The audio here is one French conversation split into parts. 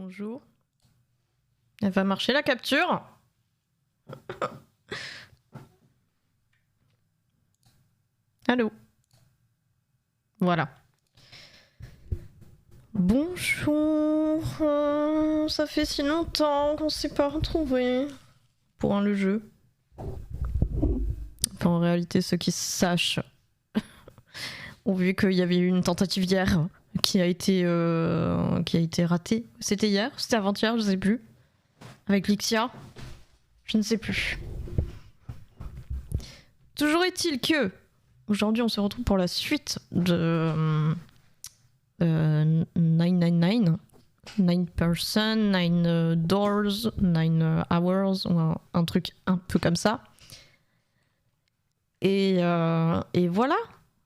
Bonjour. Elle va marcher la capture. Allô. Voilà. Bonjour. Ça fait si longtemps qu'on s'est pas retrouvés pour le jeu. Enfin, en réalité, ceux qui sachent ont vu qu'il y avait eu une tentative hier qui a été ratée. C'était hier, c'était avant-hier, je sais plus. Avec Lixia, je ne sais plus. Toujours est-il que aujourd'hui, on se retrouve pour la suite de 999. 9 person, 9 doors, 9 hours, ou un truc un peu comme ça. Et voilà.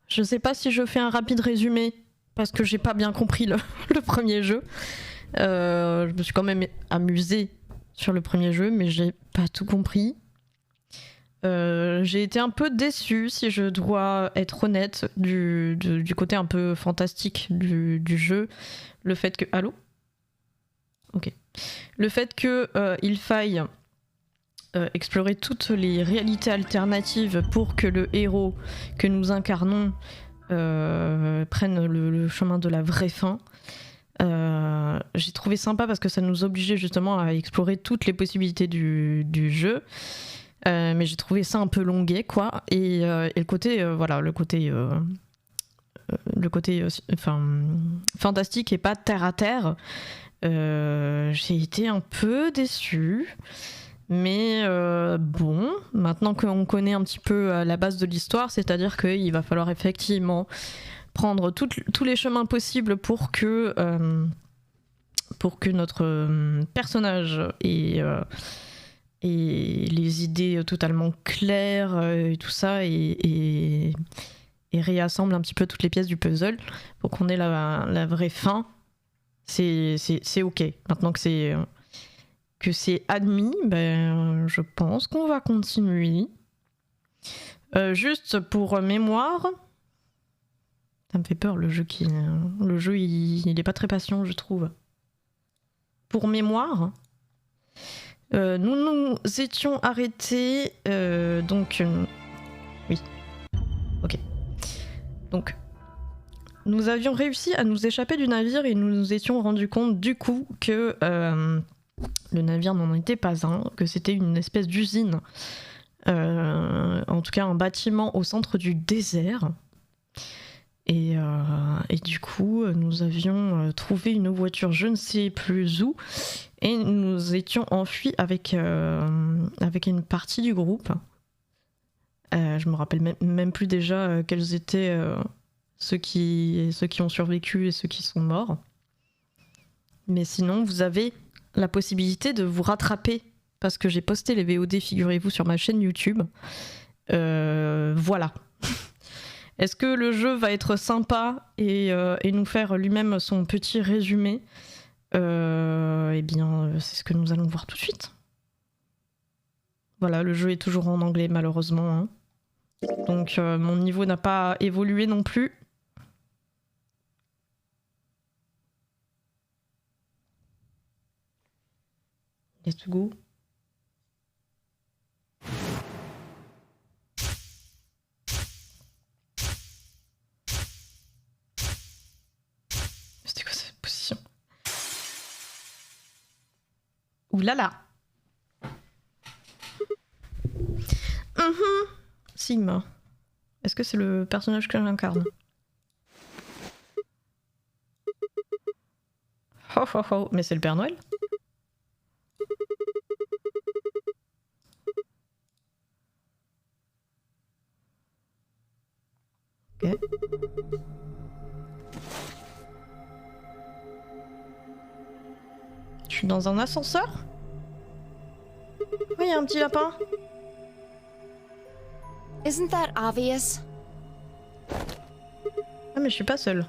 Je sais pas si je fais un rapide résumé, parce que j'ai pas bien compris le premier jeu. Je me suis quand même amusée sur le premier jeu, mais j'ai pas tout compris. J'ai été un peu déçue, si je dois être honnête, du côté un peu fantastique du jeu. Le fait que... Allô ? Ok. Le fait qu'il faille explorer toutes les réalités alternatives pour que le héros que nous incarnons prenne le chemin de la vraie fin. J'ai trouvé sympa parce que ça nous obligeait justement à explorer toutes les possibilités du jeu. Mais j'ai trouvé ça un peu longuet, quoi. Et le côté, voilà, le côté fantastique et pas terre à terre. J'ai été un peu déçue. Mais bon, maintenant qu'on connaît un petit peu la base de l'histoire, c'est-à-dire qu'il va falloir effectivement prendre tous les chemins possibles pour que notre personnage ait les idées totalement claires et tout ça, et réassemble un petit peu toutes les pièces du puzzle pour qu'on ait la vraie fin. C'est ok. Maintenant que c'est admis, ben, je pense qu'on va continuer. Juste pour mémoire, ça me fait peur le jeu il est pas très patient, je trouve. Pour mémoire, nous étions arrêtés oui, ok. Donc nous avions réussi à nous échapper du navire et nous nous étions rendus compte du coup que le navire n'en était pas un, que c'était une espèce d'usine, en tout cas un bâtiment au centre du désert. Et du coup, nous avions trouvé une voiture, je ne sais plus où, et nous étions enfuis avec une partie du groupe. Je me rappelle même plus déjà quels étaient ceux qui ont survécu et ceux qui sont morts. Mais sinon, vous avez la possibilité de vous rattraper, parce que j'ai posté les VOD, figurez-vous, sur ma chaîne YouTube. Voilà. Est-ce que le jeu va être sympa et nous faire lui-même son petit résumé? Eh bien, c'est ce que nous allons voir tout de suite. Voilà, le jeu est toujours en anglais, malheureusement. Hein. Donc, mon niveau n'a pas évolué non plus. Let's go. C'était quoi cette position? Ouh là là. Sigma. Est-ce que c'est le personnage que j'incarne? Oh oh oh, mais c'est le Père Noël? Ok. Je suis dans un ascenseur? Oui, il y a un petit lapin. Isn't that obvious? Ah, mais je suis pas seule.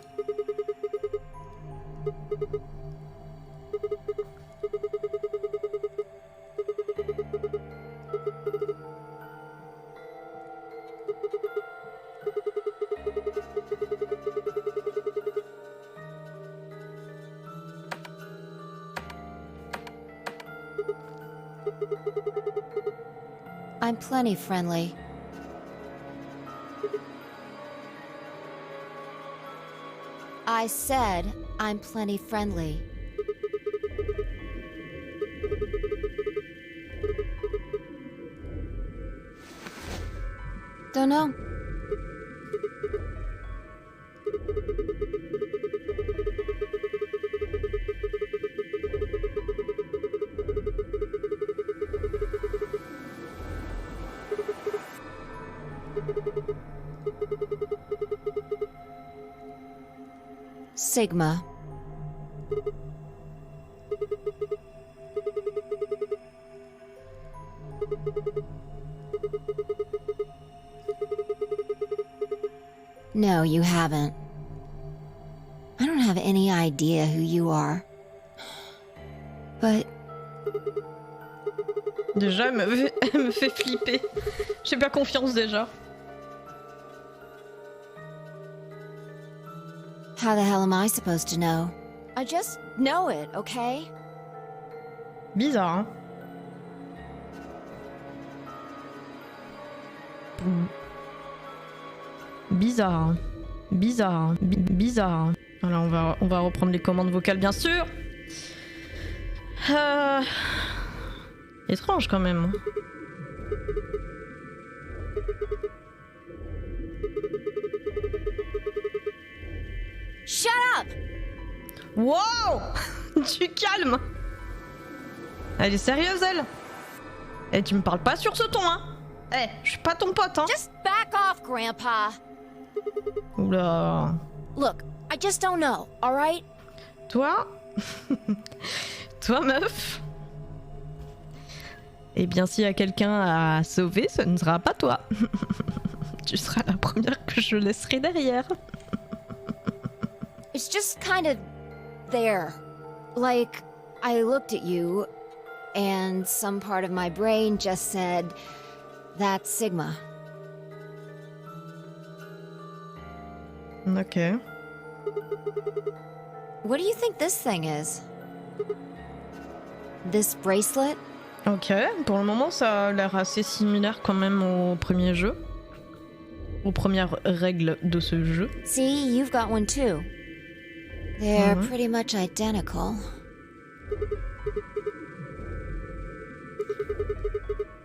I'm plenty friendly. I said I'm plenty friendly. Don't know. Sigma. No, you haven't. I don't have any idea who you are. But... Déjà, elle me fait flipper. J'ai pas confiance déjà. How the hell am I supposed to know? I just know it, okay? Bizarre, hein. Bizarre. Bizarre. Bizarre. Alors on va reprendre les commandes vocales bien sûr. Étrange quand même. Shut up! Wow! Du calme! Elle est sérieuse elle? Eh, tu me parles pas sur ce ton hein? Eh, je suis pas ton pote hein? Just back off, Grandpa. Oula. Look, I just don't know, alright? Toi? Toi meuf? Eh bien s'il y a quelqu'un à sauver, ce ne sera pas toi. Tu seras la première que je laisserai derrière. It's just kind of there. Like, I looked at you, and some part of my brain just said, that's Sigma. Ok. What do you think this thing is? This bracelet? Ok, pour le moment ça a l'air assez similaire quand même au premier jeu. Aux premières règles de ce jeu. See, you've got one too. They're pretty much identical.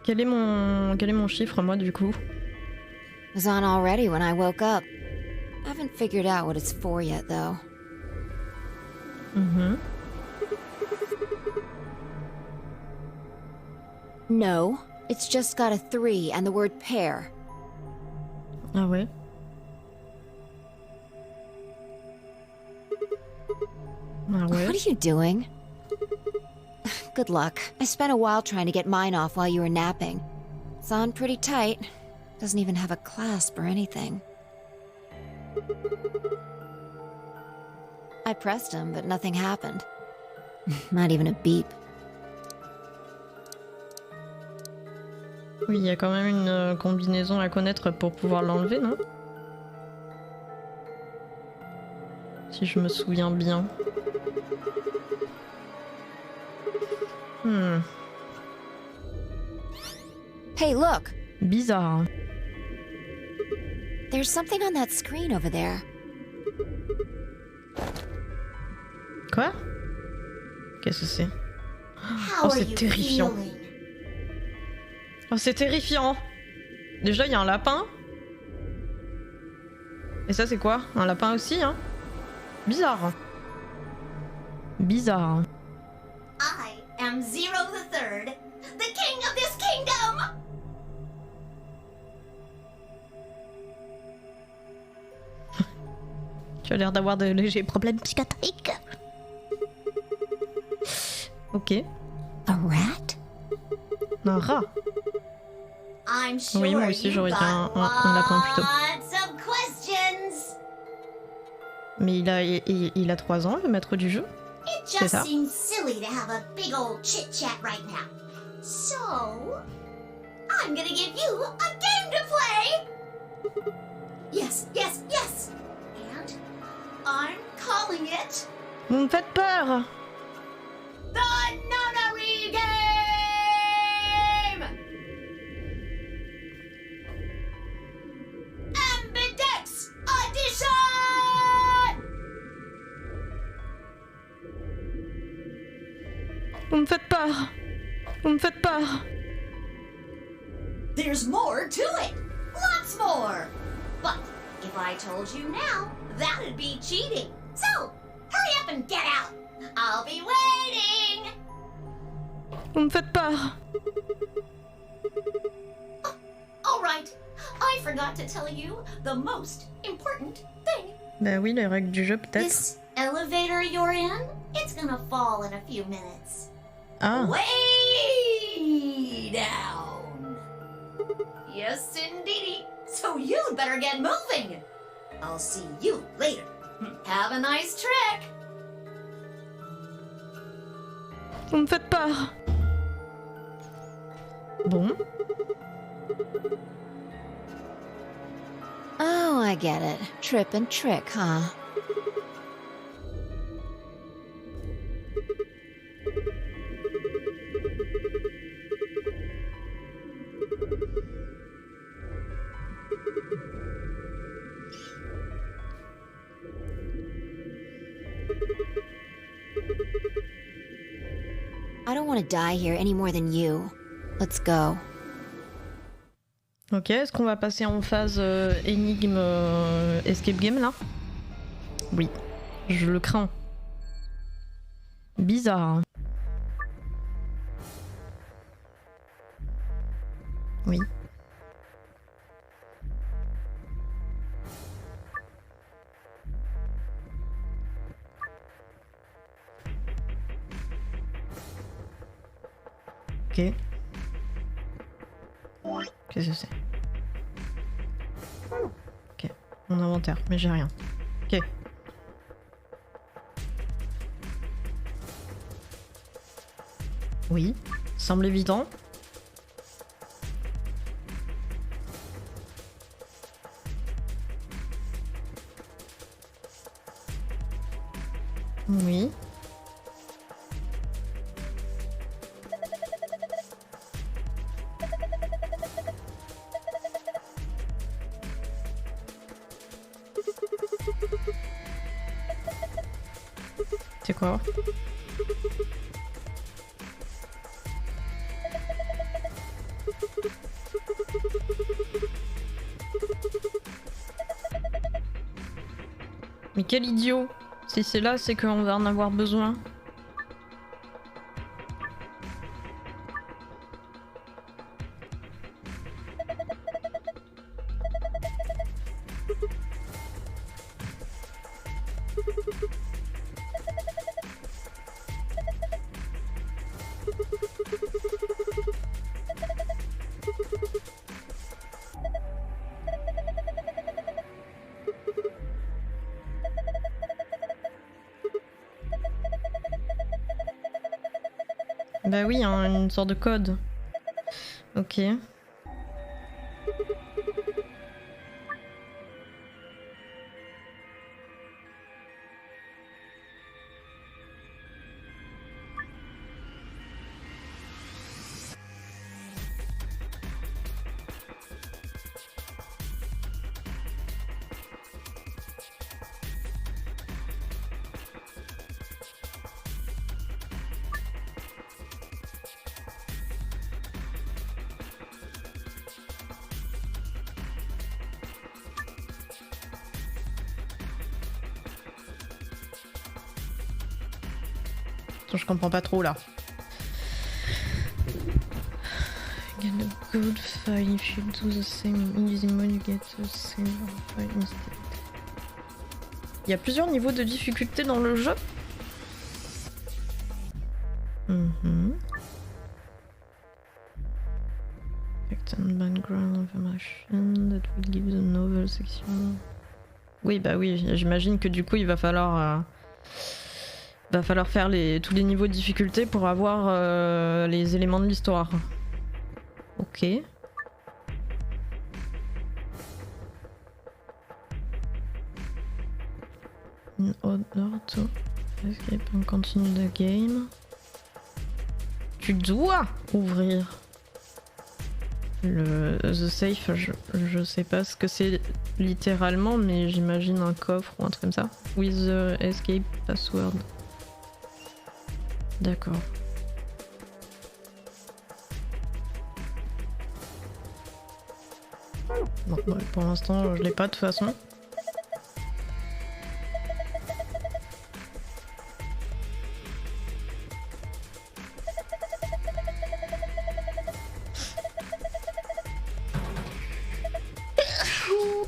Quel est mon chiffre moi du coup? It was on already when I woke up. I haven't figured out what it's for yet, though. No, it's just got a 3 and the word pair. Ah ouais. Ah ouais. What are you doing? Good luck. I spent a while trying to get mine off while you were napping. It's on pretty tight. Doesn't even have a clasp or anything. I pressed him, but nothing happened. Not even a beep. Oui, il y a quand même une combinaison à connaître pour pouvoir l'enlever, non? Si je me souviens bien. Hey, look! Bizarre. There's something on that screen over there. Quoi? Qu'est-ce que c'est? Oh, c'est terrifiant. Oh, c'est terrifiant. Déjà, il y a un lapin. Et ça, c'est quoi? Un lapin aussi, hein? Bizarre. Bizarre. I am Zero the Third, the king of this kingdom! Tu as l'air d'avoir de légers problèmes psychiatriques. Ok. A rat? Un rat. I'm sure Oui, moi aussi, j'aurais dit un lapin plutôt. lots of questions. Mais il a 3 ans, le maître du jeu. It C'est just ça. seems silly to have a big old chit-chat right now. So, I'm gonna give you a game to play! Yes, yes, yes! And I'm calling it Vous me faites peur. the Nunnery Game! Vous me faites peur. Vous me faites peur. There's more to it. Lots more. But if I told you now, that'd be cheating. So, hurry up and get out. I'll be waiting. Vous me faites peur. Oh, all right. I forgot to tell you the most important thing. Bah oui, les règles du jeu peut-être. This elevator you're in, it's gonna fall in a few minutes. Ah. Way down. Yes, indeedy. So you'd better get moving. I'll see you later. Have a nice trek. Vous me faites peur. Bon. Oh, I get it. Trip and trick, huh? I don't want to die here any more than you. Let's go. Ok, est-ce qu'on va passer en phase énigme escape game là? Oui, je le crains. Bizarre. Hein. Oui. Ok. Qu'est-ce que c'est? Ok, mon inventaire, mais j'ai rien. Ok. Oui, semble évident. Oui. C'est quoi? Mais quel idiot! Si c'est là, c'est qu'on va en avoir besoin. Bah oui, hein, une sorte de code. Ok. Je comprends pas trop là. Get a good file if you do the same in easy mode, you get the same file instead. Il y a plusieurs niveaux de difficulté dans le jeu. Effect and background of a machine that will give the novel section. Oui bah oui, j'imagine que du coup il va falloir faire tous les niveaux de difficulté pour avoir les éléments de l'histoire. Ok. In order to escape and continue the game. Tu dois ouvrir the safe. Je sais pas ce que c'est littéralement, mais j'imagine un coffre ou un truc comme ça. With the escape password. D'accord. Bon, ouais, pour l'instant, je l'ai pas de toute façon.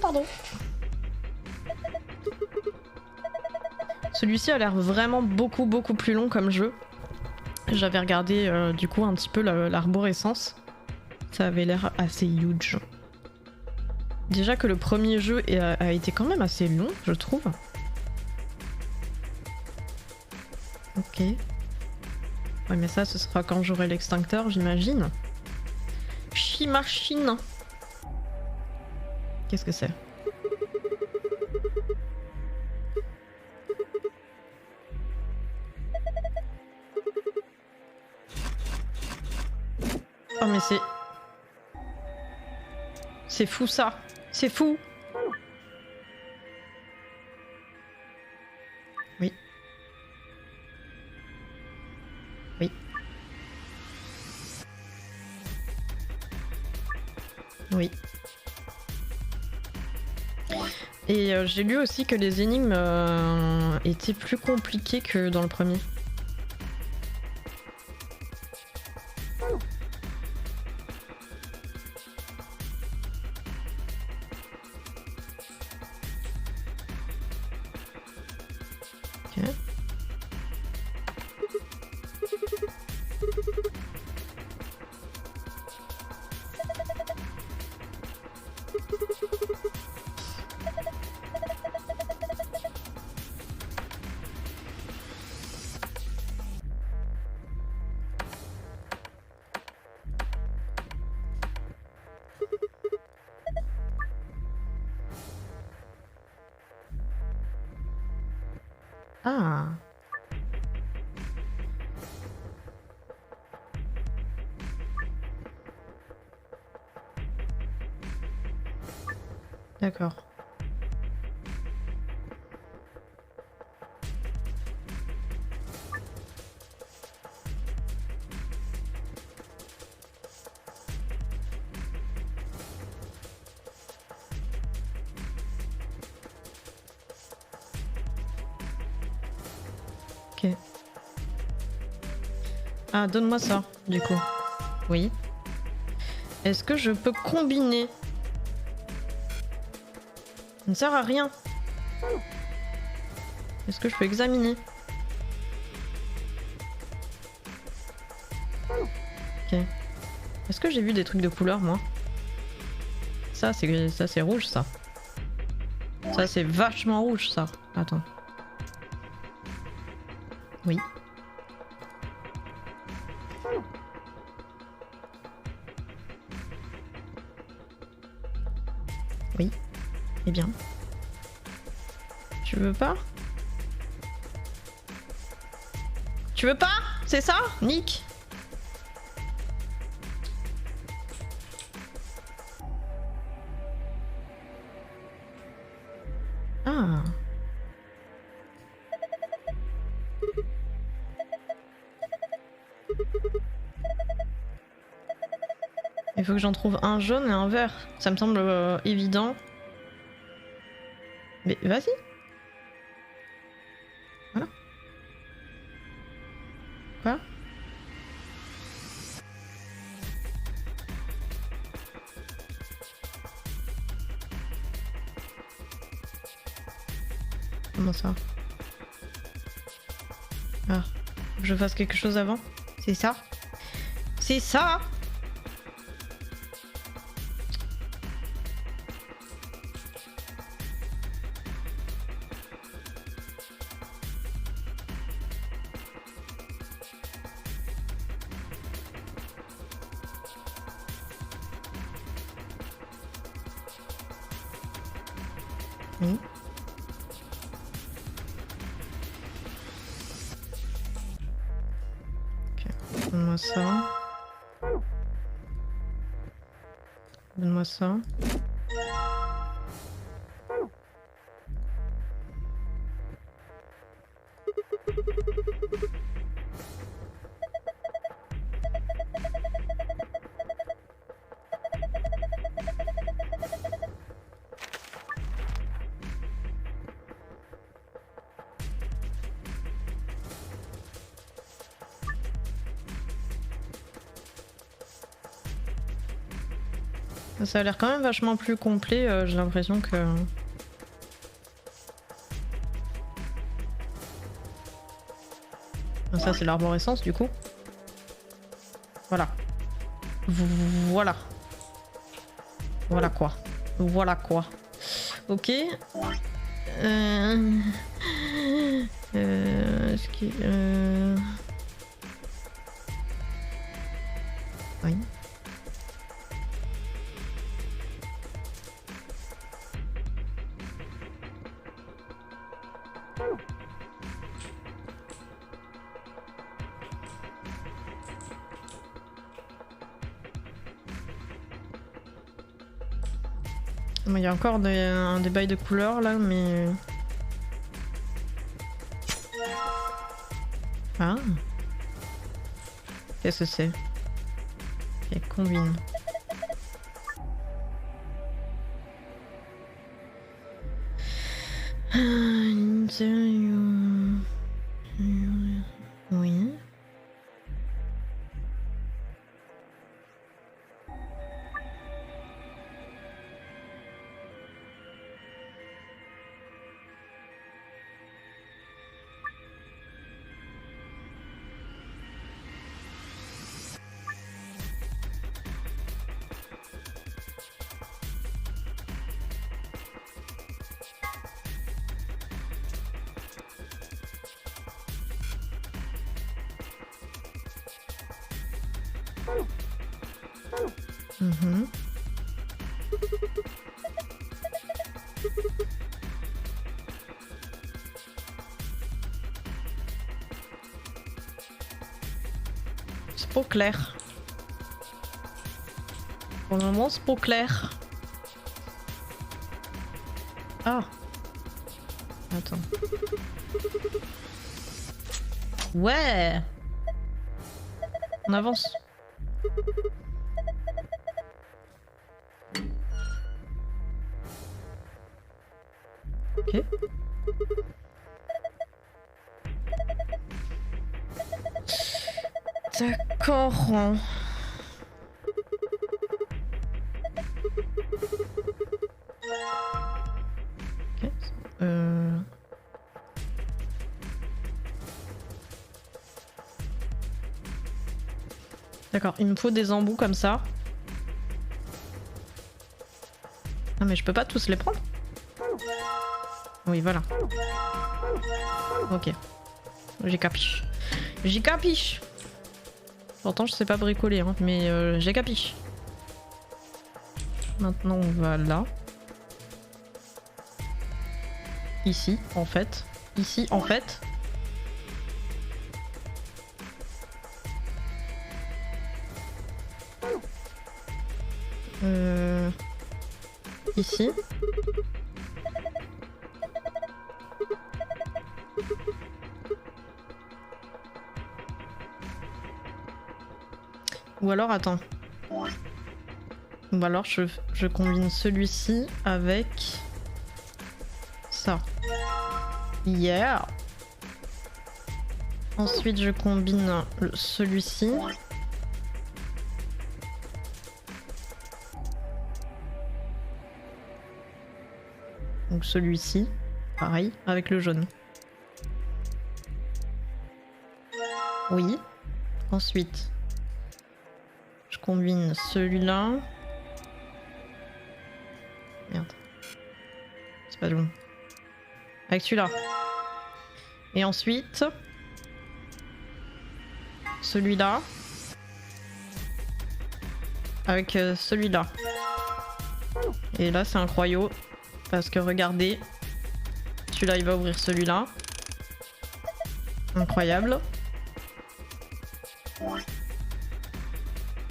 Pardon. Celui-ci a l'air vraiment beaucoup plus long comme jeu. J'avais regardé du coup un petit peu l'arborescence. Ça avait l'air assez huge. Déjà que le premier jeu a été quand même assez long, je trouve. Ok. Ouais, mais ça, ce sera quand j'aurai l'extincteur, j'imagine. Chimachine. Qu'est-ce que c'est? Oh mais c'est fou ça. C'est fou. Oui. Oui. Oui. Et j'ai lu aussi que les énigmes étaient plus compliquées que dans le premier. Ah. D'accord. Ok. Ah, donne-moi ça, du coup. Oui. Est-ce que je peux combiner? Ça ne sert à rien. Est-ce que je peux examiner? Ok. Est-ce que j'ai vu des trucs de couleur, moi? Ça, c'est rouge, ça. Ça, c'est vachement rouge, ça. Attends. Oui. Oui. Eh bien. Tu veux pas? Tu veux pas? C'est ça? Nick? Ah. Il faut que j'en trouve un jaune et un vert. Ça me semble évident. Mais vas-y. Voilà. Quoi? Comment ça? Ah, faut que je fasse quelque chose avant? C'est ça? C'est ça? Oui. Ok, donne-moi ça. Donne-moi ça. Ça a l'air quand même vachement plus complet, j'ai l'impression que... Ça c'est l'arborescence du coup. Voilà. Voilà. Voilà quoi. Voilà quoi. Ok. Est-ce que... Oui. Il y a encore des bails de couleurs là, mais... Ah. Qu'est-ce que c'est? Ok, combine. Oui. Mhm. C'est pas clair. Pour le moment, c'est pas clair. Ah. Attends. Ouais. On avance. Ok. D'accord. Ok. D'accord, il me faut des embouts comme ça. Ah mais je peux pas tous les prendre? Oui, voilà. Ok. J'ai capiche. J'ai capiche. Pourtant je sais pas bricoler, hein, mais j'ai capiche. Maintenant on va là. Ici, en fait. Ici, en fait. Ici. Ou alors, attends. Ou alors, je combine celui-ci avec ça. Yeah! Ensuite, je combine celui-ci. Donc celui-ci, pareil, avec le jaune. Oui. Ensuite, je combine celui-là. Merde. C'est pas bon. Avec celui-là. Et ensuite, celui-là. Avec celui-là. Et là, c'est un croyau. Parce que regardez, celui-là il va ouvrir celui-là. Incroyable.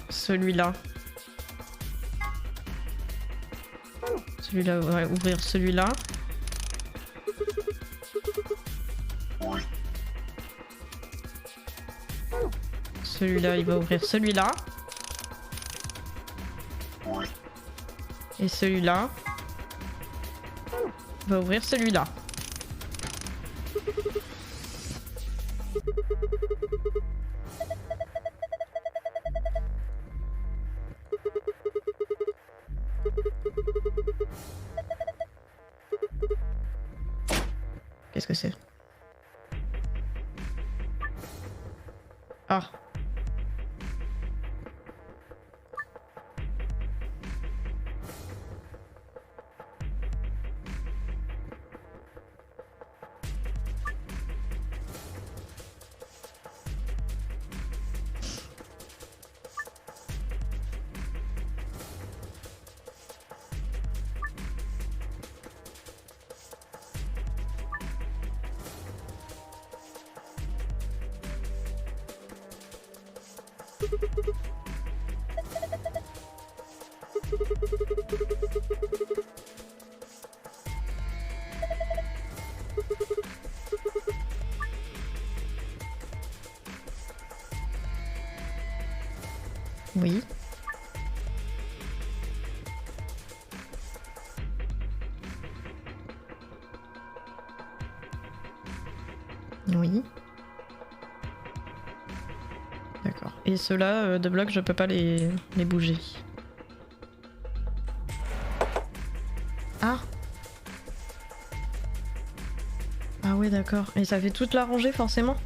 Celui-là. Celui-là va ouvrir celui-là. Celui-là il va ouvrir celui-là. Et celui-là va ouvrir celui-là. que c'est. Ah. Oui. Oui. D'accord. Et ceux-là, de bloc, je peux pas les bouger. Ah. Ah ouais, d'accord. Et ça fait toute la rangée, forcément?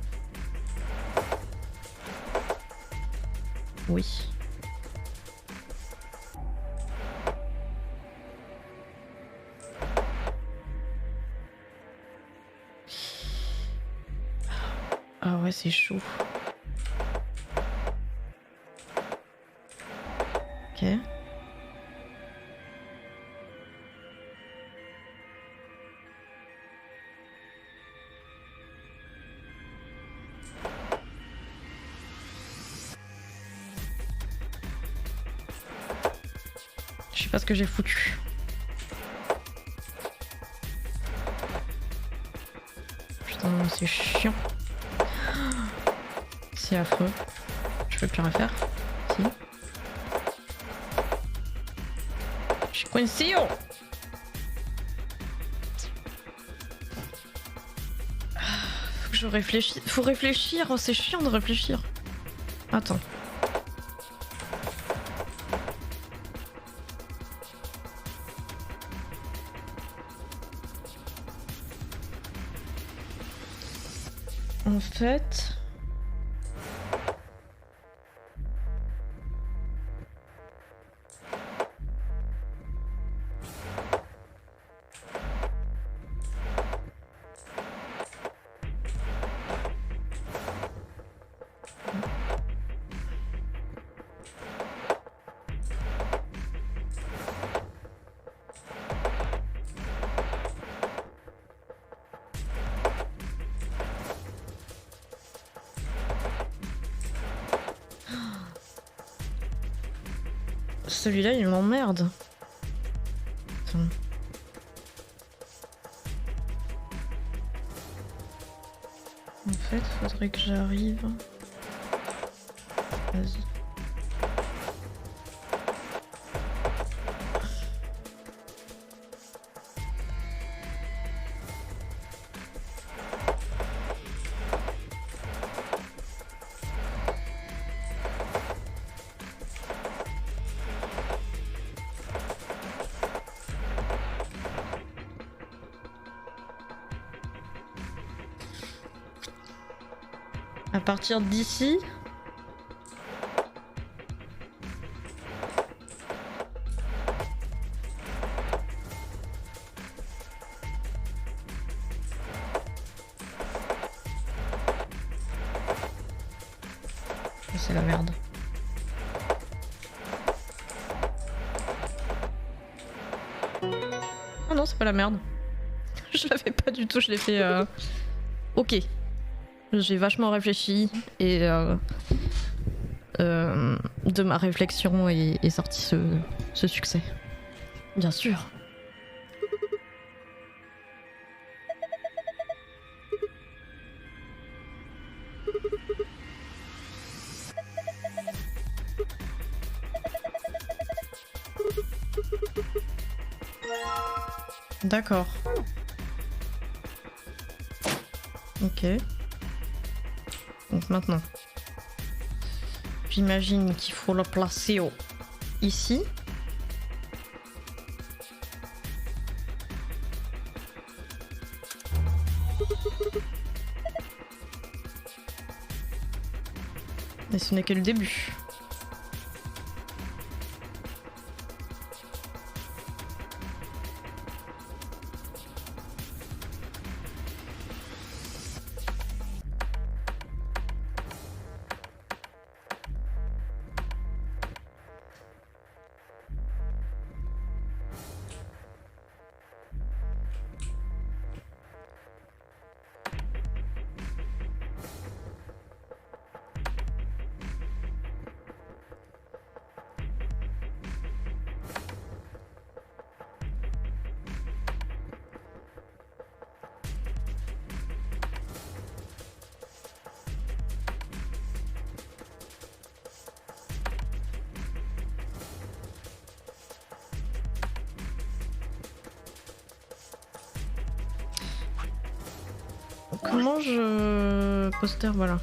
Oui. Ah ouais, c'est chaud. Ok. Je sais pas ce que j'ai foutu. Putain, c'est chiant. C'est affreux. Je peux plus rien faire. Si. Je suis coincée. Oh, faut que je réfléchisse. Faut réfléchir. Oh, c'est chiant de réfléchir. Attends. En fait... Celui-là, il m'emmerde. Attends. En fait, faudrait que j'arrive. Vas-y. À partir d'ici. C'est la merde. Oh non, c'est pas la merde. Je l'avais pas du tout, je l'ai fait... Ok. J'ai vachement réfléchi et de ma réflexion est sorti ce succès. Bien sûr. D'accord. Ok. Donc maintenant, j'imagine qu'il faut le placer ici. Et ce n'est que le début. Comment je... Poster, voilà.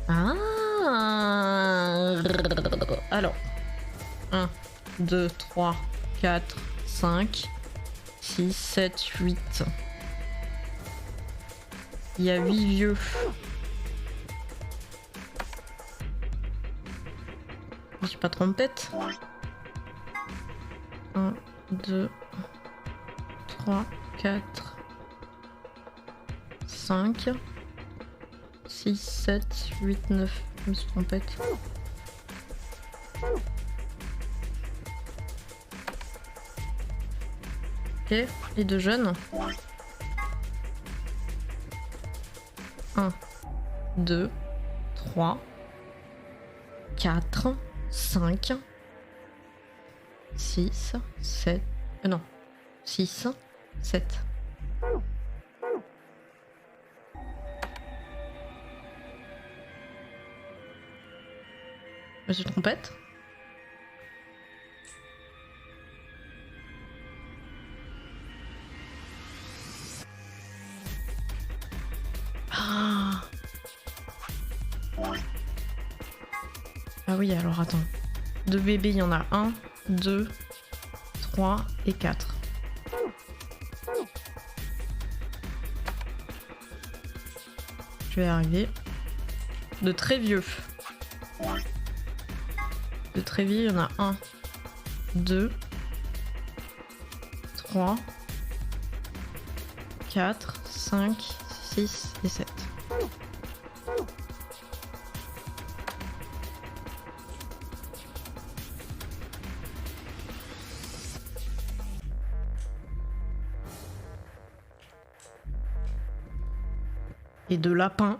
Ah. Alors. 1, 2, 3, 4, 5, 6, 7, 8. Il y a 8 vieux. Je suis pas trompette. 1, 2, 3, 4, 5, 6, 7, 8, 9. Je me suis trompette. Ok, et 2 jeunes. 1, 2, 3, 4, 5, 6, 7, non, 6, 7. Je suis trompette. Ah. Ah oui, alors attends. De bébés, il y en a 1, 2, 3 et 4. Je vais arriver. De très vieux. De très vieux, il y en a 1, 2, 3, 4, 5, 6 et 7. Et de lapins.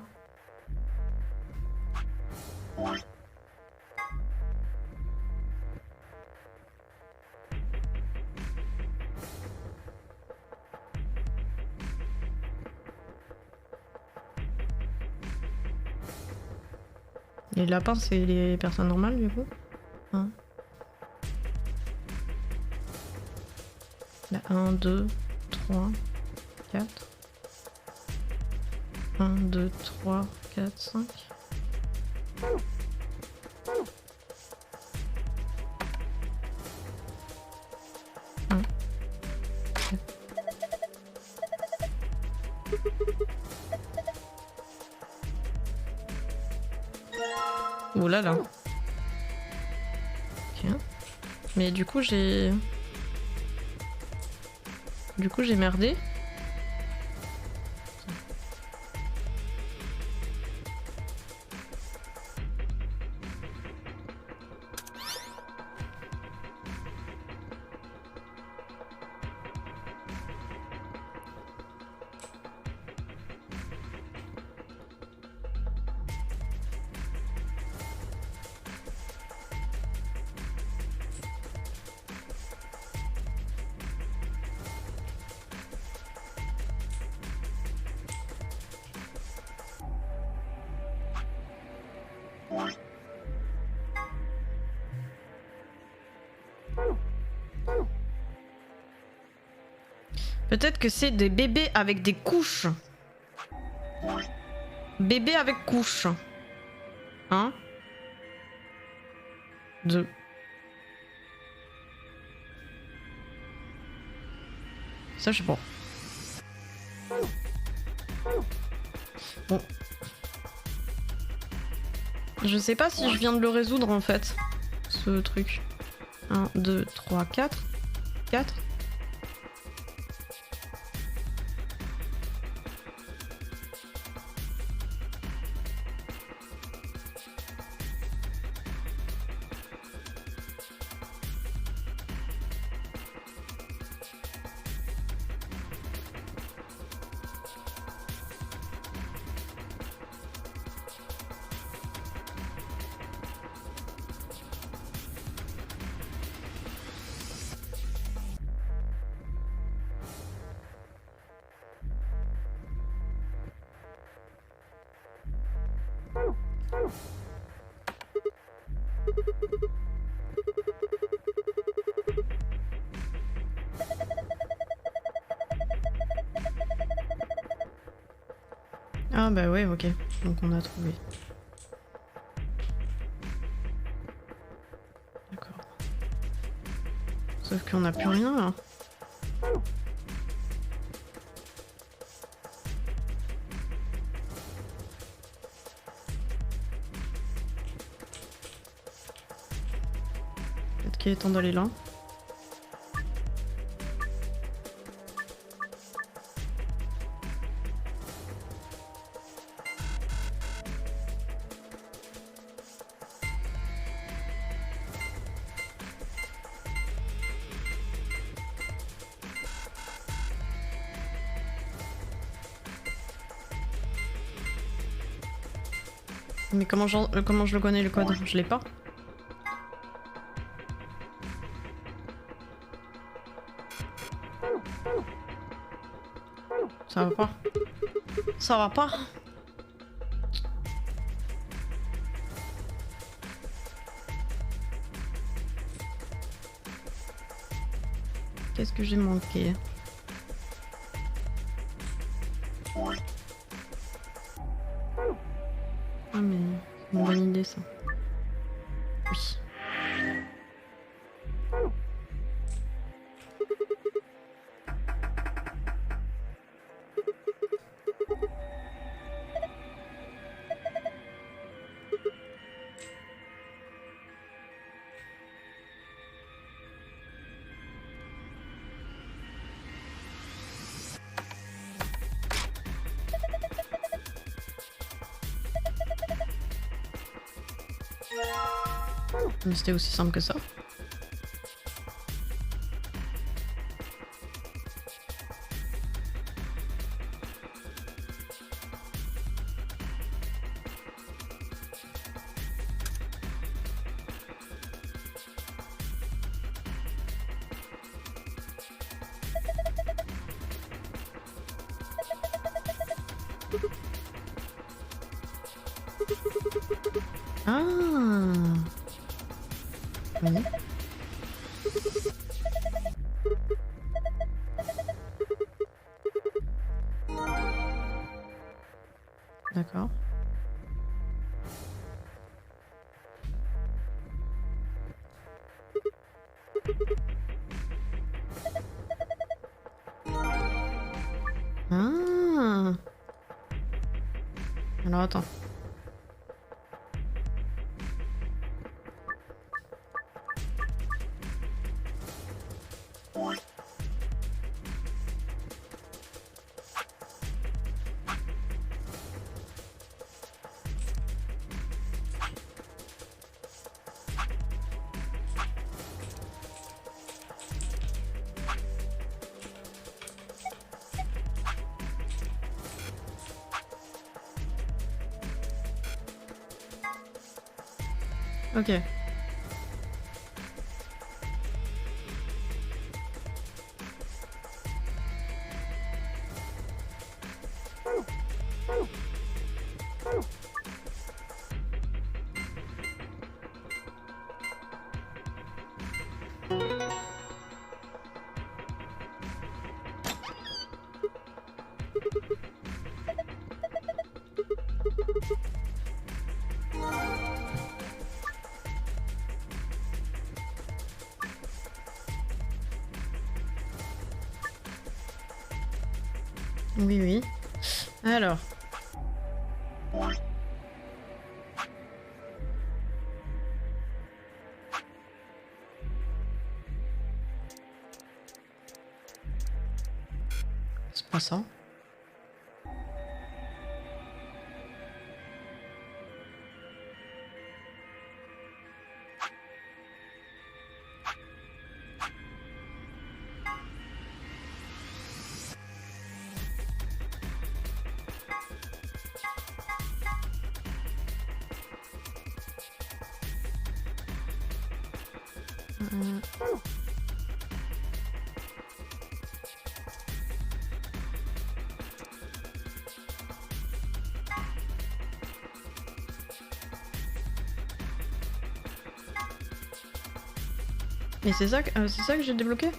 Les lapins, c'est les personnes normales du coup. Hein. Là, 1, 2, 3, 4. 1, 2, 3, 4, 5. Oh là là. Ok. Mais du coup j'ai merdé. Peut-être que c'est des bébés avec des couches. Bébé avec couches. 1, 2. Ça, je sais pas. Bon. Je sais pas si je viens de le résoudre en fait, ce truc. 1, 2, 3, 4. 4. Ah bah ouais, ok. Donc on a trouvé. D'accord. Sauf qu'on n'a plus rien là. Peut-être qu'il est temps d'aller là. Mais comment je le connais le code? Je l'ai pas. Ça va pas. Ça va pas. Qu'est-ce que j'ai manqué? Ah mais c'est une bonne idée ça. Oui. Mais c'était aussi simple que ça. Ah. Oui. D'accord. Ah. Alors attends. Ok. Oui, oui. Alors. C'est pas ça. Et c'est ça que j'ai débloqué?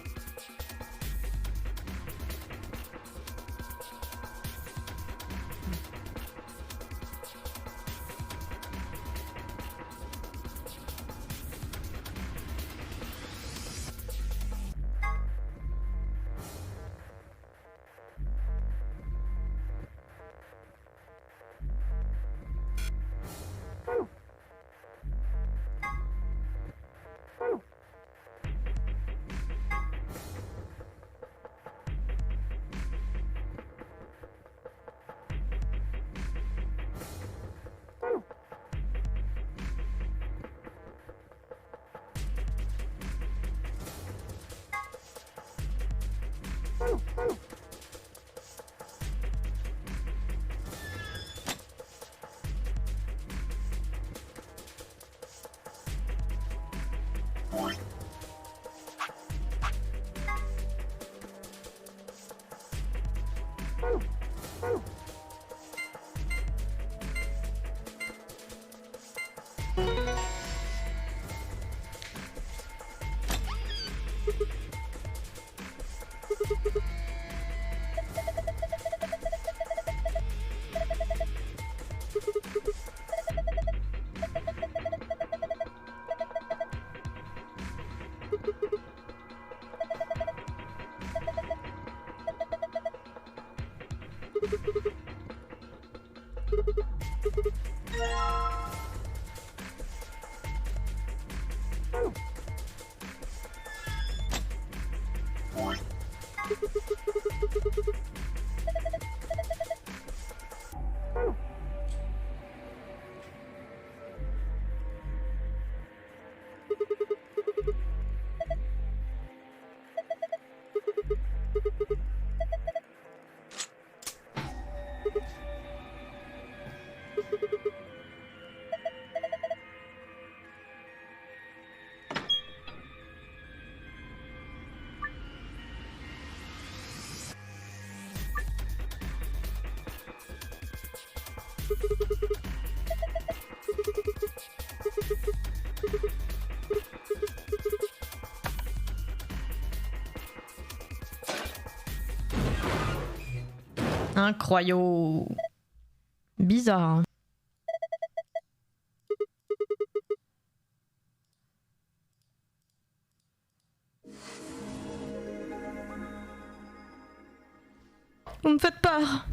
Incroyable. Bizarre. Vous me faites peur.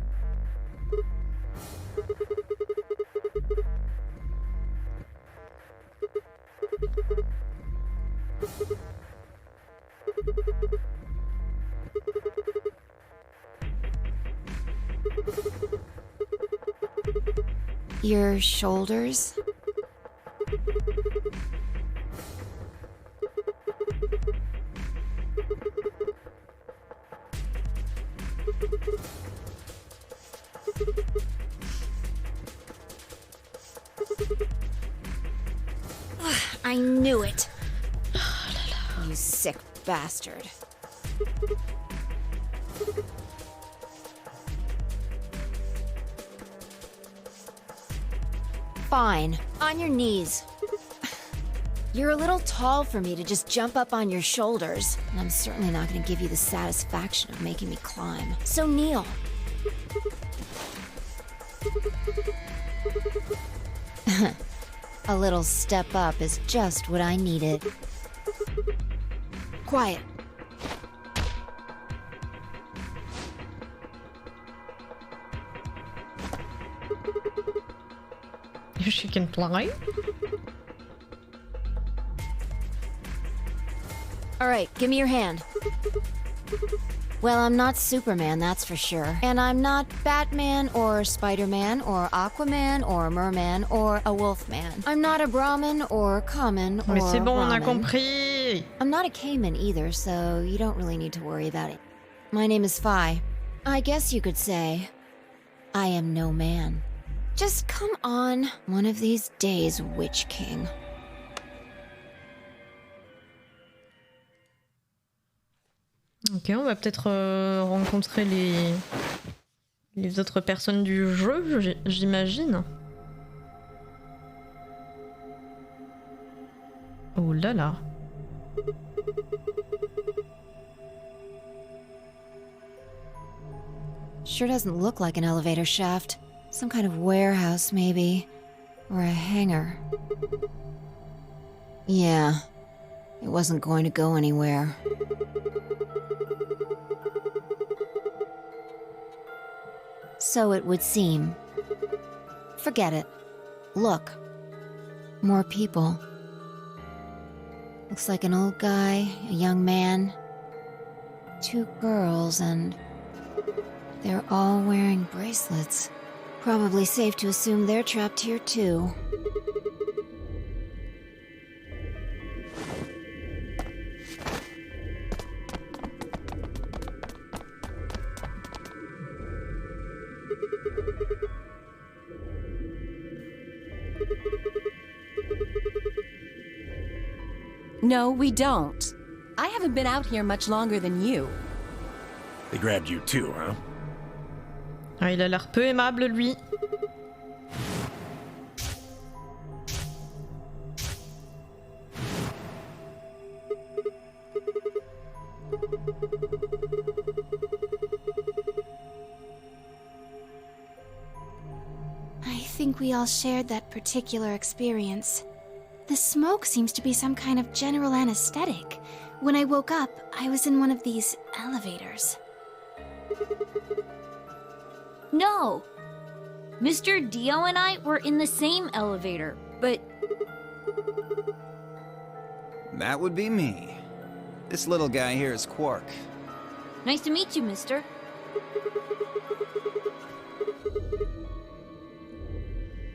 Your shoulders? I knew it. You sick bastard. Fine. On your knees. You're a little tall for me to just jump up on your shoulders, and I'm certainly not going to give you the satisfaction of making me climb. So kneel. A little step up is just what I needed. Quiet. She can fly. Alright, give me your hand. Well, I'm not Superman, that's for sure. And I'm not Batman, or Spider-Man, or Aquaman, or Merman, or a Wolfman. I'm not a Brahmin, or Common, or Mais c'est bon, on a Ramen. compris. I'm not a Cayman either, so you don't really need to worry about it. My name is Phi. I guess you could say I am no man. Just come on, one of these days, Witch King. Ok, on va peut-être rencontrer les autres personnes du jeu, j'imagine. Oh là là. Sure doesn't look like an elevator shaft. Some kind of warehouse, maybe. Or a hangar. Yeah. It wasn't going to go anywhere. So it would seem. Forget it. Look. More people. Looks like an old guy, a young man, 2 girls, and they're all wearing bracelets. Probably safe to assume they're trapped here too. No, we don't. I haven't been out here much longer than you. They grabbed you too, huh? Ah, il a l'air peu aimable, lui. I think we all shared that particular experience. The smoke seems to be some kind of general anesthetic. When I woke up, I was in one of these elevators. No! Mr. Dio and I were in the same elevator, but... That would be me. This little guy here is Quark. Nice to meet you, mister.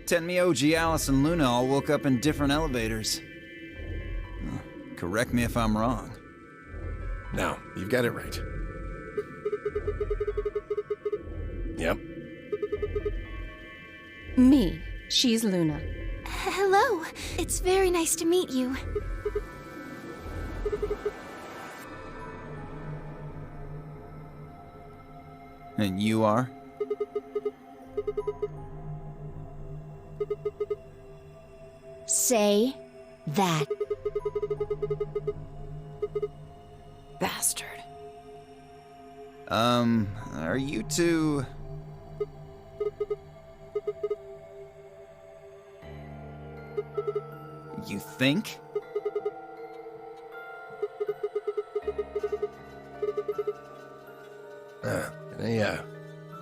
Tenmyoji, Alice, and Luna all woke up in different elevators. Correct me if I'm wrong. No, you've got it right. Yep. Me. She's Luna. Hello. It's very nice to meet you. And you are? Say that. Bastard. Are you two... You think?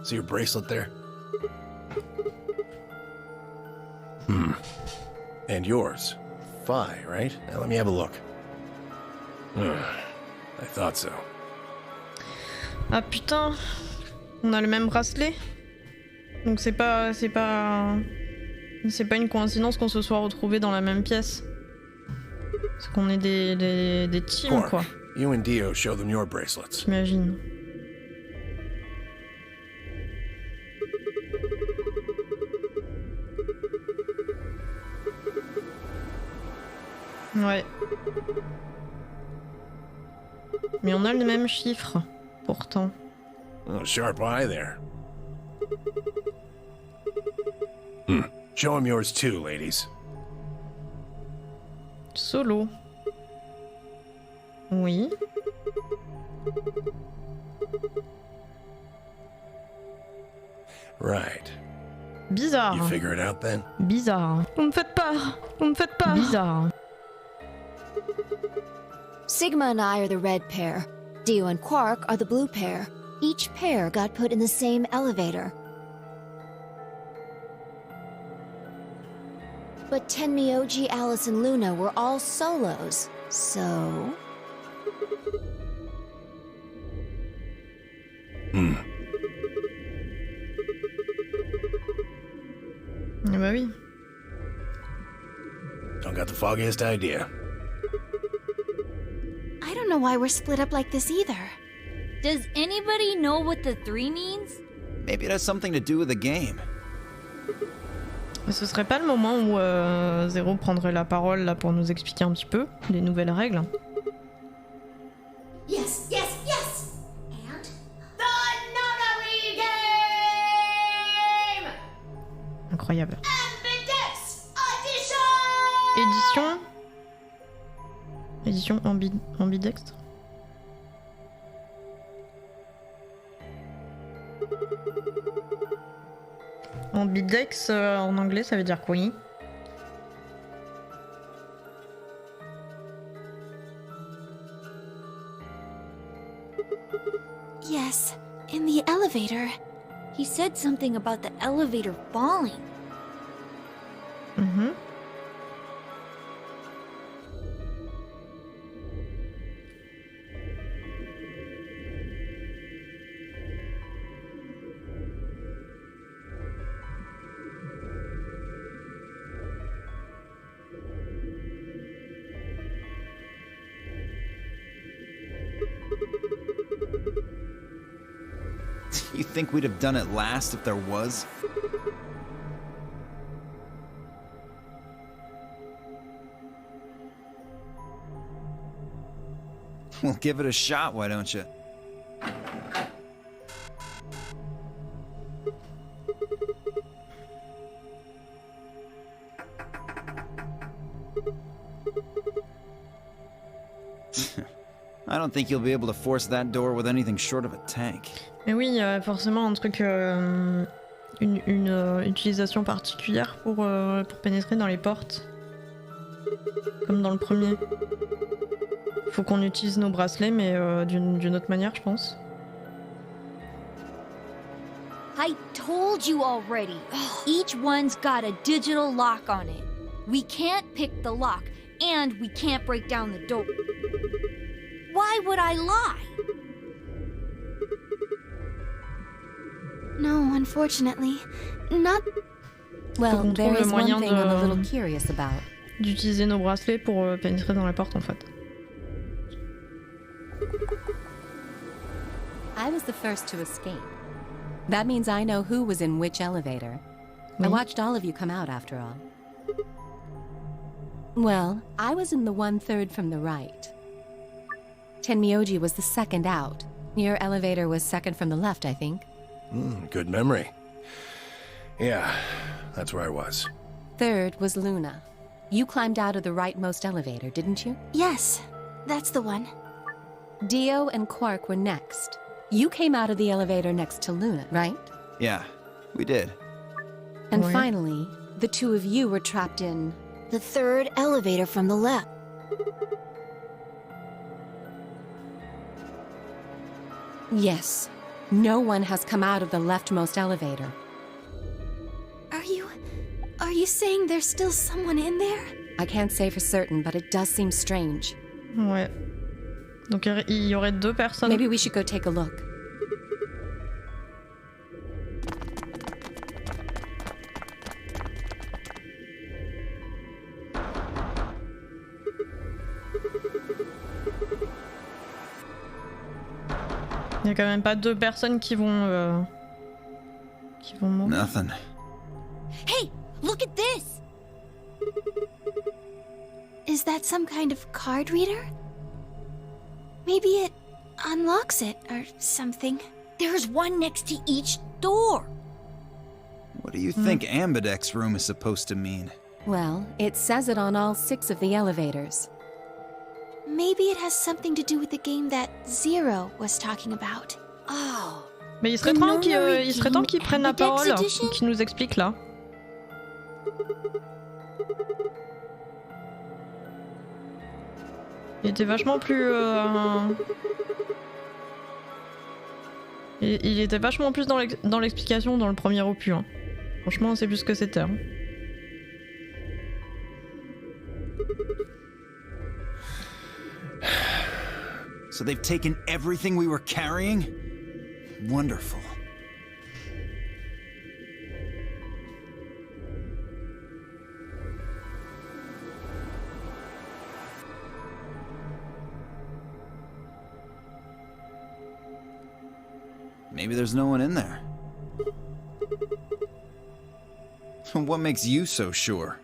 See your bracelet there? And yours. Phi, right? Now let me have a look. I thought so. Ah putain, on a le même bracelet. Donc c'est pas une coïncidence qu'on se soit retrouvés dans la même pièce. Parce qu'on est des teams, Quark, quoi. you and Dio show them your bracelets. J'imagine. Ouais. Mais on a le même chiffre, pourtant. Oh, sharp eye there. Show him yours too, ladies. Solo. Oui. Right. Bizarre. You figure it out then? Bizarre. Vous me faites peur. Vous me faites peur. Bizarre. Sigma and I are the red pair. Dio and Quark are the blue pair. Each pair got put in the same elevator. But Tenmyoji, Alice, and Luna were all solos, so... Bah oui. Don't got the foggiest idea. I don't know why we're split up like this either. Does anybody know what the 3 means? Maybe it has something to do with the game. Mais ce serait pas le moment où Zéro prendrait la parole là pour nous expliquer un petit peu les nouvelles règles? Yes, yes, yes! And the notary game! Incroyable. Ambidex Edition! Édition ambidextre. Ambidex en anglais ça veut dire quoi? Yes, in the elevator. He said something about the elevator falling. Mm-hmm. You think we'd have done it last if there was? Well, give it a shot, why don't you? I don't think you'll be able to force that door with anything short of a tank. Mais oui, il y a forcément un truc, une utilisation particulière pour pénétrer dans les portes. Comme dans le premier. Faut qu'on utilise nos bracelets, mais d'une autre manière, je pense. I told you already. Each one's got a digital lock on it. We can't pick the lock, and we can't break down the door. Why would I lie? No, unfortunately. Not... Well, qu'on there trouve le is moyen one thing I'm a little curious about. D'utiliser nos bracelets pour pénétrer dans la porte, en fait. I was the first to escape. That means I know who was in which elevator. I Oui. watched all of you come out after all. Well, I was in the 1/3 from the right. Tenmyoji was the second out. Your elevator was second from the left, I think. Good memory. Yeah, that's where I was. Third was Luna. You climbed out of the rightmost elevator, didn't you? Yes, that's the one. Dio and Quark were next. You came out of the elevator next to Luna, right? Yeah, we did. And Oui. finally, the two of you were trapped in... The 3rd elevator from the left. Yes. No one has come out of the leftmost elevator. Are you saying there's still someone in there? I can't say for certain, but it does seem strange. Ouais. Donc il y aurait 2 personnes. Maybe we should go take a look. Il y a quand même pas 2 personnes qui vont mourir. Nothing. Hey, look at this! Is that some kind of card reader? Maybe it unlocks it or something. There's one next to each door. What do you think Ambidex room is supposed to mean? Well, it says it on all 6 of the elevators. Maybe it has something to do with the game that Zero was talking about. Oh. Mais il serait temps qu'ils prennent la parole, qu'ils nous expliquent là. Il était vachement plus... Il était vachement plus dans l'explication dans le premier opus. Hein. Franchement, on sait plus ce que c'était. Hein. So they've taken everything we were carrying? Wonderful. Maybe there's no one in there. What makes you so sure?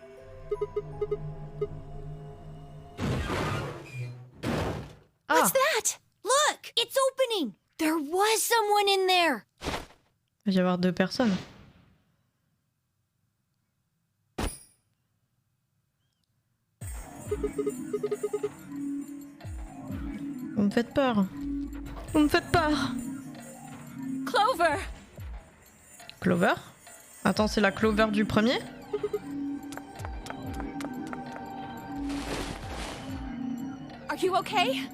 What's that? Look, it's opening. There was someone in there. Il va y avoir 2 personnes. Vous me faites peur. Vous me faites peur. Clover. Clover? Attends, c'est la Clover du premier? Are you okay?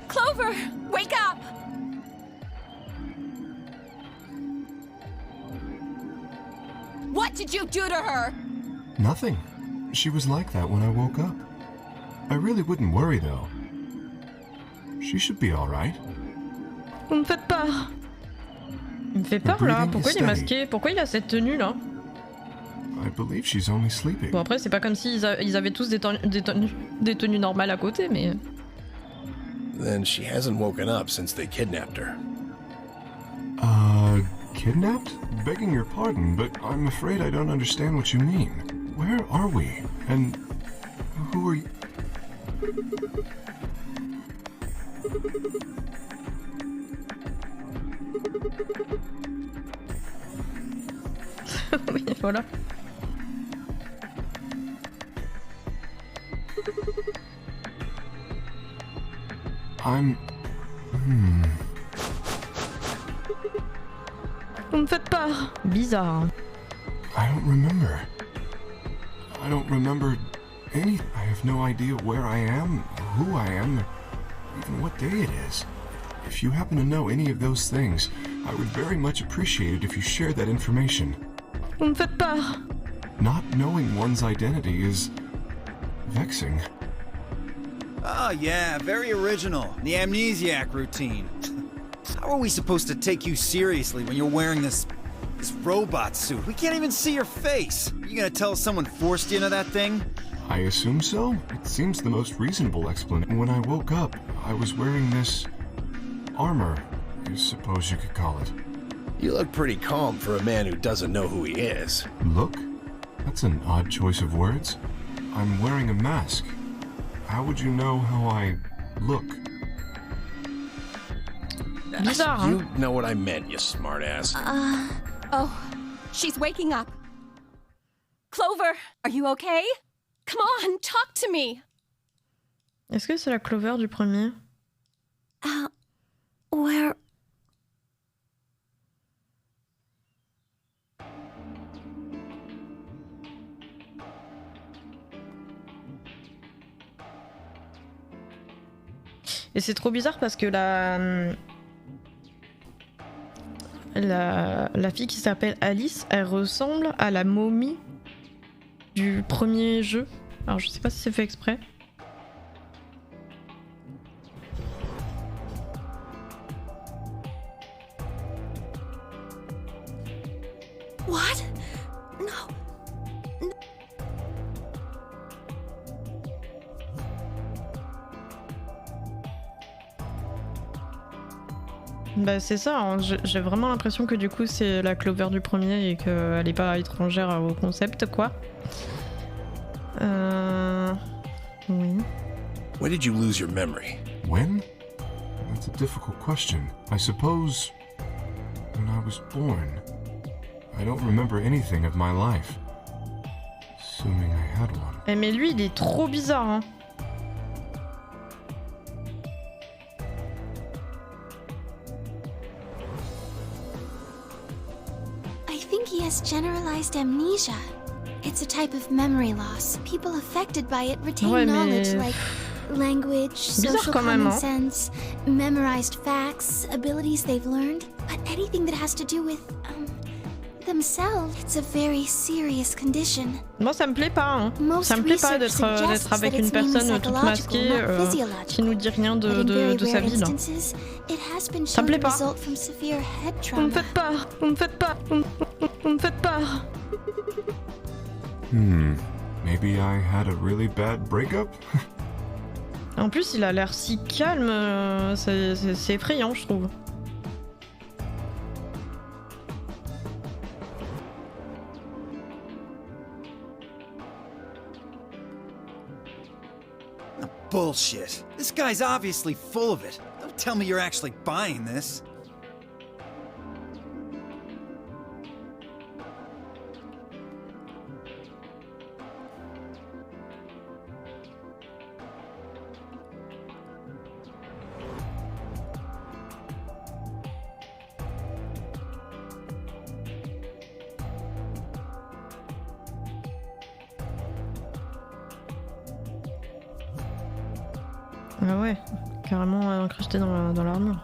Clover, wake up. What did you do to her? Nothing. She was like that when I woke up. I really wouldn't worry though. She should be all right. Vous me faites peur. Il me fait peur là. Pourquoi il est masqué? Pourquoi il a cette tenue là? I believe she's only sleeping. Bon après c'est pas comme si ils avaient tous des tenues normales à côté, mais. Then she hasn't woken up since they kidnapped her. Kidnapped? Begging your pardon, but I'm afraid I don't understand what you mean. Where are we? And who are you? Oui, voilà. Vous me faites peur. Bizarre. I don't remember. I don't remember any. I have no idea where I am, who I am, even what day it is. If you happen to know any of those things, I would very much appreciate it if you shared that information. Vous me faites peur. Not knowing one's identity is vexing. Oh yeah, very original. The amnesiac routine. How are we supposed to take you seriously when you're wearing this robot suit? We can't even see your face. You gonna tell us someone forced you into that thing? I assume so. It seems the most reasonable explanation. When I woke up, I was wearing this armor, I suppose you could call it. You look pretty calm for a man who doesn't know who he is. Look? That's an odd choice of words. I'm wearing a mask. How would you know how I look? Bizarre, hein? You know what I meant, you smartass. Oh, she's waking up. Clover, are you okay? Come on, talk to me. Est-ce que c'est la Clover du premier? Where... Et c'est trop bizarre parce que la fille qui s'appelle Alice, elle ressemble à la momie du premier jeu. Alors je sais pas si c'est fait exprès. What? No. Bah c'est ça, hein. J'ai vraiment l'impression que du coup c'est la Clover du premier et qu'elle est pas étrangère au concept quoi. Oui. When did you lose your memory? When? That's a difficult question. I suppose when I was born. I don't remember anything of my life. Assuming I had one. Eh mais lui il est trop bizarre hein. I think he has generalized amnesia. It's a type of memory loss. People affected by it retain Ouais, knowledge mais... like language, social common sense, memorized facts, abilities they've learned. But anything that has to do with, themselves. It's a very serious condition. Moi, ça me plaît pas. Hein. Ça me plaît pas d'être avec une personne toute masquée qui nous dit rien de sa vie. Là. Ça me plaît pas. Vous me faites peur. Vous me faites peur. Vous me faites peur. Maybe I had a really bad breakup? En plus, il a l'air si calme, c'est effrayant, je trouve. Bullshit. This guy's obviously full of it. Don't tell me you're actually buying this. Ah ouais, carrément incrusté dans l'armure.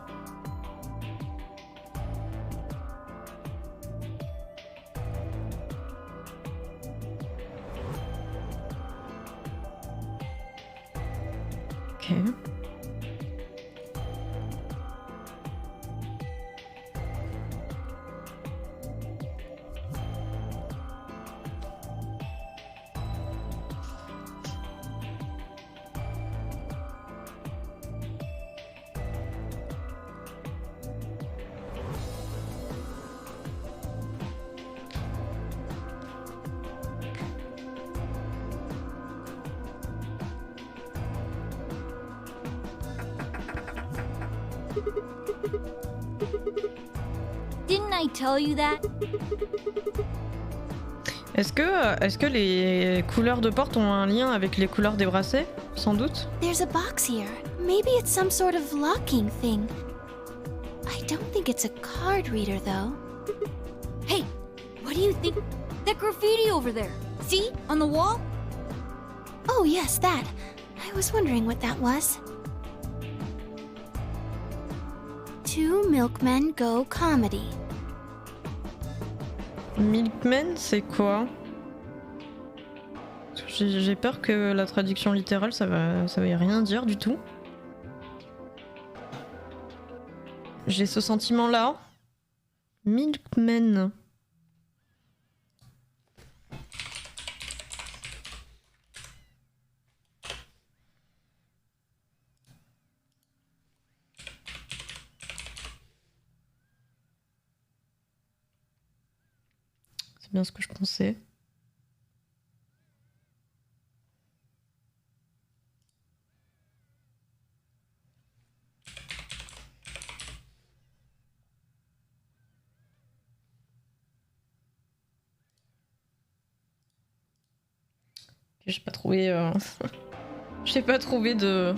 Ok. Didn't I tell you that? Est-ce que les couleurs de porte ont un lien avec les couleurs des bracelets? Sans doute. There's a box here. Maybe it's some sort of locking thing. I don't think it's a card reader though. Hey, what do you think? That graffiti over there. See? On the wall? Oh yes, that. I was wondering what that was. Two Milkmen Go Comedy. Milkmen, c'est quoi? J'ai peur que la traduction littérale, ça va rien dire du tout. J'ai ce sentiment-là. Milkmen. C'est bien ce que je pensais. J'ai pas trouvé. J'ai pas trouvé de.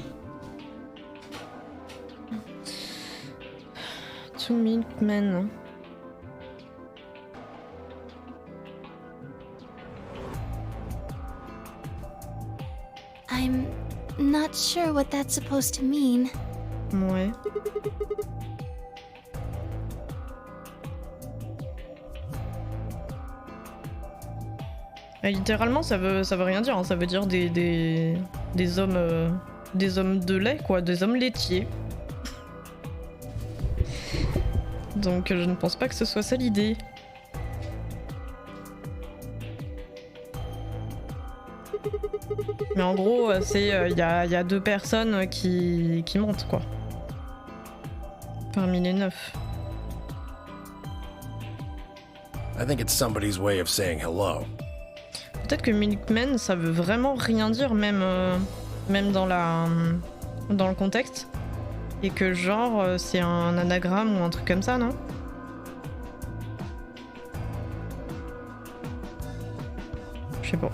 Two Milkmen. I'm not sure what that's supposed to mean. Ouais. Littéralement, ça veut rien dire. Hein. Ça veut dire des hommes de lait, quoi, des hommes laitiers. Donc, je ne pense pas que ce soit ça l'idée. Mais en gros, c'est il y a deux personnes qui montent, quoi. Parmi les 9. I think it's somebody's way of saying hello. Peut-être que Milkman, ça veut vraiment rien dire, même dans le contexte. Et que genre, c'est un anagramme ou un truc comme ça, non? Je sais pas.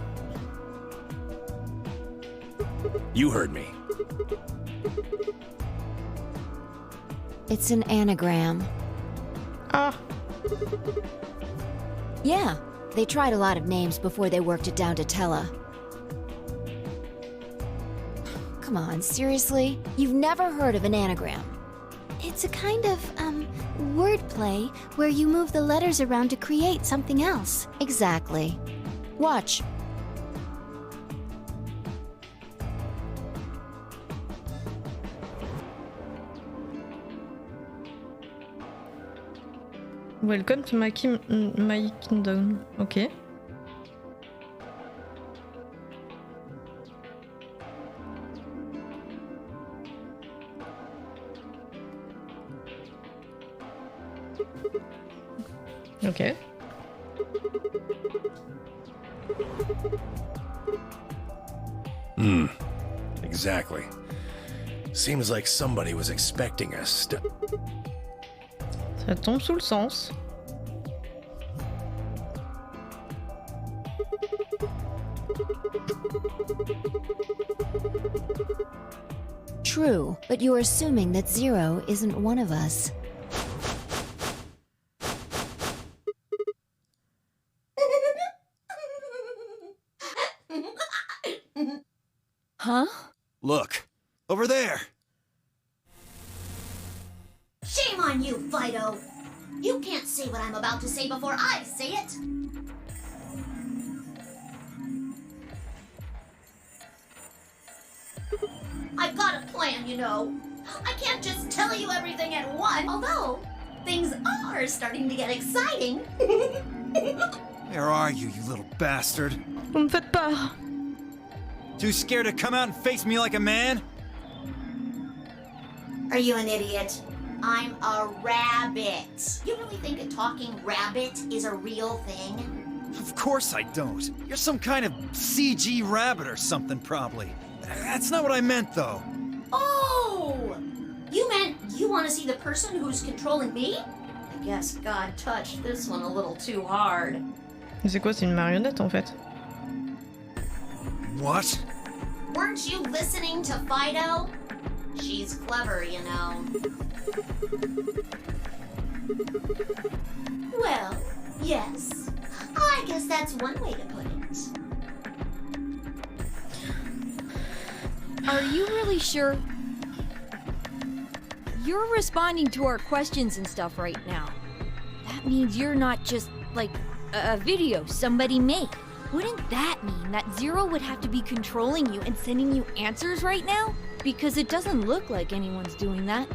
You heard me. It's an anagram. Ah! Yeah, they tried a lot of names before they worked it down to Tella. Come on, seriously? You've never heard of an anagram? It's a kind of, wordplay where you move the letters around to create something else. Exactly. Watch. Welcome to my kingdom. Ok. Ok. Exactly. Seems like somebody was expecting us to... Ça tombe sous le sens. True, but you're assuming that Zero isn't one of us. Huh? Look, over there. Shame on you, Fido! You can't say what I'm about to say before I say it! I've got a plan, you know. I can't just tell you everything at once, although things are starting to get exciting. Where are you, you little bastard? Vous me faites peur. Too scared to come out and face me like a man? Are you an idiot? I'm a rabbit. You really think a talking rabbit is a real thing? Of course I don't. You're some kind of CG rabbit or something, probably. That's not what I meant, though. Oh! You meant you want to see the person who's controlling me? I guess God touched this one a little too hard. C'est quoi, c'est une marionnette en fait? What? Weren't you listening to Fido? She's clever, you know. Well, yes. I guess that's one way to put it. Are you really sure? You're responding to our questions and stuff right now. That means you're not just, like, a video somebody made. Wouldn't that mean that Zero would have to be controlling you and sending you answers right now? Because it doesn't look like anyone's doing that.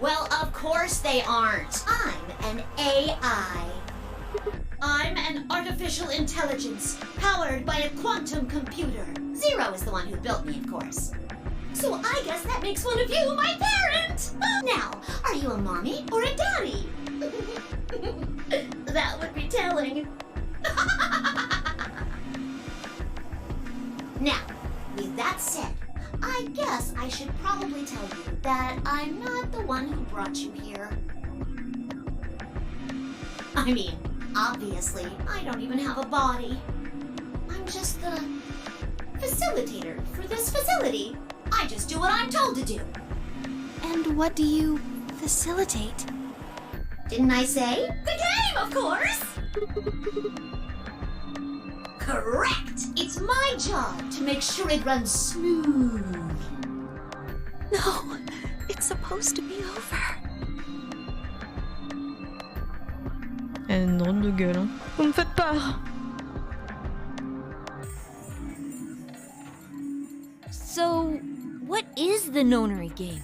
Well, of course they aren't. I'm an AI. I'm an artificial intelligence powered by a quantum computer. Zero is the one who built me, of course. So I guess that makes one of you my parent. Now, are you a mommy or a daddy? That would be telling. Now, with that said, I guess I should probably tell you that I'm not the one who brought you here. I mean, obviously, I don't even have a body. I'm just the facilitator for this facility. I just do what I'm told to do. And what do you facilitate? Didn't I say? The game, of course! Correct! It's my job to make sure it runs smooth. No, it's supposed to be over. Elle a une drôle de gueule, hein. Vous me faites peur. So, what is the nonary game?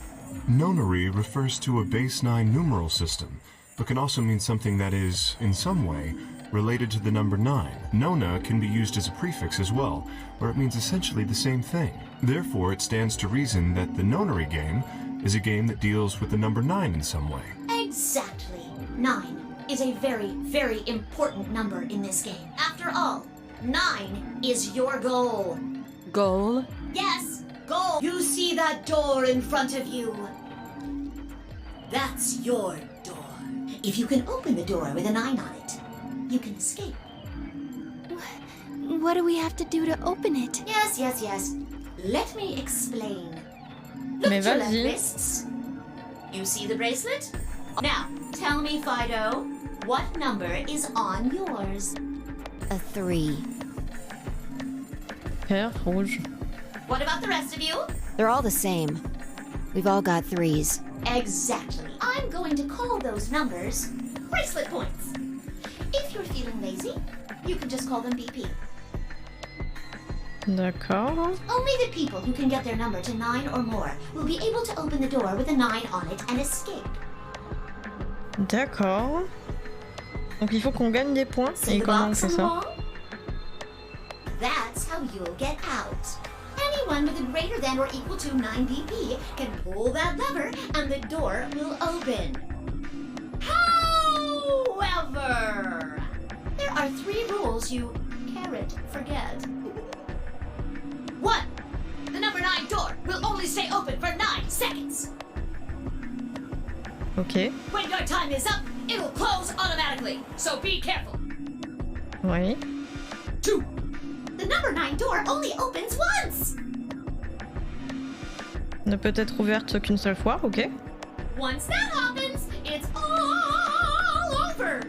Nonary refers to a base 9 numeral system, but can also mean something that is, in some way, related to the number 9. Nona can be used as a prefix as well, where it means essentially the same thing. Therefore, it stands to reason that the nonary game is a game that deals with the number 9 in some way. Exactly. 9 is a very, very important number in this game. After all, 9 is your goal. Goal? Yes, goal. You see that door in front of you? That's your door. If you can open the door with a 9 on it, you can escape. What do we have to do to open it? Yes, yes, yes. Let me explain. Look Mais at your left vas-y. wrists. You see the bracelet? Now, tell me, Fido, what number is on yours? A 3. Vert, rouge. What about the rest of you? They're all the same. We've all got 3s. Exactly. I'm going to call those numbers bracelet points. If you're feeling lazy, you can just call them BP. D'accord. Only the people who can get their number to 9 or more will be able to open the door with a 9 on it and escape. D'accord. Donc il faut qu'on gagne des points. See Et the comment on box fait on the ça? wall? That's how you'll get out. Anyone with a greater than or equal to 9 BP can pull that lever and the door will open. However, there are 3 rules you can't forget. 1. The number 9 door will only stay open for 9 seconds. Ok. When your time is up, it will close automatically, so be careful. Oui. 2. The number 9 door only opens once. Ne peut être ouverte qu'une seule fois, ok. Once that happens, it's all over.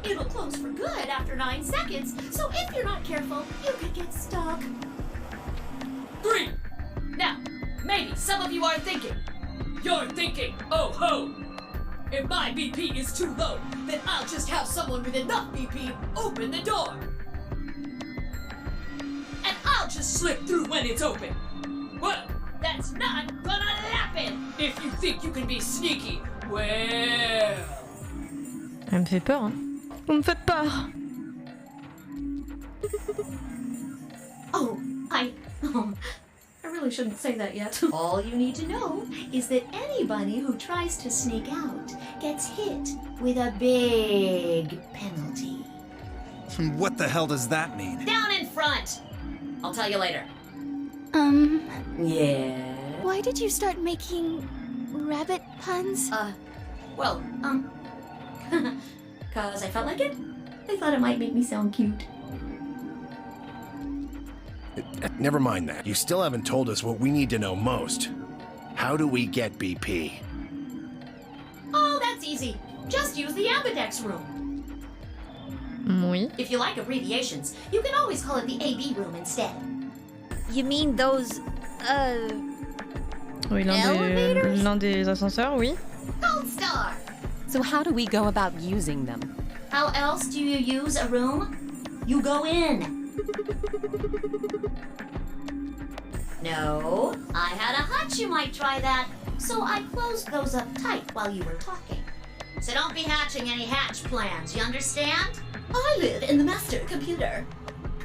It'll close for good after 9 seconds, so if you're not careful, you could get stuck. 3. Now, maybe some of you are thinking. You're thinking, oh ho! If my BP is too low, then I'll just have someone with enough BP open the door. And I'll just slip through when it's open. Well, that's not gonna happen if you think you can be sneaky. Well... Elle me fait peur, hein. Vous me faites peur. Oh, I really shouldn't say that yet. All you need to know is that anybody who tries to sneak out gets hit with a big penalty. What the hell does that mean? Down in front! I'll tell you later. Yeah? Why did you start making rabbit puns? Cause I felt like it. I thought it might make me sound cute. Never mind that. You still haven't told us what we need to know most. How do we get BP? Oh, that's easy. Just use the ambidex room. Oui. If you like abbreviations, you can always call it the AB room instead. You mean those, Oui, Elevators? l'un des ascenseurs, oui. Gold star! So how do we go about using them? How else do you use a room? You go in. No, I had a hunch you might try that, so I closed those up tight while you were talking. So don't be hatching any hatch plans, you understand? I live in the master computer.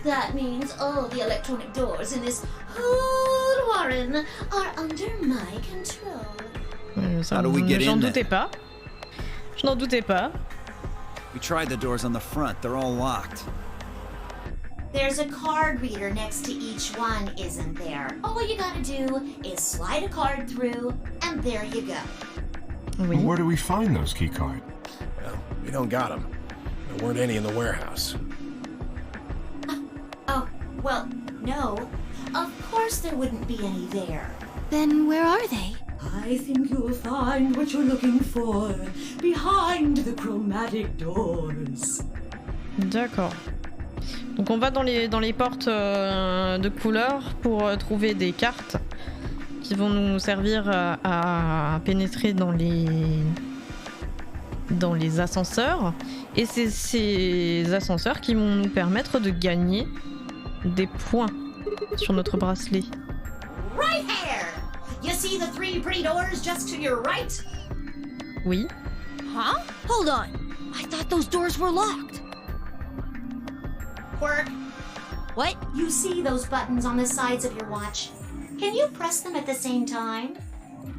That means all the electronic doors in this whole warren are under my control. Ça, How do we get j'en in doutais there? pas. Je n'en doutais pas. We tried the doors on the front. They're all locked. There's a card reader next to each one, isn't there? All you gotta do is slide a card through, and there you go. Oui. Where do we find those key cards? Well, we don't got them. There weren't any in the warehouse. Oh, well, no. Of course there wouldn't be any there. Then where are they? I think you'll find what you're looking for behind the chromatic doors. D'accord. Donc on va dans les portes de couleur pour trouver des cartes qui vont nous servir à pénétrer dans les ascenseurs. Et c'est ces ascenseurs qui vont nous permettre de gagner des points sur notre bracelet. Right here! You see the 3 pretty doors just to your right? Oui. Huh? Hold on. I thought those doors were locked. Quirk, What? you see those buttons on the sides of your watch? Can you press them at the same time?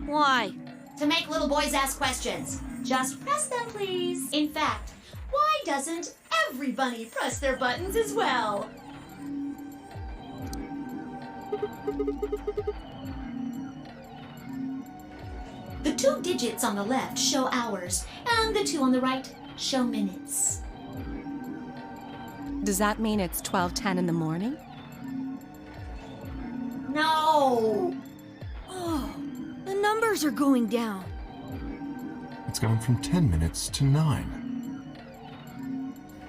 Why? To make little boys ask questions. Just press them, please. In fact, why doesn't everybody press their buttons as well? The 2 digits on the left show hours, and the 2 on the right show minutes. Does that mean it's 12:10 in the morning? No! Oh, the numbers are going down. It's gone from 10 minutes to 9.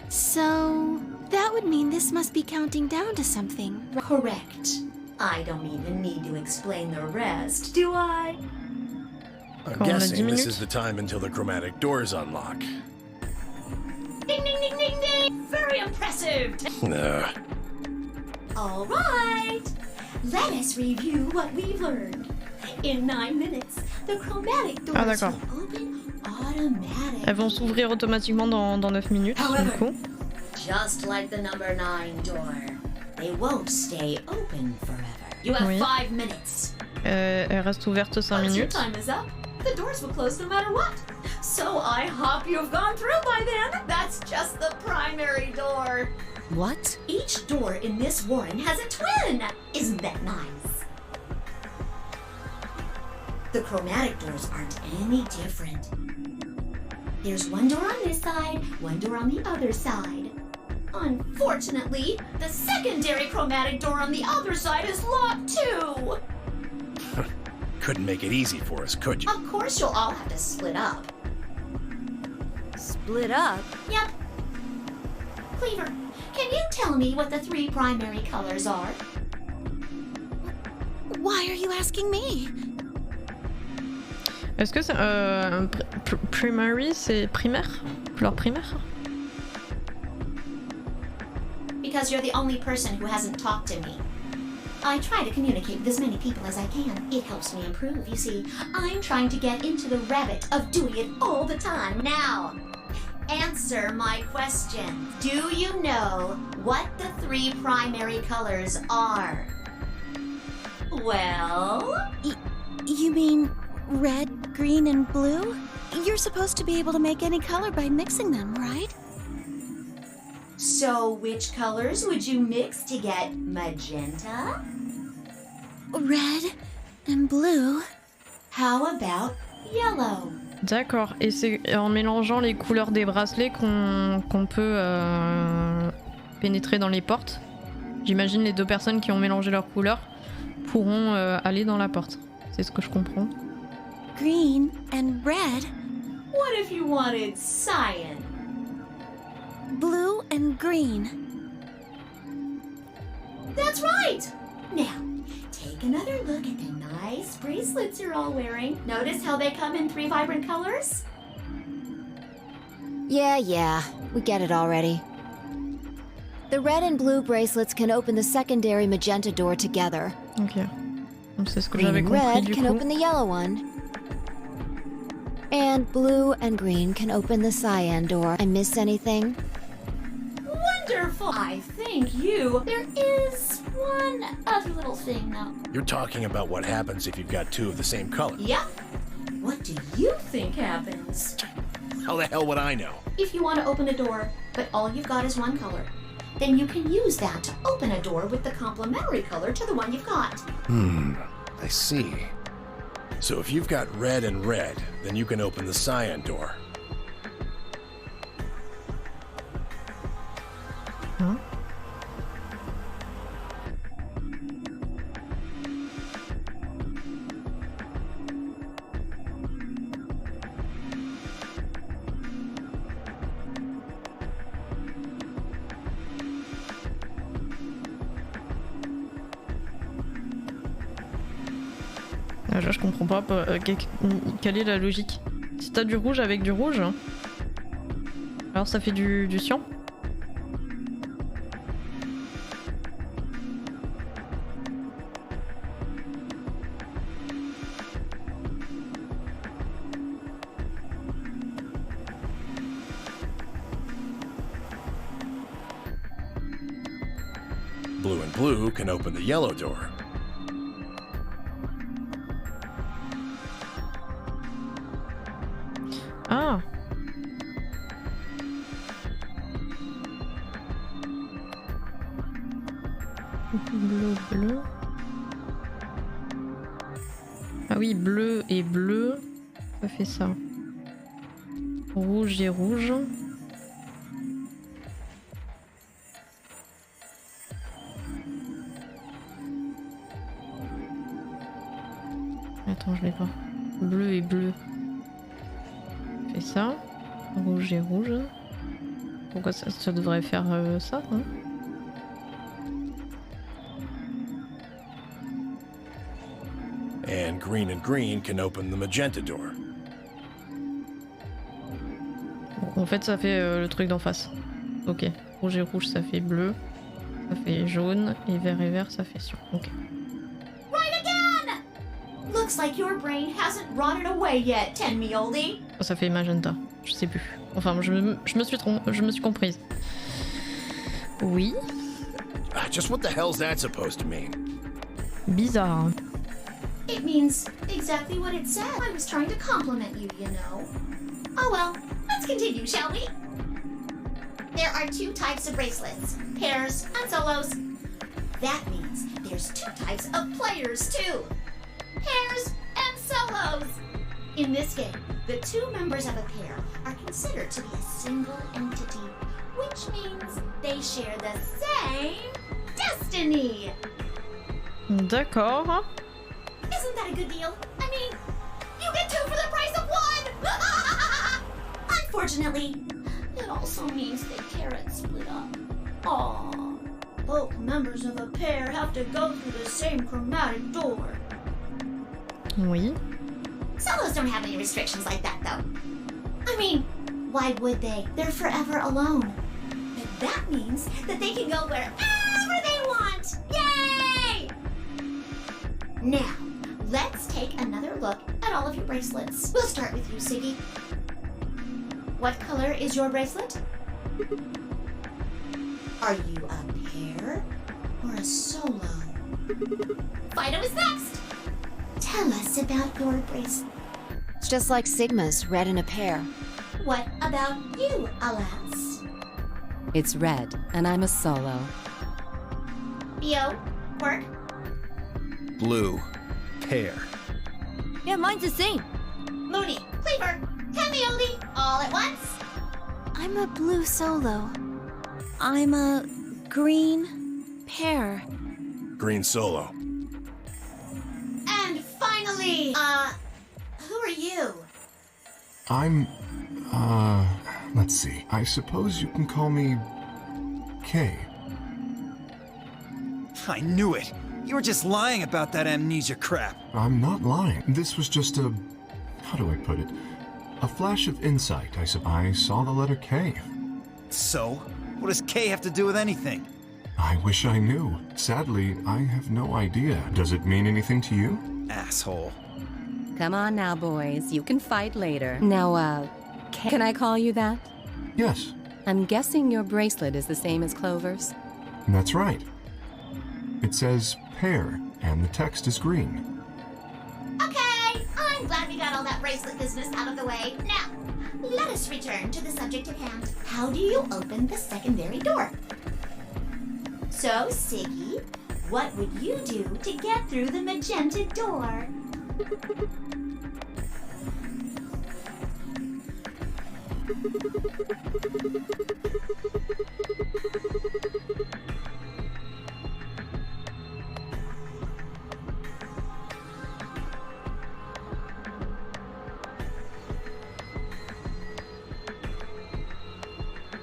So, that would mean this must be counting down to something. Correct. I don't even need to explain the rest, do I? I'm Quand on a 10 guessing this minutes. is the time until the chromatic doors unlock. Ding, ding, ding, ding, ding! Very impressive! All right! Let us review what we've learned. In 9 minutes, the chromatic doors d'accord. will open automatically. Elles vont s'ouvrir automatiquement dans 9 minutes, du coup. Just like the number 9 door, they won't stay open forever. You have Oui. 5 minutes. Elle reste ouverte 5 Once your minutes. time is up, the doors will close no matter what. So I hope you've gone through by then. That's just the primary door. What? Each door in this warren has a twin. Isn't that nice? The chromatic doors aren't any different. There's one door on this side, one door on the other side. Unfortunately, the secondary chromatic door on the other side is locked too. Couldn't make it easy for us, could you? Of course you'll all have to split up. Split up? Yep. Cleaver, can you tell me what the 3 primary colors are? Why are you asking me? Est-ce que c'est primary, c'est primaire? Couleur primaire? Because you're the only person who hasn't talked to me. I try to communicate with as many people as I can. It helps me improve, you see. I'm trying to get into the habit of doing it all the time. Now, answer my question. Do you know what the 3 primary colors are? Well? You mean red, green, and blue? You're supposed to be able to make any color by mixing them, right? So which colors would you mix to get magenta? Red and blue. How about yellow? D'accord, et c'est en mélangeant les couleurs des bracelets qu'on peut pénétrer dans les portes. J'imagine les 2 personnes qui ont mélangé leurs couleurs pourront aller dans la porte. C'est ce que je comprends. Green and red. What if you wanted cyan? Blue and green. That's right! Now, take another look at the nice bracelets you're all wearing. Notice how they come in 3 vibrant colors? Yeah, we get it already. The red and blue bracelets can open the secondary magenta door together. Ok. Donc c'est ce que Green j'avais and compris red du can coup. open the yellow one. And blue and green can open the cyan door. I miss anything? Wonderful! I think there is one other little thing though. You're talking about what happens if you've got 2 of the same color. Yep. What do you think happens? How the hell would I know? If you want to open a door, but all you've got is one color, then you can use that to open a door with the complementary color to the one you've got. I see. So if you've got red and red, then you can open the cyan door. Hein? Là, je comprends pas quelle est la logique. Si t'as du rouge avec du rouge, alors ça fait du cyan. Blue and blue can open the yellow door. Ah. Bleu. Ah oui, bleu et bleu, ça fait ça. Rouge et rouge. Attends, je l'ai pas. Bleu et bleu. Fait ça. Rouge et rouge. Pourquoi ça devrait faire ça, hein? And green can open the magenta door. Bon, en fait, ça fait le truc d'en face. Ok. Rouge et rouge, ça fait bleu. Ça fait jaune. Et vert, ça fait cyan. Ok. Right again! Looks like your brain hasn't rotted away yet, Ten Me Oldie. Oh, ça fait magenta. Je sais plus. Enfin, je me suis comprise. Oui. Just what the hell's that supposed to mean? Bizarre. Hein. It means exactly what it said. I was trying to compliment you, you know. Oh well, let's continue, shall we? There are two types of bracelets, pairs and solos. That means there's two types of players too, pairs and solos. In this game, the two members of a pair are considered to be a single entity, which means they share the same destiny. D'accord. Isn't that a good deal? I mean, you get two for the price of one! Unfortunately, it also means they can't split up. Aww. Both members of a pair have to go through the same chromatic door. Oui. Solos don't have any restrictions like that, though. I mean, why would they? They're forever alone. But that means that they can go wherever they want! Yay! Now, let's take another look at all of your bracelets. We'll start with you, Siggy. What color is your bracelet? Are you a pair or a solo? Fido is next! Tell us about your bracelet. It's just like Sigma's, red in a pair. What about you, alas? It's red, and I'm a solo. Bio, work. Blue. Pair. Yeah, mine's the same. Mooney, Cleaver, Hemioli, all at once. I'm a blue solo. I'm a green pair. Green solo. And finally, who are you? I'm, let's see. I suppose you can call me Kay. I knew it. You were just lying about that amnesia crap. I'm not lying. This was just a... how do I put it? A flash of insight, I saw the letter K. So? What does K have to do with anything? I wish I knew. Sadly, I have no idea. Does it mean anything to you? Asshole. Come on now, boys. You can fight later. Now, can I call you that? Yes, I'm guessing your bracelet is the same as Clover's. that's right. It says pair, and the text is green. Okay, I'm glad we got all that bracelet business out of the way. Now, let us return to the subject at hand. How do you open the secondary door? So, Siggy, what would you do to get through the magenta door?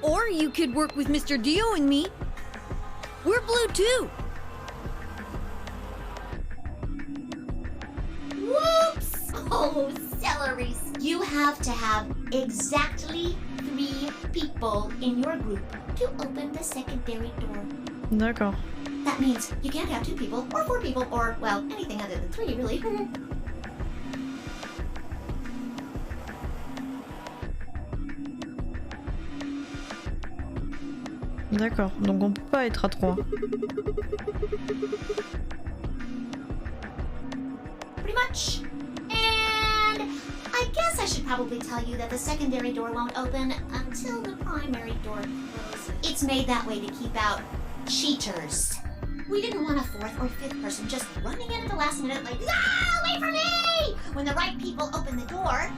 Or you could work with Mr. Dio and me. We're blue too. Whoops! Oh, celery. You have to have exactly 3 people in your group to open the secondary door. D'accord. That means you can't have 2 people, or 4 people, or, well, anything other than 3, really. D'accord. Donc on peut pas être à 3. Pretty much. And I guess I should probably tell you that the secondary door won't open until the primary door closes. It's made that way to keep out cheaters. We didn't want a 4th or 5th person just running in at the last minute like, ah, wait for me! When the right people open the door.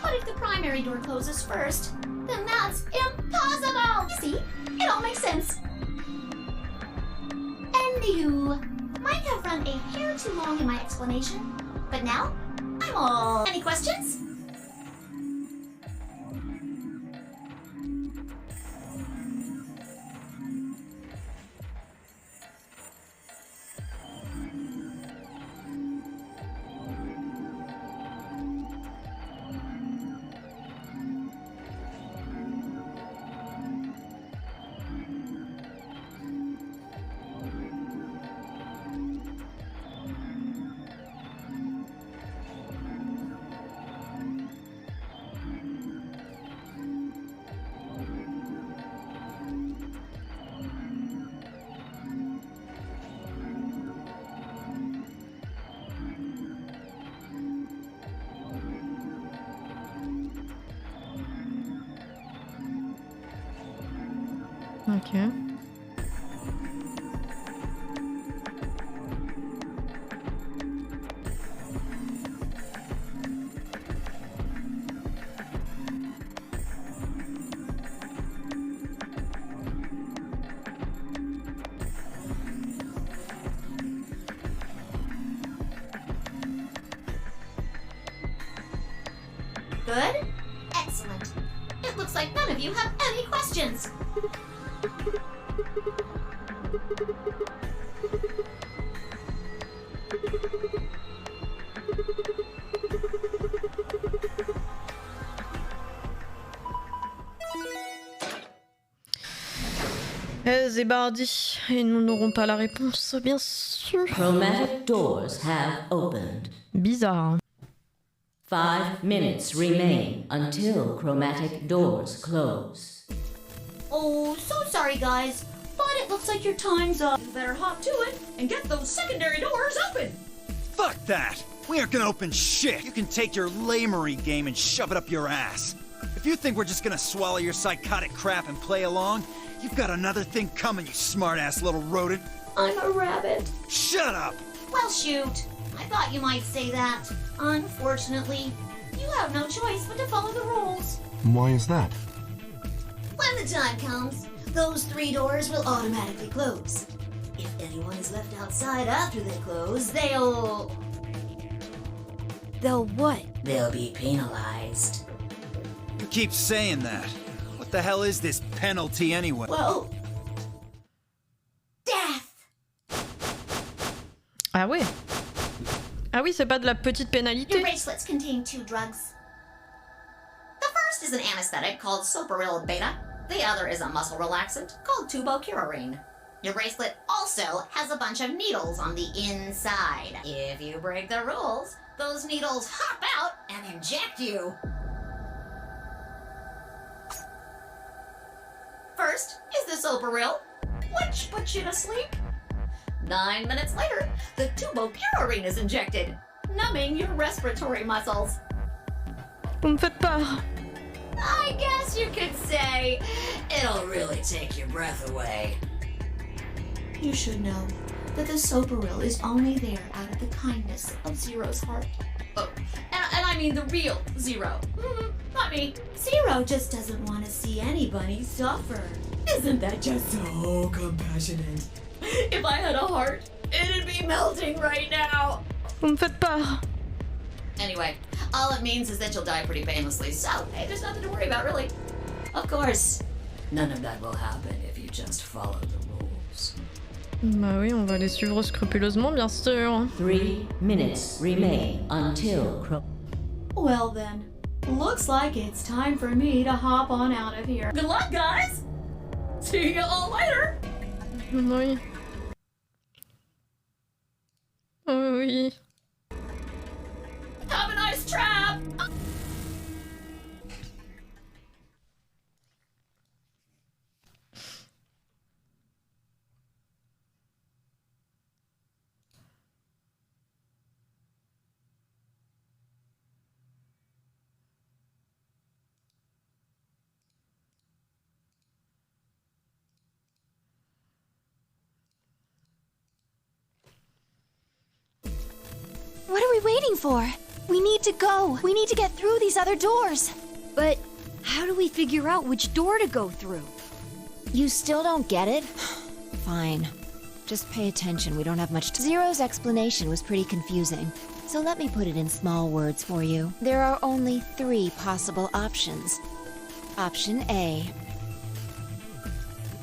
But if the primary door closes first, then that's impossible! You see, it all makes sense. Anywho, might have run a hair too long in my explanation, but now I'm all... Any questions? Ok. Good? Excellent. It looks like none of you have any questions. Zébardi, et nous n'aurons pas la réponse, bien sûr. Chromatic doors have opened. Bizarre. 5 minutes remain until chromatic doors close. Oh, so sorry, guys. But it looks like your time's up. You better hop to it and get those secondary doors open. Fuck that! We aren't gonna open shit! You can take your lamery game and shove it up your ass. If you think we're just gonna swallow your psychotic crap and play along, you've got another thing coming, you smart-ass little rodent. I'm a rabbit. Shut up! Well, shoot. I thought you might say that. Unfortunately, you have no choice but to follow the rules. Why is that? When the time comes, those 3 doors will automatically close. If anyone is left outside after they close, they'll what? They'll be penalized. You keep saying that. What the hell is this penalty anyway? well, death. Ah ouais. Ah oui, c'est pas de la petite Your pénalité. bracelets contain 2 drugs. The first is an anesthetic called Soparil Beta. The other is a muscle relaxant called Tubocurarine. Your bracelet also has a bunch of needles on the inside. If you break the rules, those needles hop out and inject you. First is the Soparil, which puts you to sleep. 9 minutes later, the Tubocurarine is injected, numbing your respiratory muscles. Vous me faites peur. I guess you could say it'll really take your breath away. You should know that the Soparil is only there out of the kindness of Zero's heart. Oh, and I mean the real Zero. Not me. Zero just doesn't want to see anybody suffer. Isn't that just so compassionate? If I had a heart, it'd be melting right now. Vous me faites peur. Anyway, all it means is that you'll die pretty painlessly, so hey, there's nothing to worry about, really. Of course, none of that will happen if you just follow the rules. Bah oui, on va les suivre scrupuleusement, bien sûr. 3 minutes remain until Well then, looks like it's time for me to hop on out of here. Good luck, guys! See you all later! Oui. Oui. Have a nice trap! What are we waiting for? We need to go. We need to get through these other doors. But how do we figure out which door to go through? You still don't get it? Fine. Just pay attention, we don't have much time. Zero's explanation was pretty confusing, so let me put it in small words for you. There are only 3 possible options. Option A.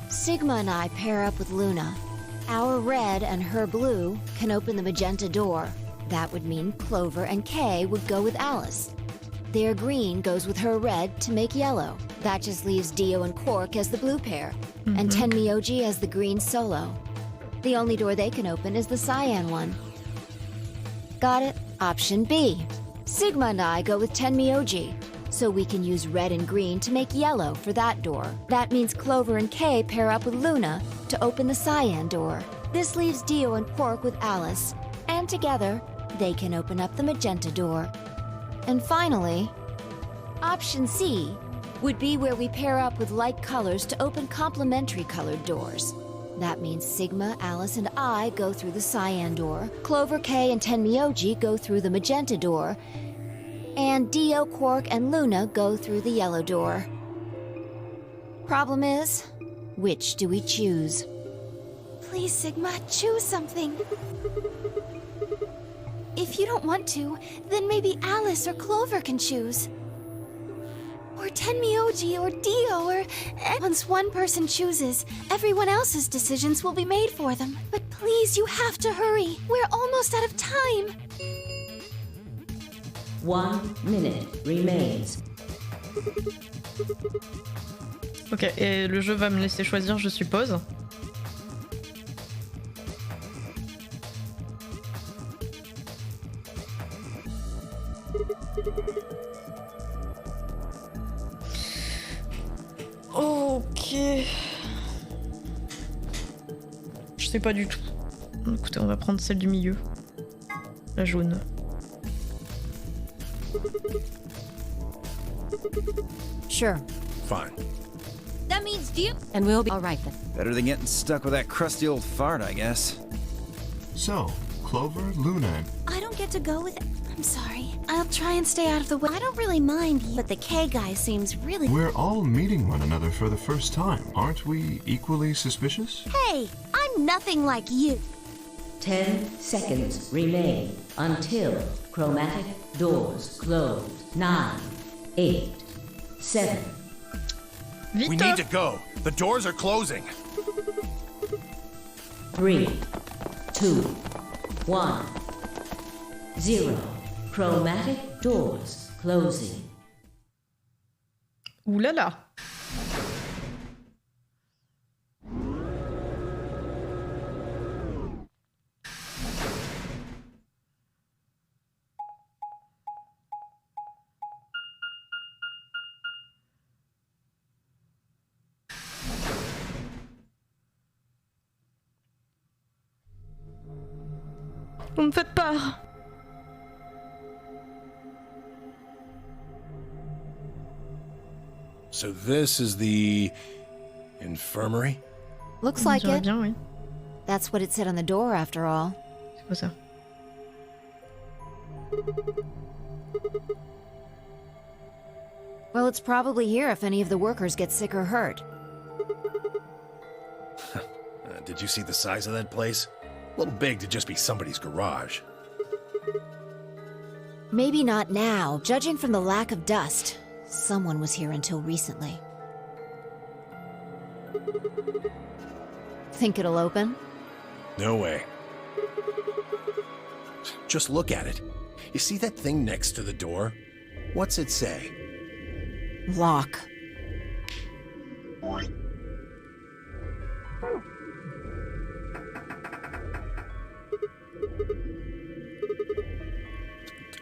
Sigma and I pair up with Luna. Our red and her blue can open the magenta door. That would mean Clover and Kay would go with Alice. Their green goes with her red to make yellow. That just leaves Dio and Quark as the blue pair, and Tenmyoji as the green solo. The only door they can open is the cyan one. Got it? Option B. Sigma and I go with Tenmyoji, so we can use red and green to make yellow for that door. That means Clover and Kay pair up with Luna to open the cyan door. This leaves Dio and Quark with Alice, and together, they can open up the magenta door. And finally, option C. would be where we pair up with like colors to open complementary colored doors. That means Sigma, Alice, and I go through the cyan door, Clover, K, and Tenmyoji go through the magenta door, and Dio, Quark, and Luna go through the yellow door. Problem is, which do we choose? Please, Sigma, choose something. If you don't want to, then maybe Alice or Clover can choose. Or Tenmyoji or Dio or... Once one person chooses, everyone else's decisions will be made for them. But please, you have to hurry. We're almost out of time. 1 minute remains. Ok, et le jeu va me laisser choisir, je suppose. Ok. Je sais pas du tout. Écoutez, on va prendre celle du milieu. La jaune. Sure. Fine. That means deal. And we'll be all right then. Better than getting stuck with that crusty old fart, I guess. So, Clover, Luna, I don't get to go with... I'm sorry. I'll try and stay out of the way. I don't really mind, but the K guy seems really... we're all meeting one another for the first time. Aren't we equally suspicious? Hey, I'm nothing like you. 10 seconds remain until chromatic doors close. 9, 8, 7. We Vite! need to go. The doors are closing. 3, 2, 1, 0. Chromatic doors closing. Ouh là là! Vous me faites peur! So this is the infirmary? Looks like J'aurais it. bien, oui. That's what it said on the door, after all. C'est quoi ça? Well, it's probably here if any of the workers get sick or hurt. Did you see the size of that place? A little big to just be somebody's garage. Maybe not now, judging from the lack of dust. Someone was here until recently. Think it'll open? No way. Just look at it. You see that thing next to the door? What's it say? Lock.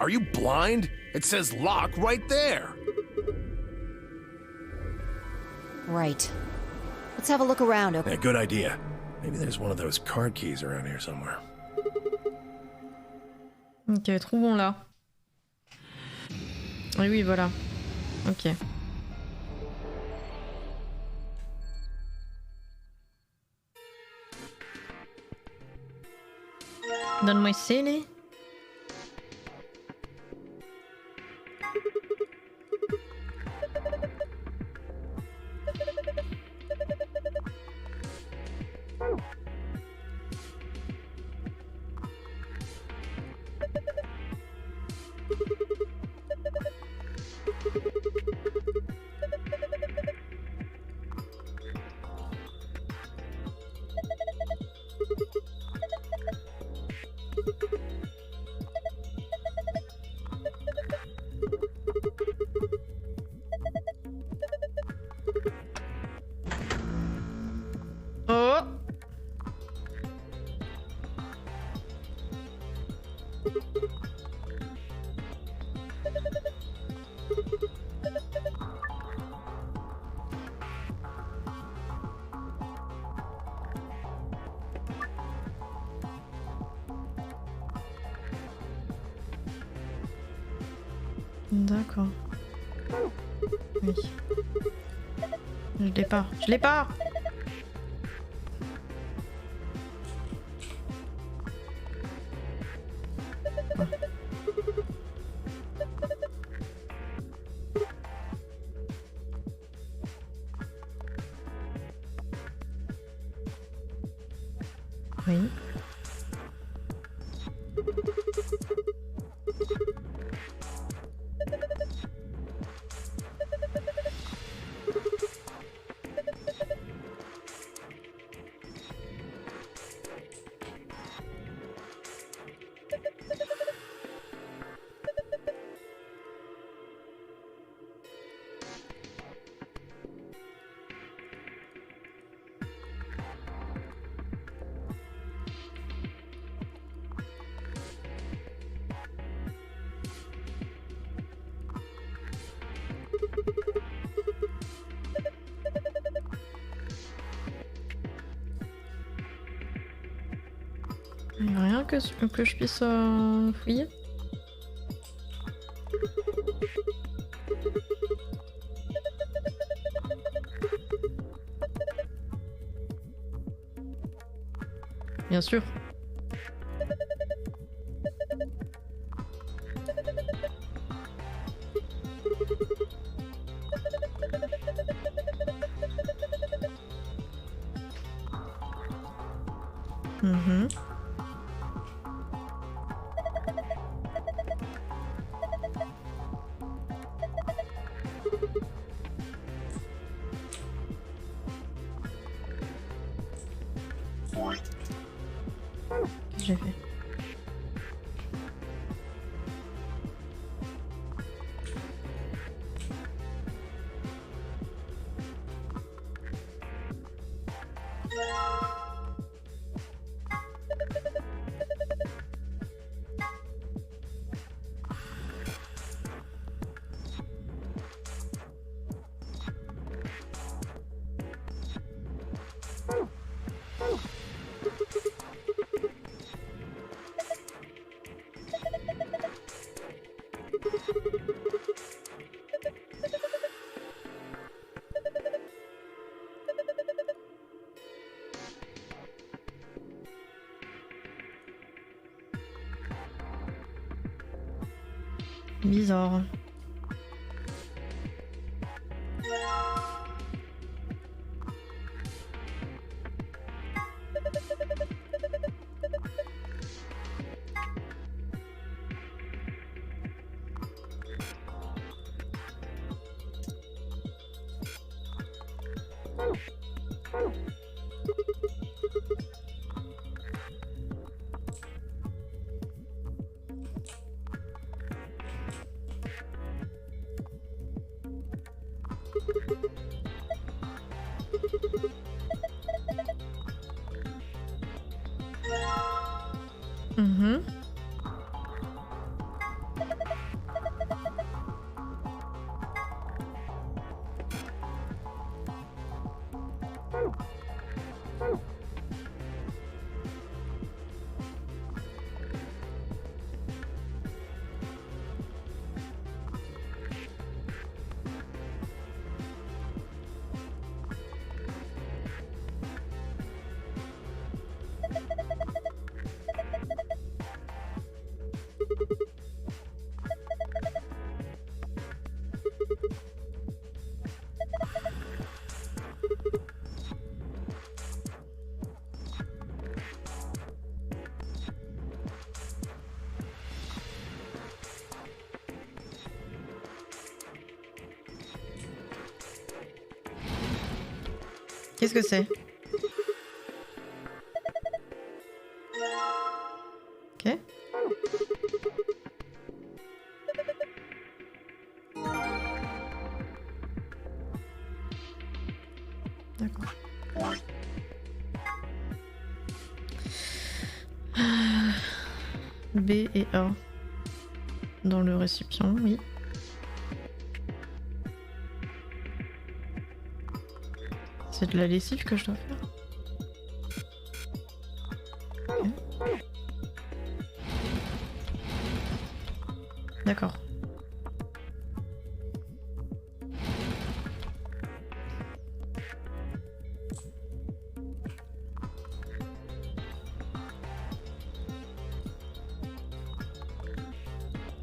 Are you blind? It says lock right there. Right. Let's have a look around, okay? Yeah, good idea. Maybe there's one of those card keys around here somewhere. Ok, trouvons-la. Et oui, voilà. Ok. Donne-moi scellé. Oh! D'accord. Oui. Je l'ai pas. Je l'ai pas. Oui. Il n'y a rien que je puisse fouiller. Bien sûr. Mhm. Qu'est-ce que j'ai fait? Bizarre. Mhm. Qu'est-ce que c'est? Ok. D'accord. B et A dans le récipient, oui. C'est de la lessive que je dois faire. Okay. D'accord.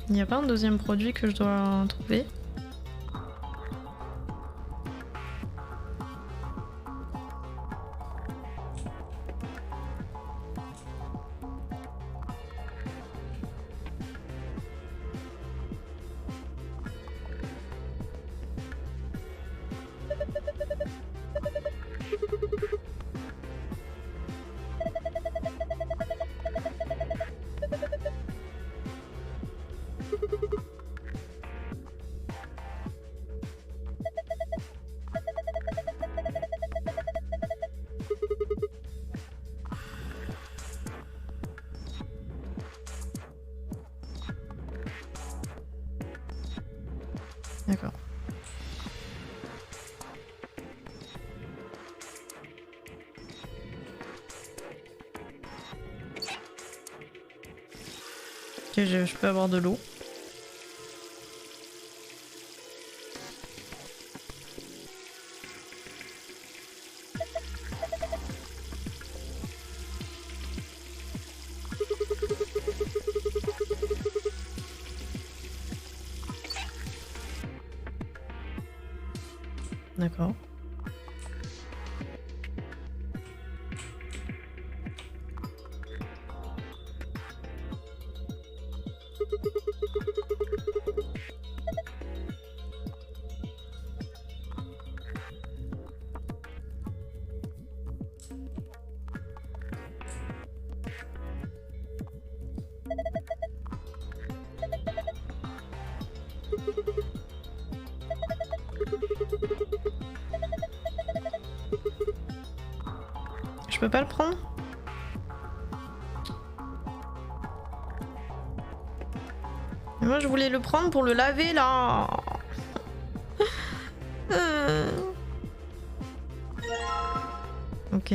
Il n'y a pas un deuxième produit que je dois trouver? D'accord. Ok, je peux avoir de l'eau. D'accord. Je peux pas le prendre? Mais moi je voulais le prendre pour le laver là. Ok.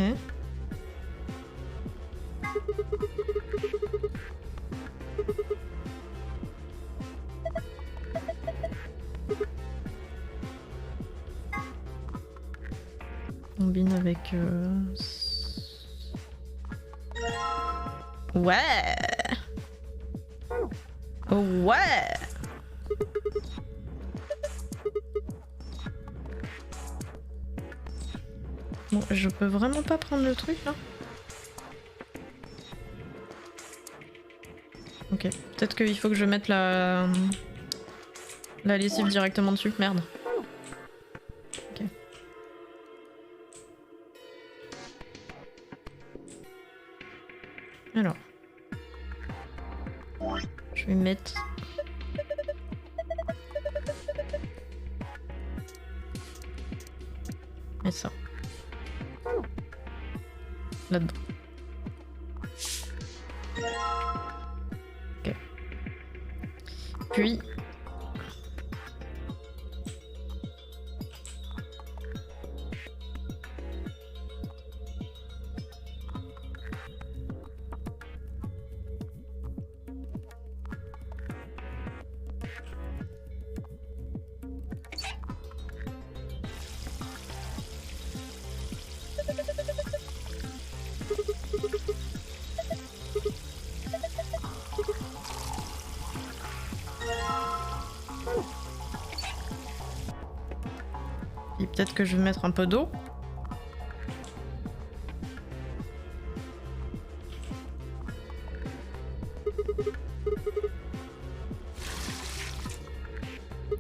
Combine avec... Ouais. Ouais. Bon, je peux vraiment pas prendre le truc là? Ok, peut-être qu'il faut que je mette la lessive directement dessus, merde. Ok. Alors. Je vais mettre... Et ça. Là-dedans. Ok. Puis... peut-être que je vais mettre un peu d'eau.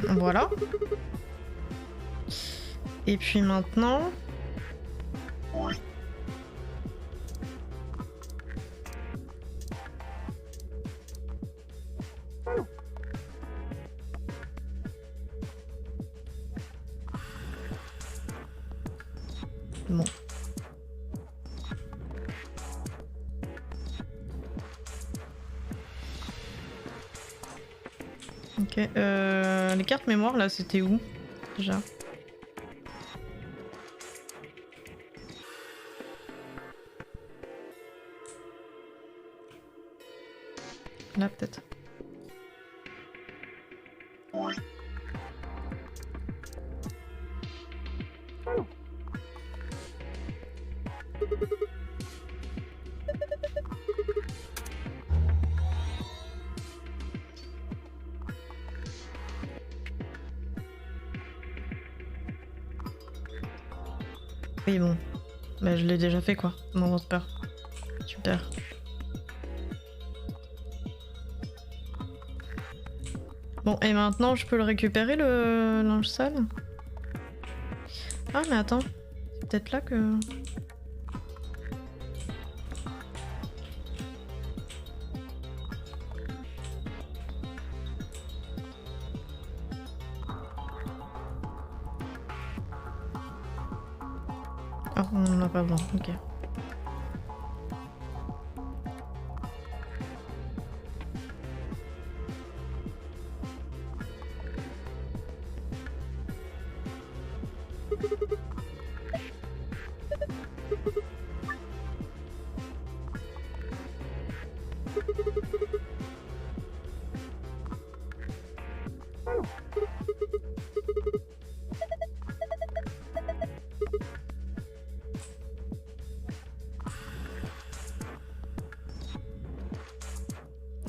Voilà. Et puis maintenant... Bon. Ok, les cartes mémoire là, c'était où déjà? Là peut-être. Oui, bon. Bah, je l'ai déjà fait, quoi. Mon whisper. Super. Bon, et maintenant, je peux le récupérer, le linge sale? Ah, mais attends. C'est peut-être là que... Ah, on n'en a pas besoin, ok.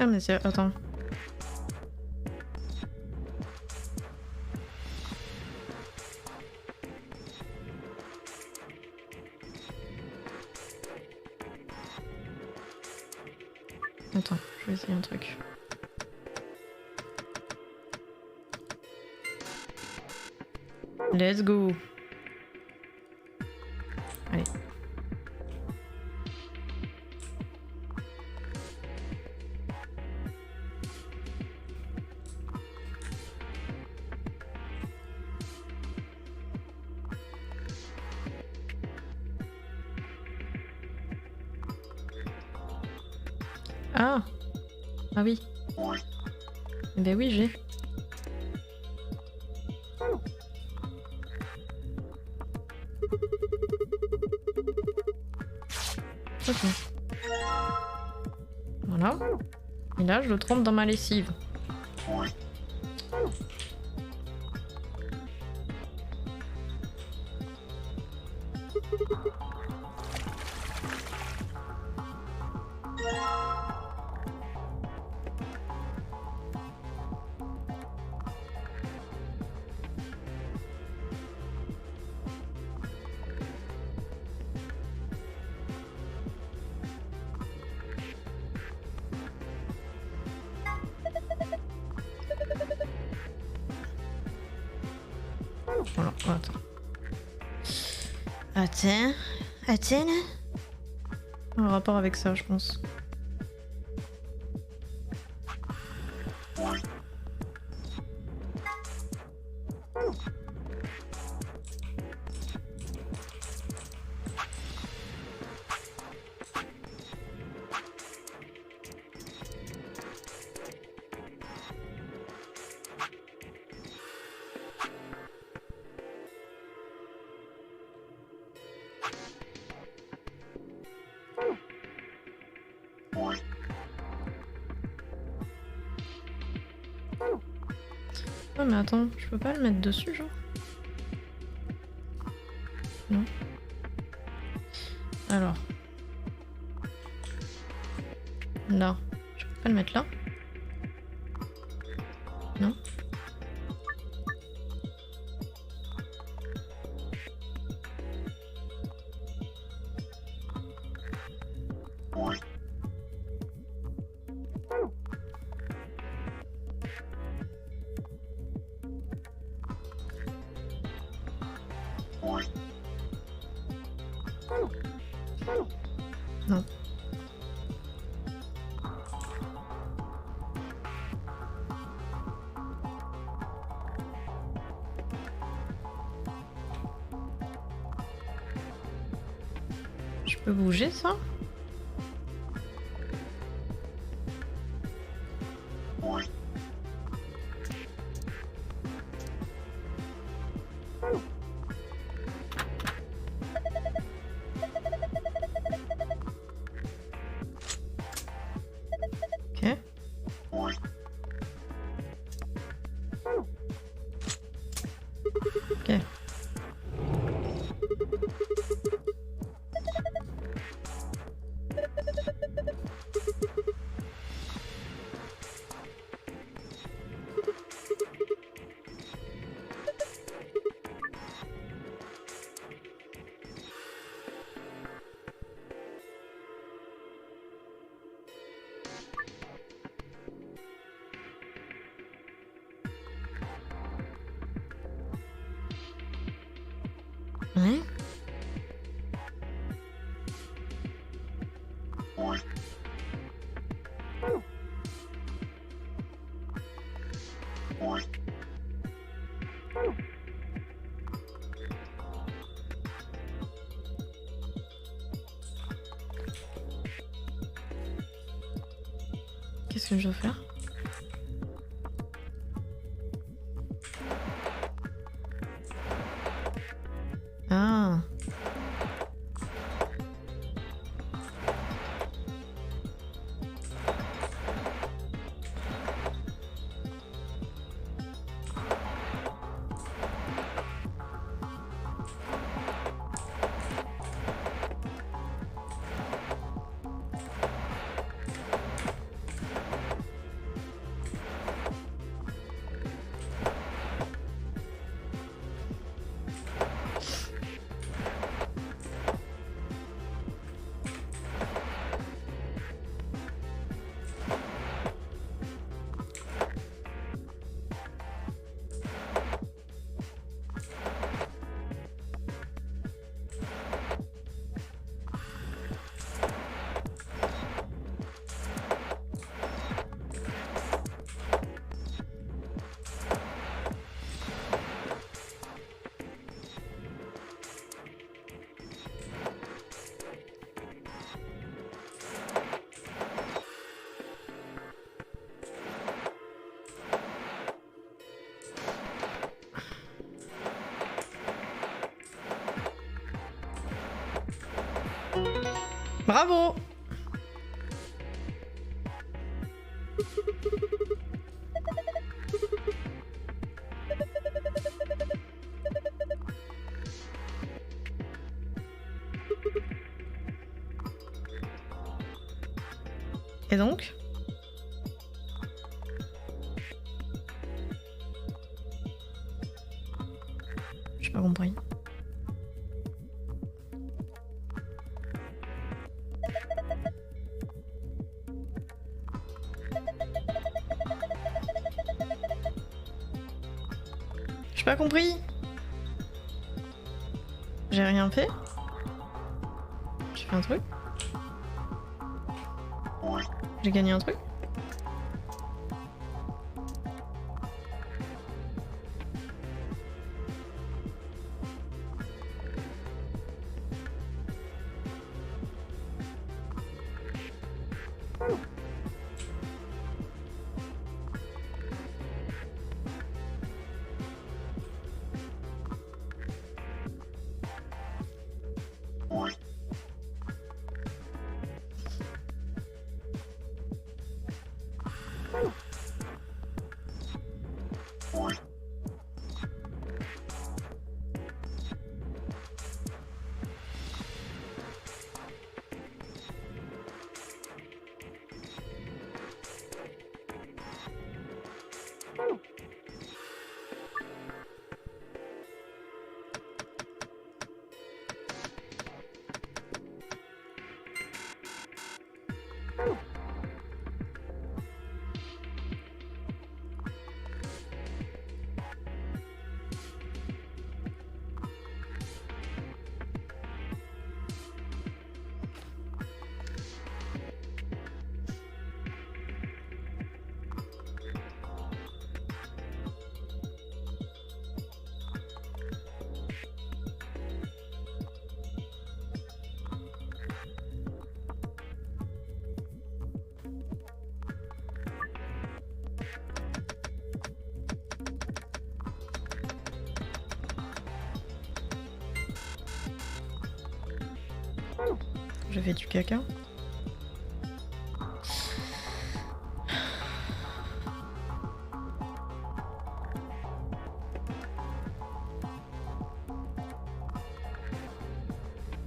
Ah mais c'est... Attends. Attends, je vais essayer un truc. Let's go. Allez. Ah. Ah oui. Eh ben oui, j'ai. Ok. Voilà. Et là, je le trempe dans ma lessive. Voilà, attends. Attends. Un rapport avec ça, je pense. Oh mais attends, je peux pas le mettre dessus genre? Non. Alors. Là. Je peux pas le mettre là? Non. Non. Je peux bouger ça? Ouais. Qu'est-ce que je dois faire? Ah. Bravo! Et donc? J'ai pas compris. J'ai pas compris. J'ai rien fait. J'ai fait un truc. J'ai gagné un truc. Je fais du caca.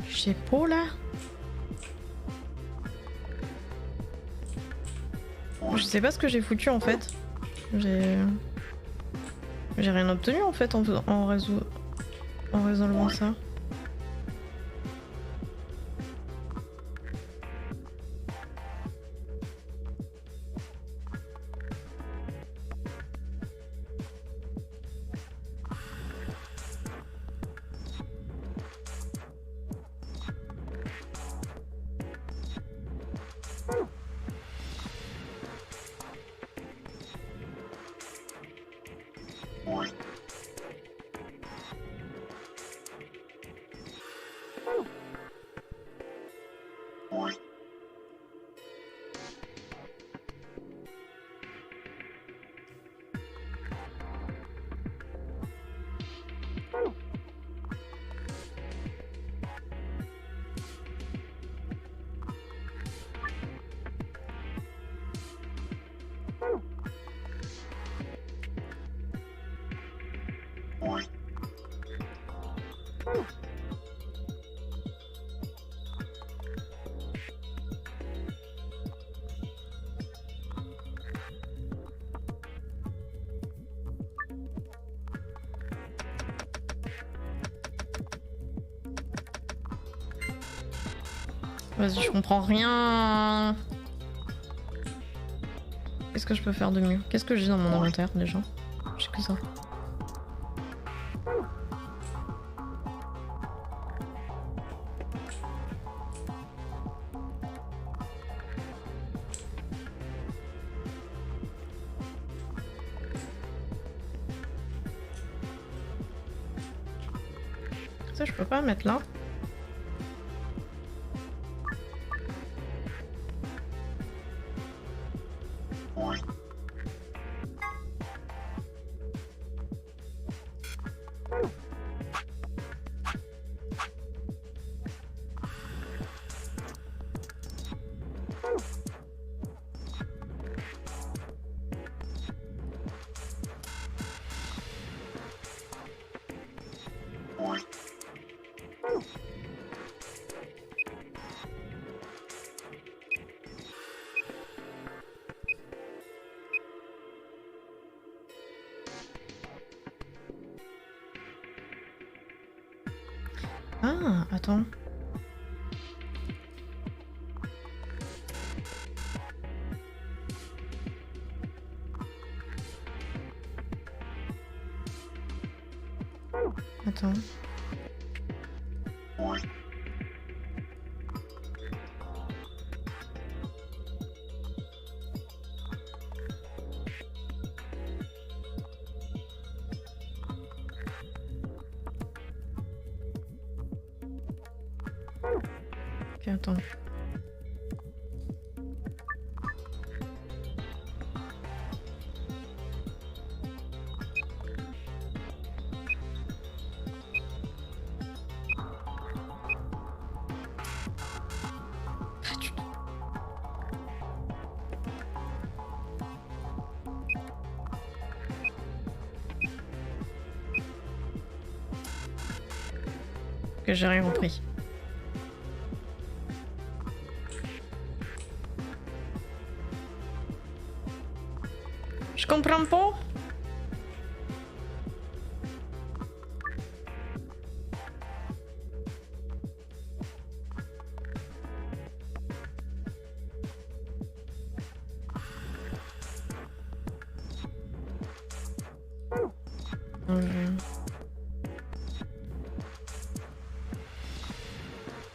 J'ai pas là. Je sais pas ce que j'ai foutu en fait. J'ai rien obtenu en fait en résolvant ça. Vas-y, je comprends rien. Qu'est-ce que je peux faire de mieux? Qu'est-ce que j'ai dans mon inventaire déjà? J'ai que ça. Ça, je peux pas mettre là. Ah, attends. Attends. Ok, attends. Pas du tout. Que j'ai rien compris. Je comprends pas.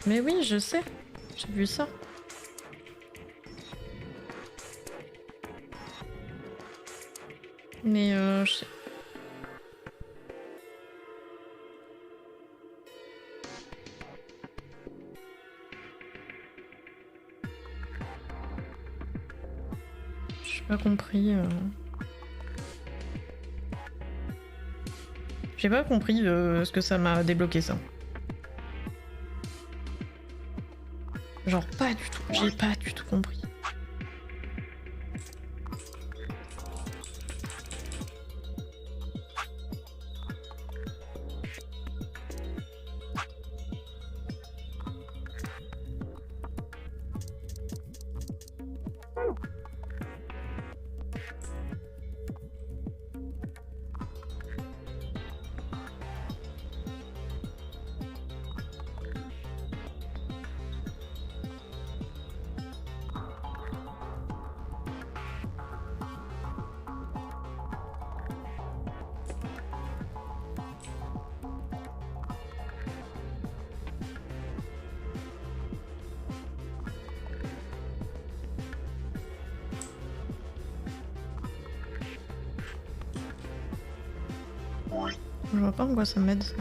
Mais oui, je sais. J'ai vu ça. Mais je sais. J'ai pas compris. J'ai pas compris ce que ça m'a débloqué ça. Genre pas du tout. J'ai pas du tout compris. Je vois pas en quoi ça m'aide ça.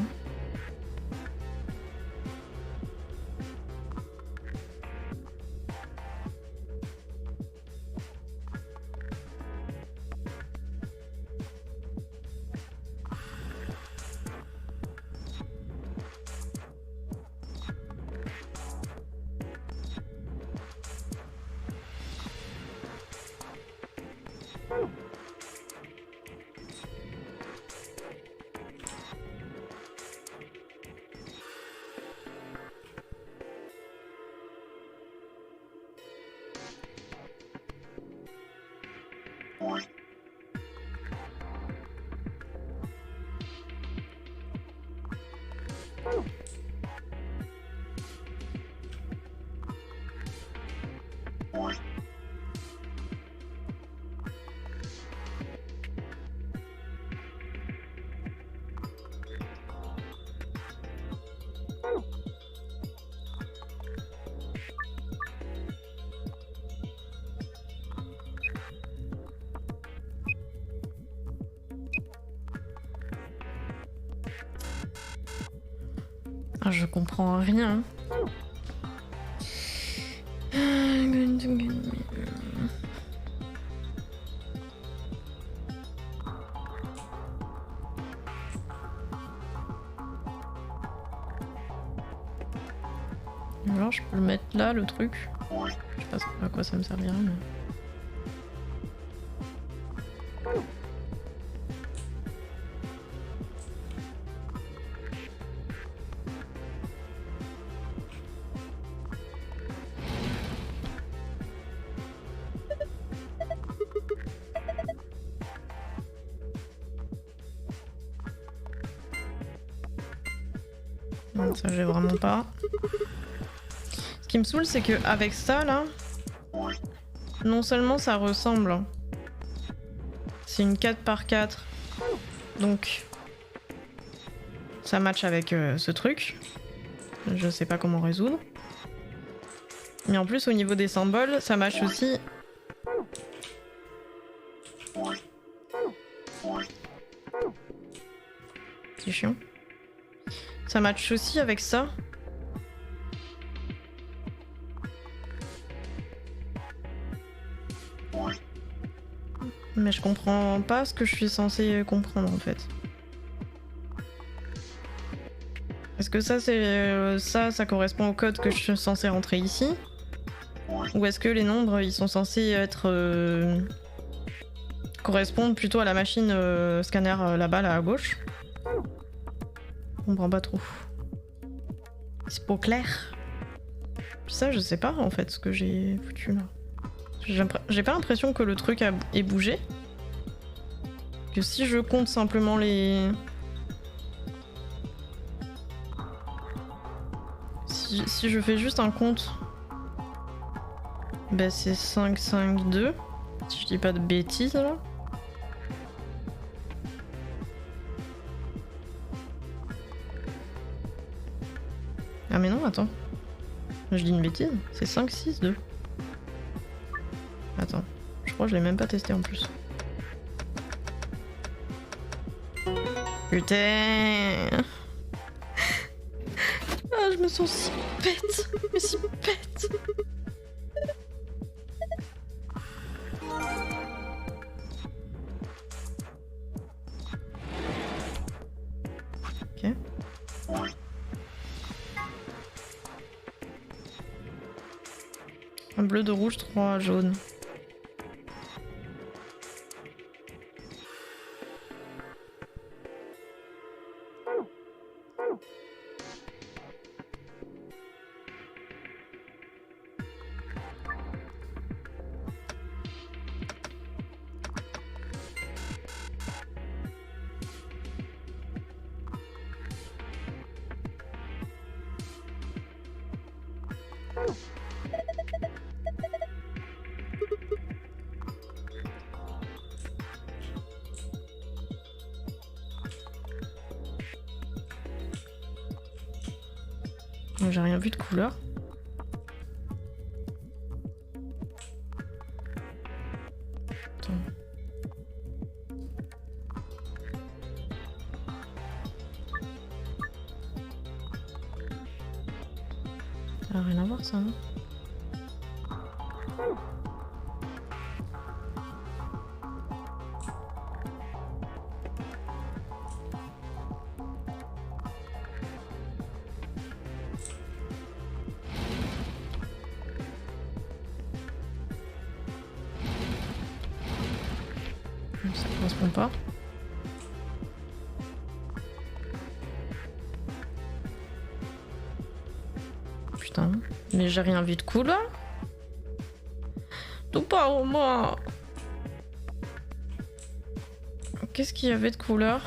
Ah, je comprends rien. Alors je peux le mettre là, le truc. Je sais pas à quoi ça me servira, mais... Non, ça j'ai vraiment pas. Ce qui me saoule, c'est que avec ça là, non seulement ça ressemble, c'est une 4x4, donc ça match avec ce truc. Je sais pas comment résoudre. Mais en plus au niveau des symboles, ça match aussi. C'est chiant. Ça match aussi avec ça. Mais je comprends pas ce que je suis censée comprendre en fait. Est-ce que ça c'est ça correspond au code que je suis censée rentrer ici? Ou est-ce que les nombres ils sont censés être correspondre plutôt à la machine scanner là-bas là à gauche? Je comprends pas trop. C'est pas clair. Ça je sais pas en fait ce que j'ai foutu là. J'ai pas l'impression que le truc ait bougé. Que si je compte simplement les... Si je fais juste un compte... Ben c'est 5, 5, 2. Si je dis pas de bêtises là. Ah mais non, attends. Je dis une bêtise. C'est 5, 6, 2. Attends, je crois que je l'ai même pas testé en plus. Putain. Ah, je me sens si bête. Mais si bête. Ok. Un bleu, de rouge, 3 jaunes. J'ai rien vu de couleur. Attends. Ça n'a rien à voir ça, non? Ça correspond pas. Putain, mais j'ai rien vu de couleur. Tout pas au moins. Qu'est-ce qu'il y avait de couleur?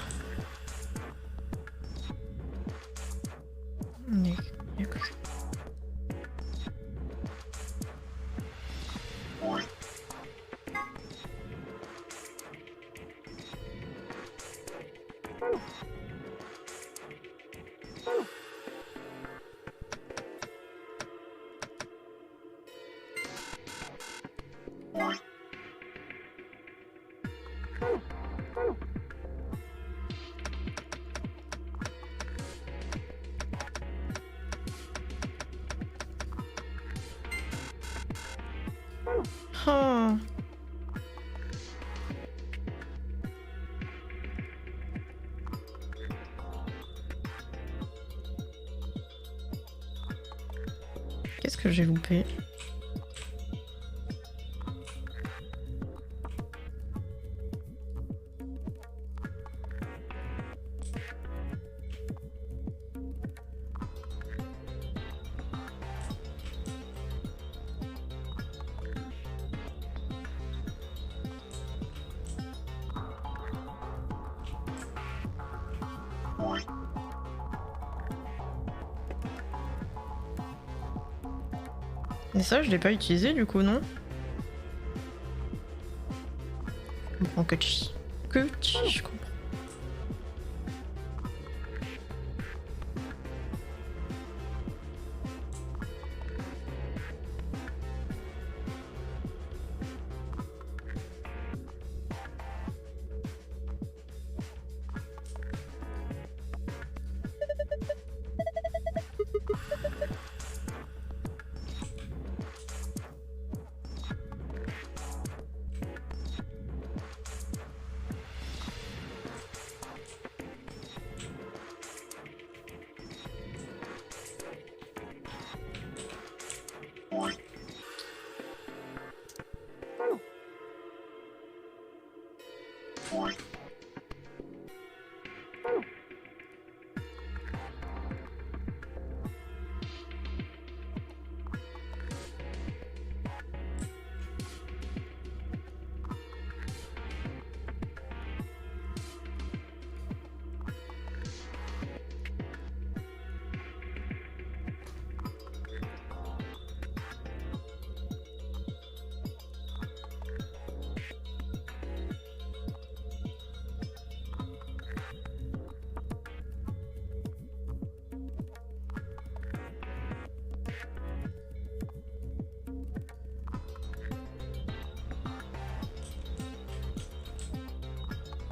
Oh. Qu'est-ce que j'ai loupé? Et ça, je l'ai pas utilisé du coup, non? Je comprends que je comprends.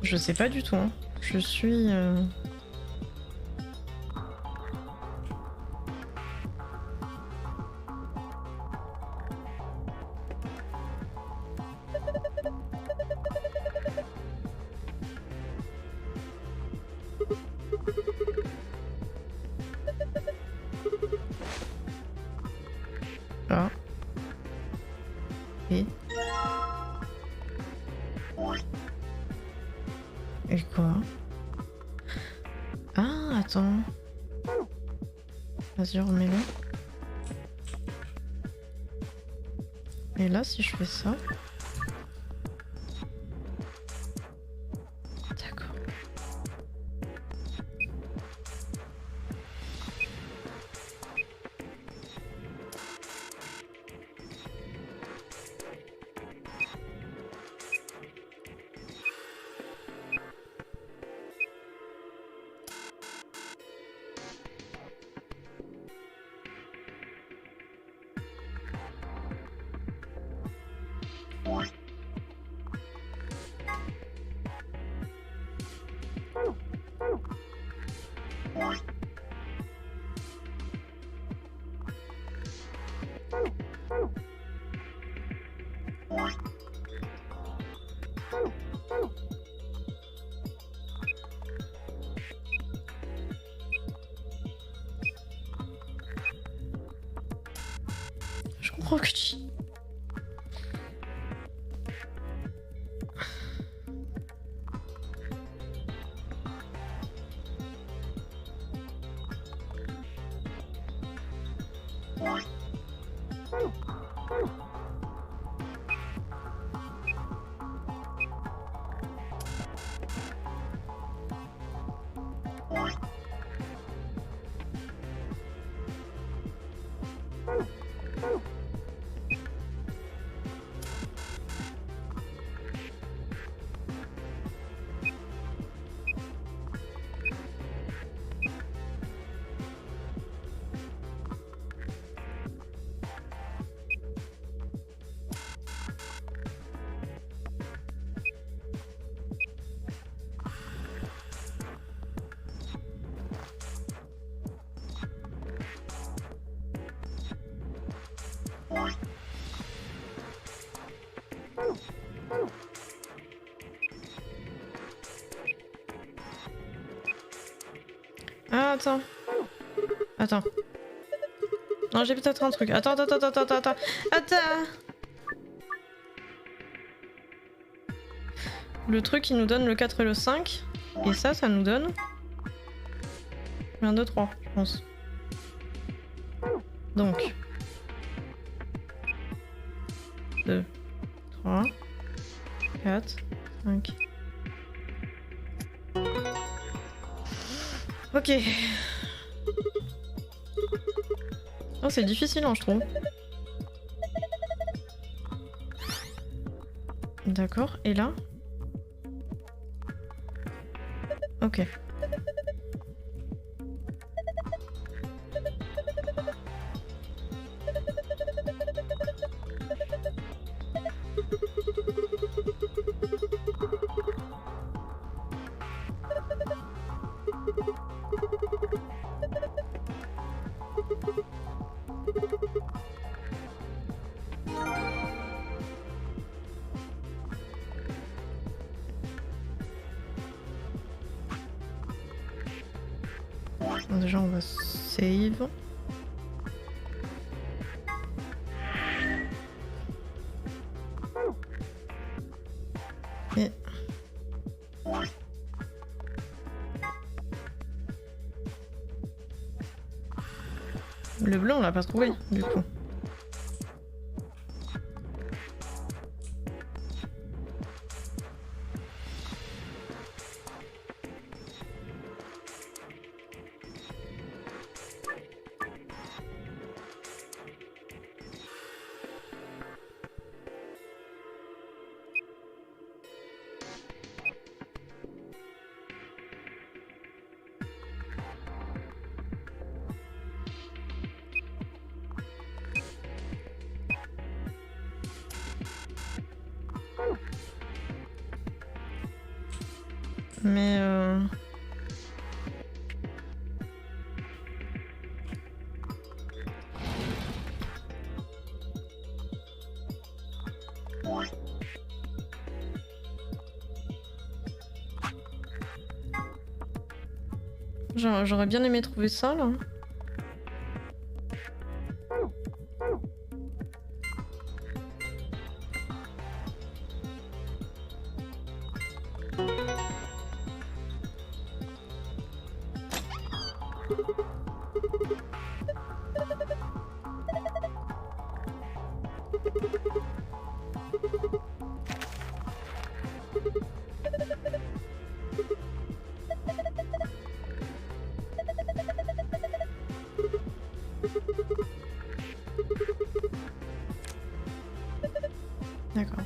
Je sais pas du tout, hein. Je suis... Ah. Et quoi? Ah, attends. Vas-y, remets-le. Et là, si je fais ça... D'accord. Je comprends que tu... Ah, attends. Attends. Non, j'ai peut-être un truc. Attends. Le truc, il nous donne le 4 et le 5. Et ça nous donne... 1, 2, 3, je pense. Donc... 2, 3, 4, 5... Ok. Oh, c'est difficile, hein, je trouve. D'accord, et là? Ok. Déjà on va save. Et... le bleu on l'a pas trouvé du coup. Mais j'aurais bien aimé trouver ça là. D'accord.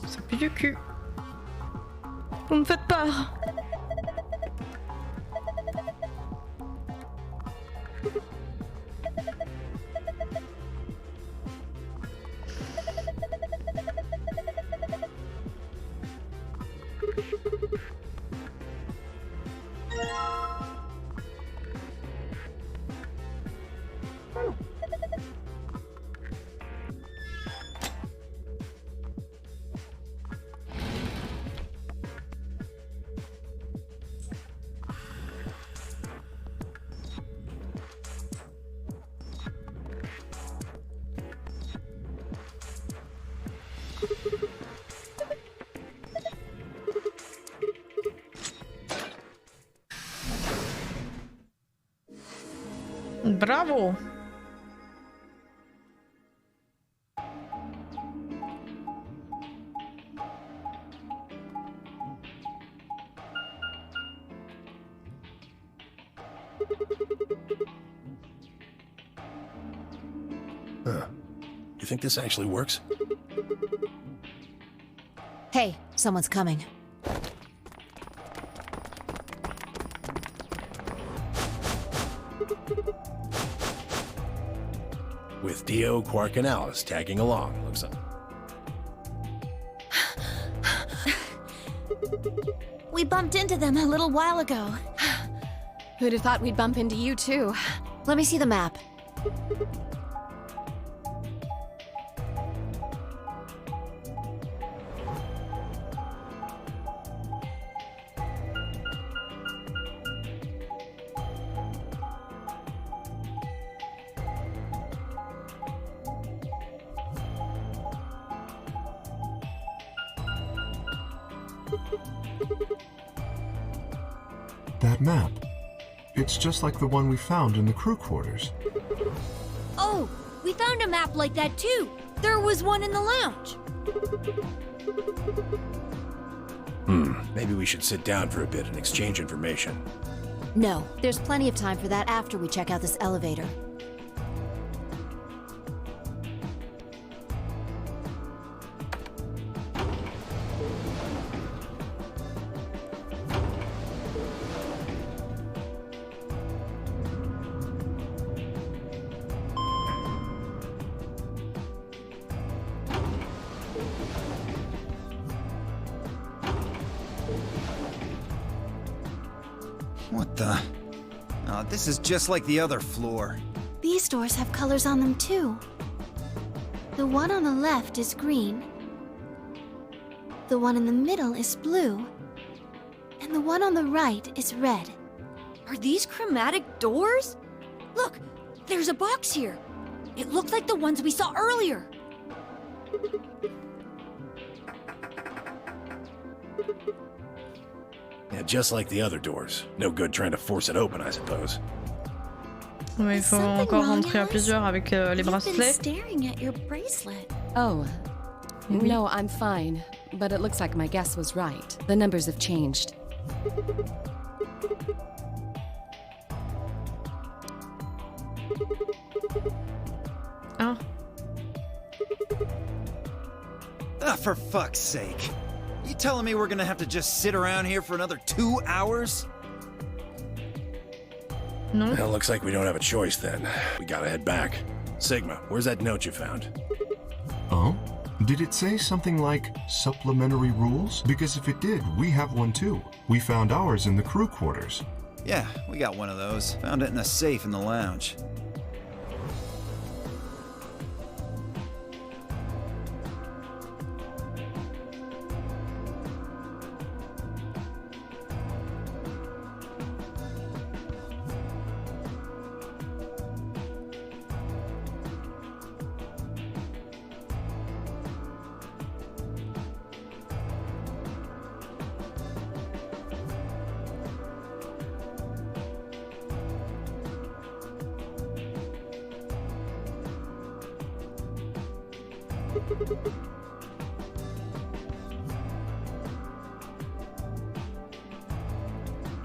Ça pue du cul. Vous me faites peur. Bravo! You think this actually works? Hey, someone's coming. With Dio, Quark, and Alice tagging along, looks like. We bumped into them a little while ago. Who'd have thought we'd bump into you too? Let me see the map. That map. It's just like the one we found in the crew quarters. Oh, we found a map like that too. There was one in the lounge. Maybe we should sit down for a bit and exchange information. No, there's plenty of time for that after we check out this elevator. What the? Oh, this is just like the other floor. These doors have colors on them too. The one on the left is green. The one in the middle is blue. And the one on the right is red. Are these chromatic doors? Look, there's a box here. It looked like the ones we saw earlier. Yeah, just like the other doors. No good trying to force it open, I suppose. Ouais, il faut encore rentrer à plusieurs avec les You've been bracelets. staring at your bracelet. Oh. Oui. No, I'm fine. But it looks like my guess was right. The numbers have changed. Ah, Ah, for fuck's sake. You telling me we're gonna have to just sit around here for another 2 hours? non. Well, looks like we don't have a choice then. We gotta head back. Sigma, where's that note you found? Oh? Did it say something like supplementary rules? Because if it did, we have one too. We found ours in the crew quarters. Yeah, we got one of those. Found it in a safe in the lounge.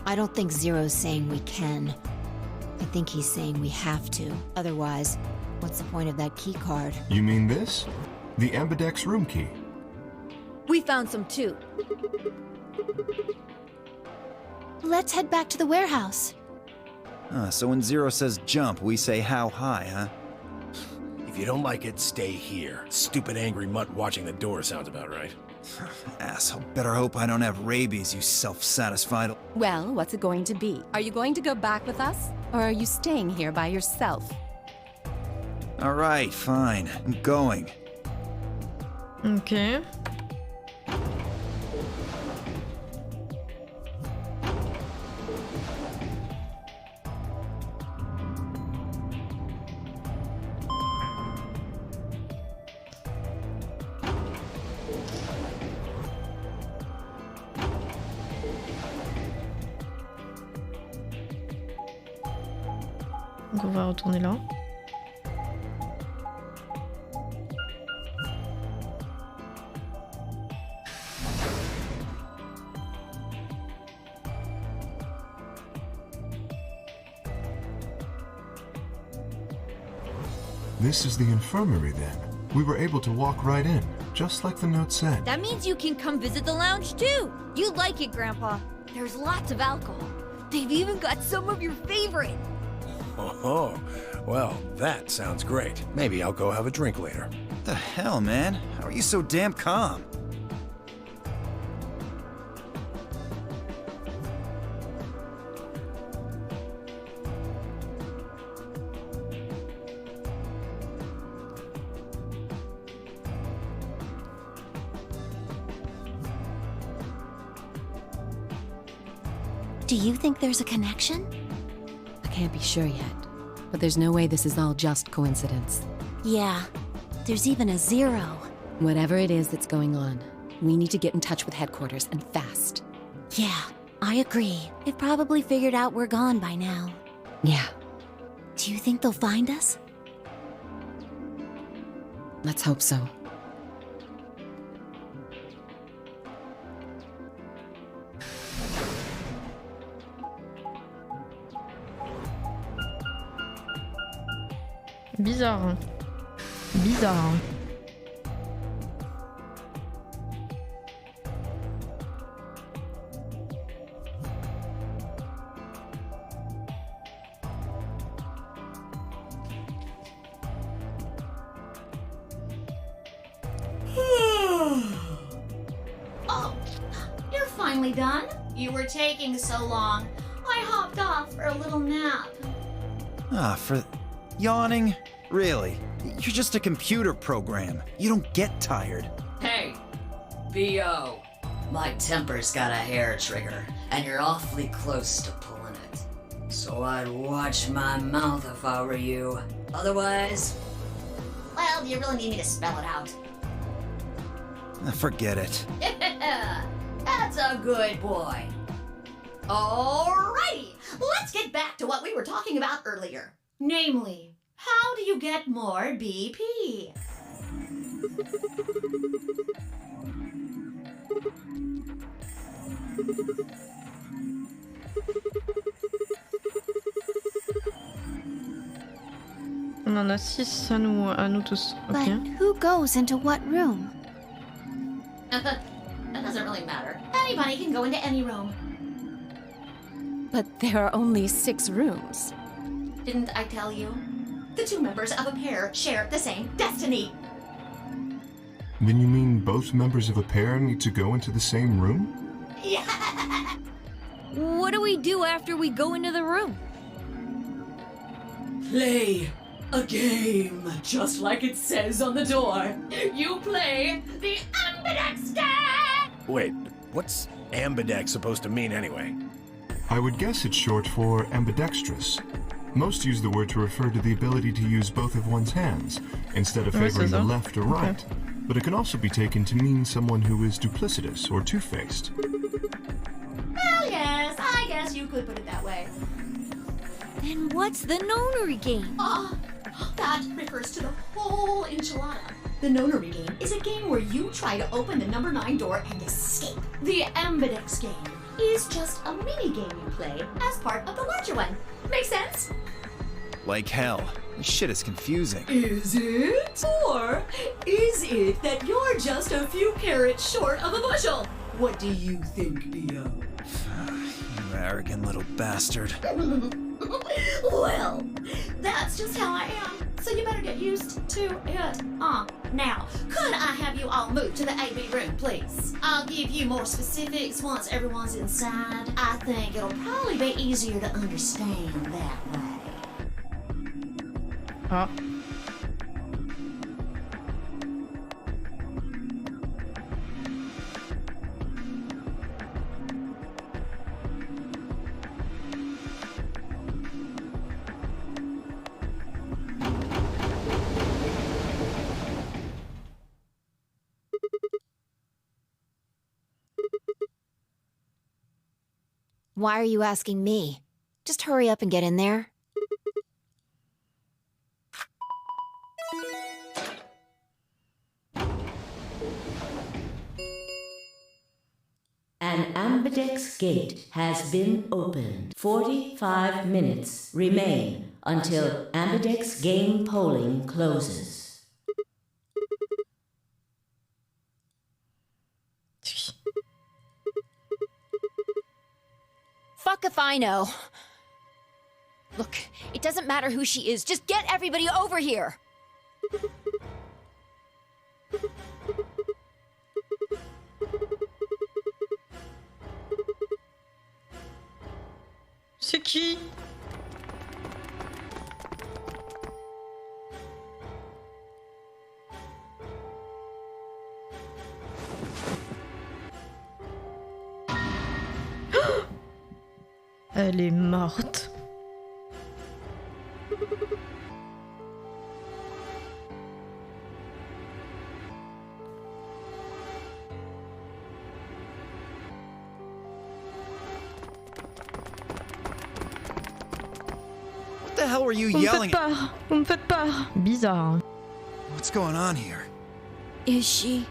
I don't think Zero's saying we can. I think he's saying we have to. Otherwise, what's the point of that key card? You mean this? The Ambidex room key. We found some too. Let's head back to the warehouse. So when Zero says jump, we say how high, huh? If you don't like it, stay here. Stupid angry mutt watching the door sounds about right. Asshole, better hope I don't have rabies, you self-satisfied... Well, what's it going to be? Are you going to go back with us? Or are you staying here by yourself? All right, fine. I'm going. Ok. Donc on va retourner là. This is the infirmary then. We were able to walk right in, just like the note said. That means you can come visit the lounge too. You'd like it, Grandpa. There's lots of alcohol. They've even got some of your favorite. Oh, well, that sounds great. Maybe I'll go have a drink later. What the hell, man? How are you so damn calm? Do you think there's a connection? I can't be sure yet. But there's no way this is all just coincidence. Yeah. There's even a 0. Whatever it is that's going on, we need to get in touch with headquarters and fast. Yeah, I agree. They've probably figured out we're gone by now. Yeah, Do you think they'll find us? let's hope so. Bizarre. Hein. Bizarre. Hein. Oh, you're finally done? You were taking so long. I hopped off for a little nap. Ah, for... yawning? Really? You're just a computer program. You don't get tired. Hey, B.O. My temper's got a hair trigger, and you're awfully close to pulling it. So I'd watch my mouth if I were you. Otherwise... Well, do you really need me to spell it out? Forget it. That's a good boy. Alrighty, let's get back to what we were talking about earlier. Namely, how do you get more BP? On en a 6 à nous tous. But Ok. who goes into what room? That doesn't really matter. Anybody can go into any room. But there are only 6 rooms. Didn't I tell you? The two members of a pair share the same destiny. Then you mean both members of a pair need to go into the same room? Yeah. What do we do after we go into the room? Play a game, just like it says on the door. You play The ambidexter! Wait, what's ambidex supposed to mean anyway? I would guess it's short for ambidextrous. Most use the word to refer to the ability to use both of one's hands, instead of Ouais, favoring c'est the ça. left or right. But it can also be taken to mean someone who is duplicitous or two-faced. Well, yes, I guess you could put it that way. Then what's the nonary game? That refers to the whole enchilada. The nonary game is a game where you try to open the number 9 door and escape. The ambidex game is just a mini game you play as part of the larger one. Make sense? Like hell. This shit is confusing. Is it? Or is it that you're just a few carrots short of a bushel? What do you think, B.O.? You arrogant little bastard. Well, that's just how I am. so you better get used to it. Now, could I have you all move to the AB room, please? I'll give you more specifics once everyone's inside. I think it'll probably be easier to understand that way. Ah. Why are you asking me? Just hurry up and get in there. An ambidex gate has been opened. 45 minutes remain until ambidex game polling closes. Fuck if I know. Look, it doesn't matter who she is. Just get everybody over here. C'est qui? Elle est morte. What the hell were you Vous me yelling faites peur. Vous me faites peur. Bizarre. Hein? What's going on here? Is she?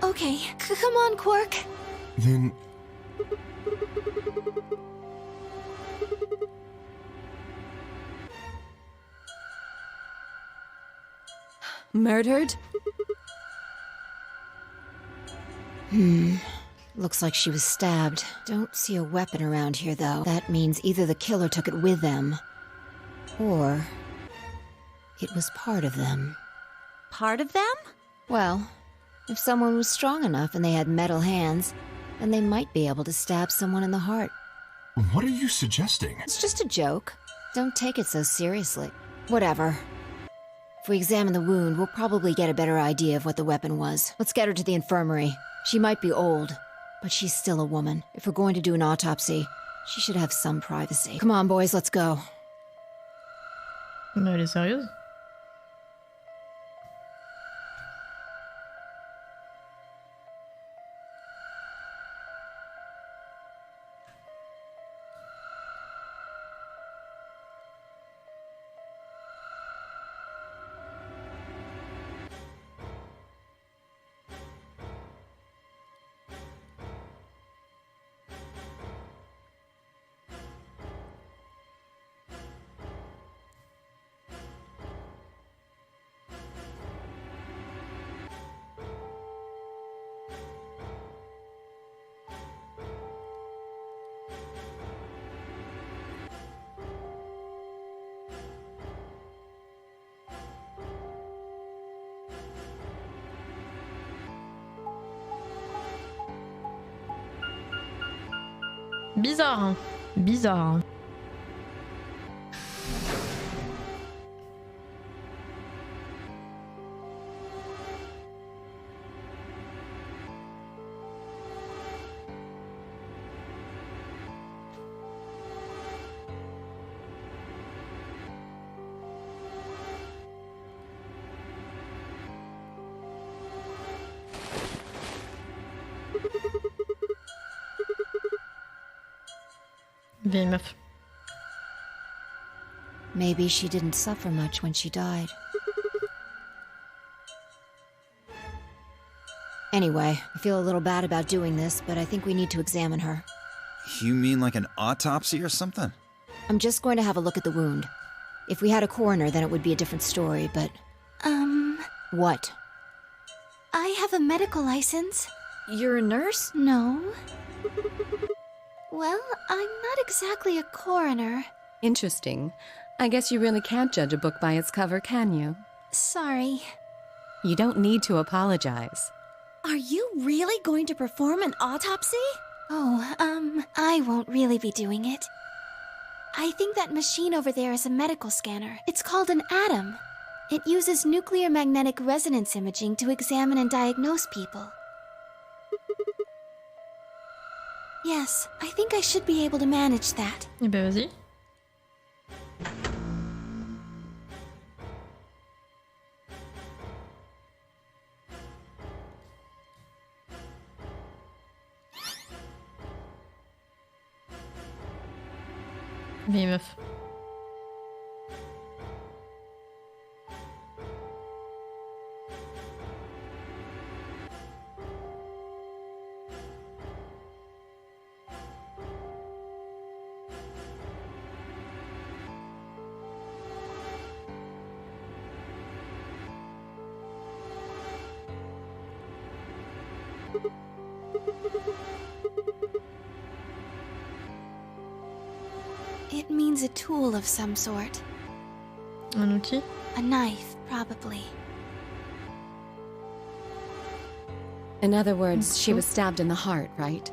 Okay, come on, Quark. Then Murdered? Looks like she was stabbed. Don't see a weapon around here, though. That means either the killer took it with them, or it was part of them. Part of them? Well, if someone was strong enough and they had metal hands, then they might be able to stab someone in the heart. what are you suggesting? It's just a joke. Don't take it so seriously. Whatever. If we examine the wound, we'll probably get a better idea of what the weapon was. Let's get her to the infirmary. She might be old, but she's still a woman. If we're going to do an autopsy, she should have some privacy. Come on, boys, let's go. Mais elle est sérieuse? Bizarre, hein. Bizarre. Hein. Vieille meuf. Maybe she didn't suffer much when she died. Anyway, I feel a little bad about doing this, but I think we need to examine her. You mean like an autopsy or something? I'm just going to have a look at the wound. If we had a coroner, then it would be a different story, but... What? I have a medical license. You're a nurse? No. Well, I'm not exactly a coroner. Interesting. I guess you really can't judge a book by its cover, can you? Sorry. You don't need to apologize. Are you really going to perform an autopsy? Oh, I won't really be doing it. I think that machine over there is a medical scanner. It's called an ATOM. It uses nuclear magnetic resonance imaging to examine and diagnose people. Yes, I think I should be able to manage that. Eh ben vas-y. Vieille meuf. It means a tool of some sort. Un outil? A knife, probably. In other words, she was stabbed in the heart, right?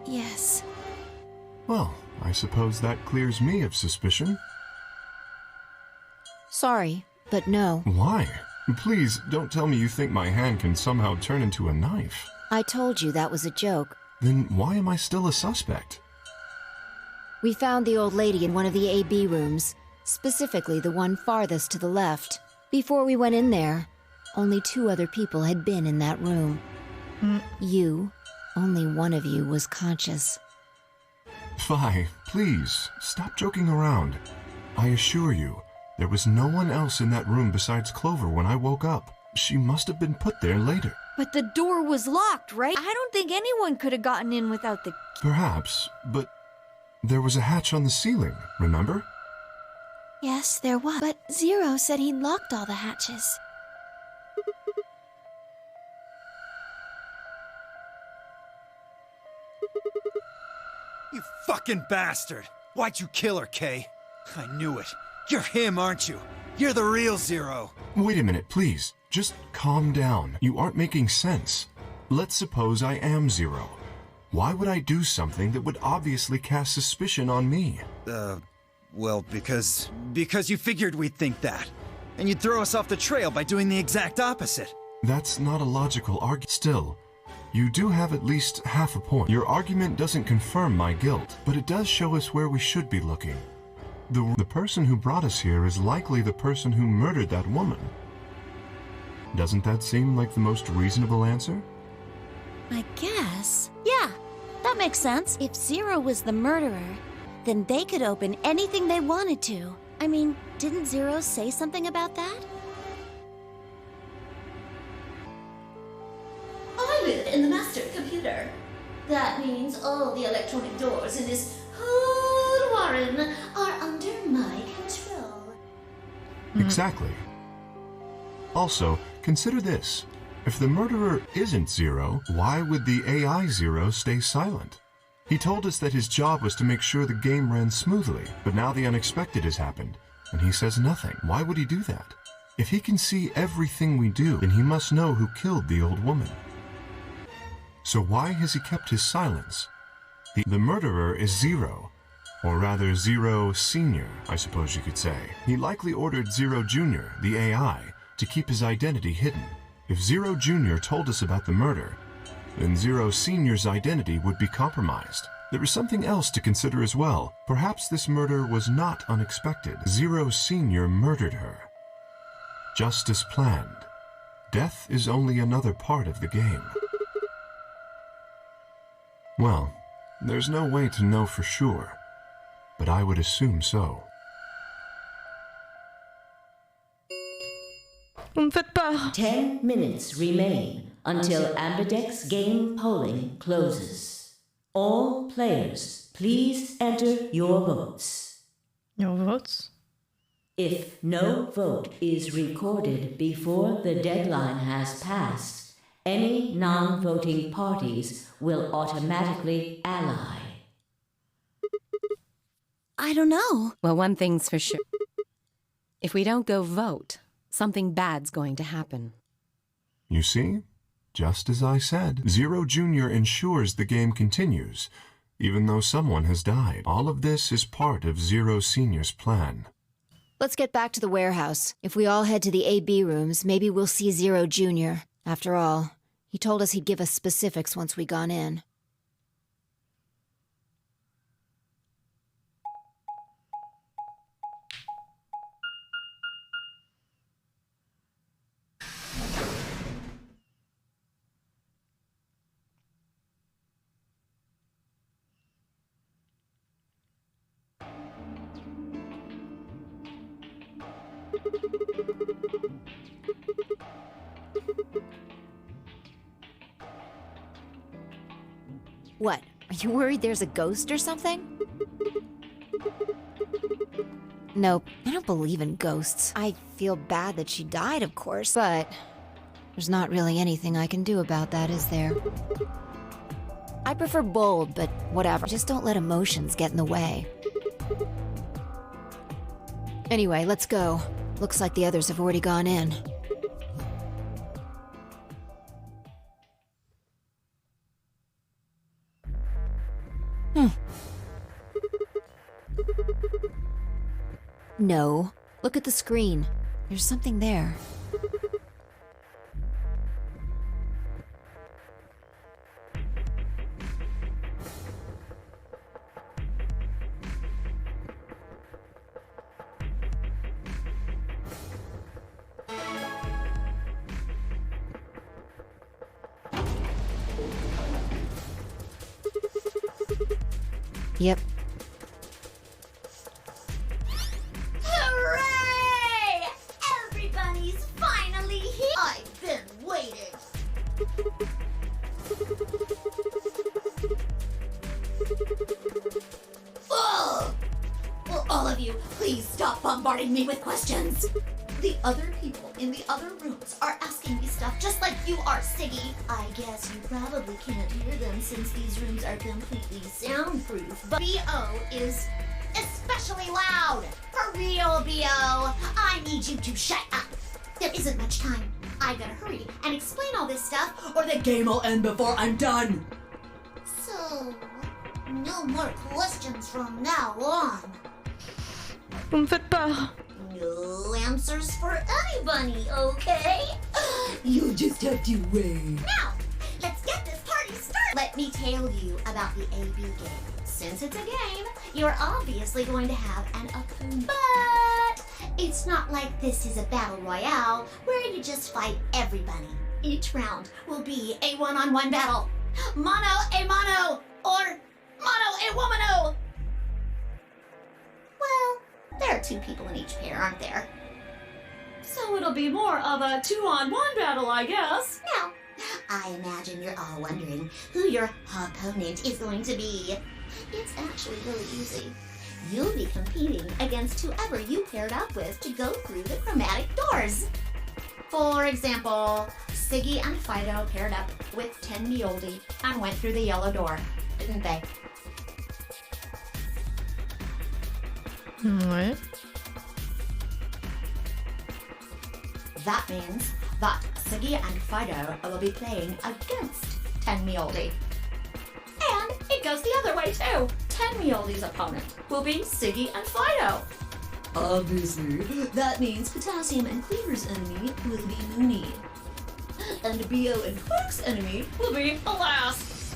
Yes. Well, I suppose that clears me of suspicion. Sorry, but no. Why? Please, don't tell me you think my hand can somehow turn into a knife. I told you that was a joke. Then why am I still a suspect? We found the old lady in one of the AB rooms, specifically the one farthest to the left. Before we went in there, only 2 other people had been in that room. You, only one of you was conscious. Fi, please, stop joking around. I assure you, there was no one else in that room besides Clover when I woke up. She must have been put there later. But the door was locked, right? I don't think anyone could have gotten in without the... Perhaps, but there was a hatch on the ceiling, remember? Yes, there was. But Zero said he locked all the hatches. You fucking bastard! Why'd you kill her, Kay? I knew it. You're him, aren't you? You're the real Zero. Wait a minute, please. Just calm down. You aren't making sense. Let's suppose I am Zero. Why would I do something that would obviously cast suspicion on me? Well, because you figured we'd think that. And you'd throw us off the trail by doing the exact opposite. That's not a logical argument. Still, you do have at least half a point. Your argument doesn't confirm my guilt, but it does show us where we should be looking. The person who brought us here is likely the person who murdered that woman. Doesn't that seem like the most reasonable answer? I guess. Yeah, that makes sense. If Zero was the murderer, then they could open anything they wanted to. I mean, didn't Zero say something about that? I live in the master computer. That means all the electronic doors in this whole warren are under my control. Exactly. Also, consider this. If the murderer isn't Zero, why would the AI Zero stay silent? He told us that his job was to make sure the game ran smoothly, but now the unexpected has happened, and he says nothing. Why would he do that? If he can see everything we do, then he must know who killed the old woman. So why has he kept his silence? The murderer is Zero, or rather Zero Senior, I suppose you could say. He likely ordered Zero Junior, the AI, to keep his identity hidden. If Zero Junior told us about the murder, then Zero Senior's identity would be compromised. There is something else to consider as well. Perhaps this murder was not unexpected. Zero Senior murdered her. Just as planned. Death is only another part of the game. Well, there's no way to know for sure, but I would assume so. Vous me faites peur. 10 minutes remain until Ambidex game polling closes. All players, please enter your votes. Your votes? If no vote is recorded before the deadline has passed, any non-voting parties will automatically ally. I don't know. Well, one thing's for sure. If we don't go vote, something bad's going to happen. You see? Just as I said, Zero Jr. ensures the game continues, even though someone has died. All of this is part of Zero Sr.'s plan. Let's get back to the warehouse. If we all head to the AB rooms, maybe we'll see Zero Jr. After all, he told us he'd give us specifics once we gone in. What? Are you worried there's a ghost or something? Nope, I don't believe in ghosts. I feel bad that she died, of course, but there's not really anything I can do about that, is there? I prefer bold, but whatever. Just don't let emotions get in the way. Anyway, let's go. Looks like the others have already gone in. No. Look at the screen. There's something there. Yep. Hooray! Everybody's finally here! I've been waiting! Ugh! Will all of you please stop bombarding me with questions? The other people in the other rooms are asking me stuff just like you are, Siggy. I guess you probably can't hear them since these rooms are completely soundproof, but B.O. is especially loud. For real, B.O. I need you to shut up. There isn't much time. I gotta hurry and explain all this stuff or the game will end before I'm done. So, no more questions from now on. Vous me faites peur. No answers for anybody, okay? You just have to wait. Now, let's get this party started. Let me tell you about the AB game. Since it's a game, you're obviously going to have an opponent. But it's not like this is a battle royale where you just fight everybody. Each round will be a one-on-one battle. Mono a mono, or mono a womano. Well, there are two people in each pair, aren't there? So it'll be more of a two-on-one battle, I guess. Now, I imagine you're all wondering who your opponent is going to be. It's actually really easy. You'll be competing against whoever you paired up with to go through the chromatic doors. For example, Siggy and Fido paired up with Tenmioldi and went through the yellow door, didn't they? Ouais. That means that Siggy and Fido will be playing against Tenmioldi. And it goes the other way too. Tenmioldi's opponent will be Siggy and Fido. Obviously, that means Potassium and Cleaver's enemy will be Mooney. And Bio and Quark's enemy will be Alas.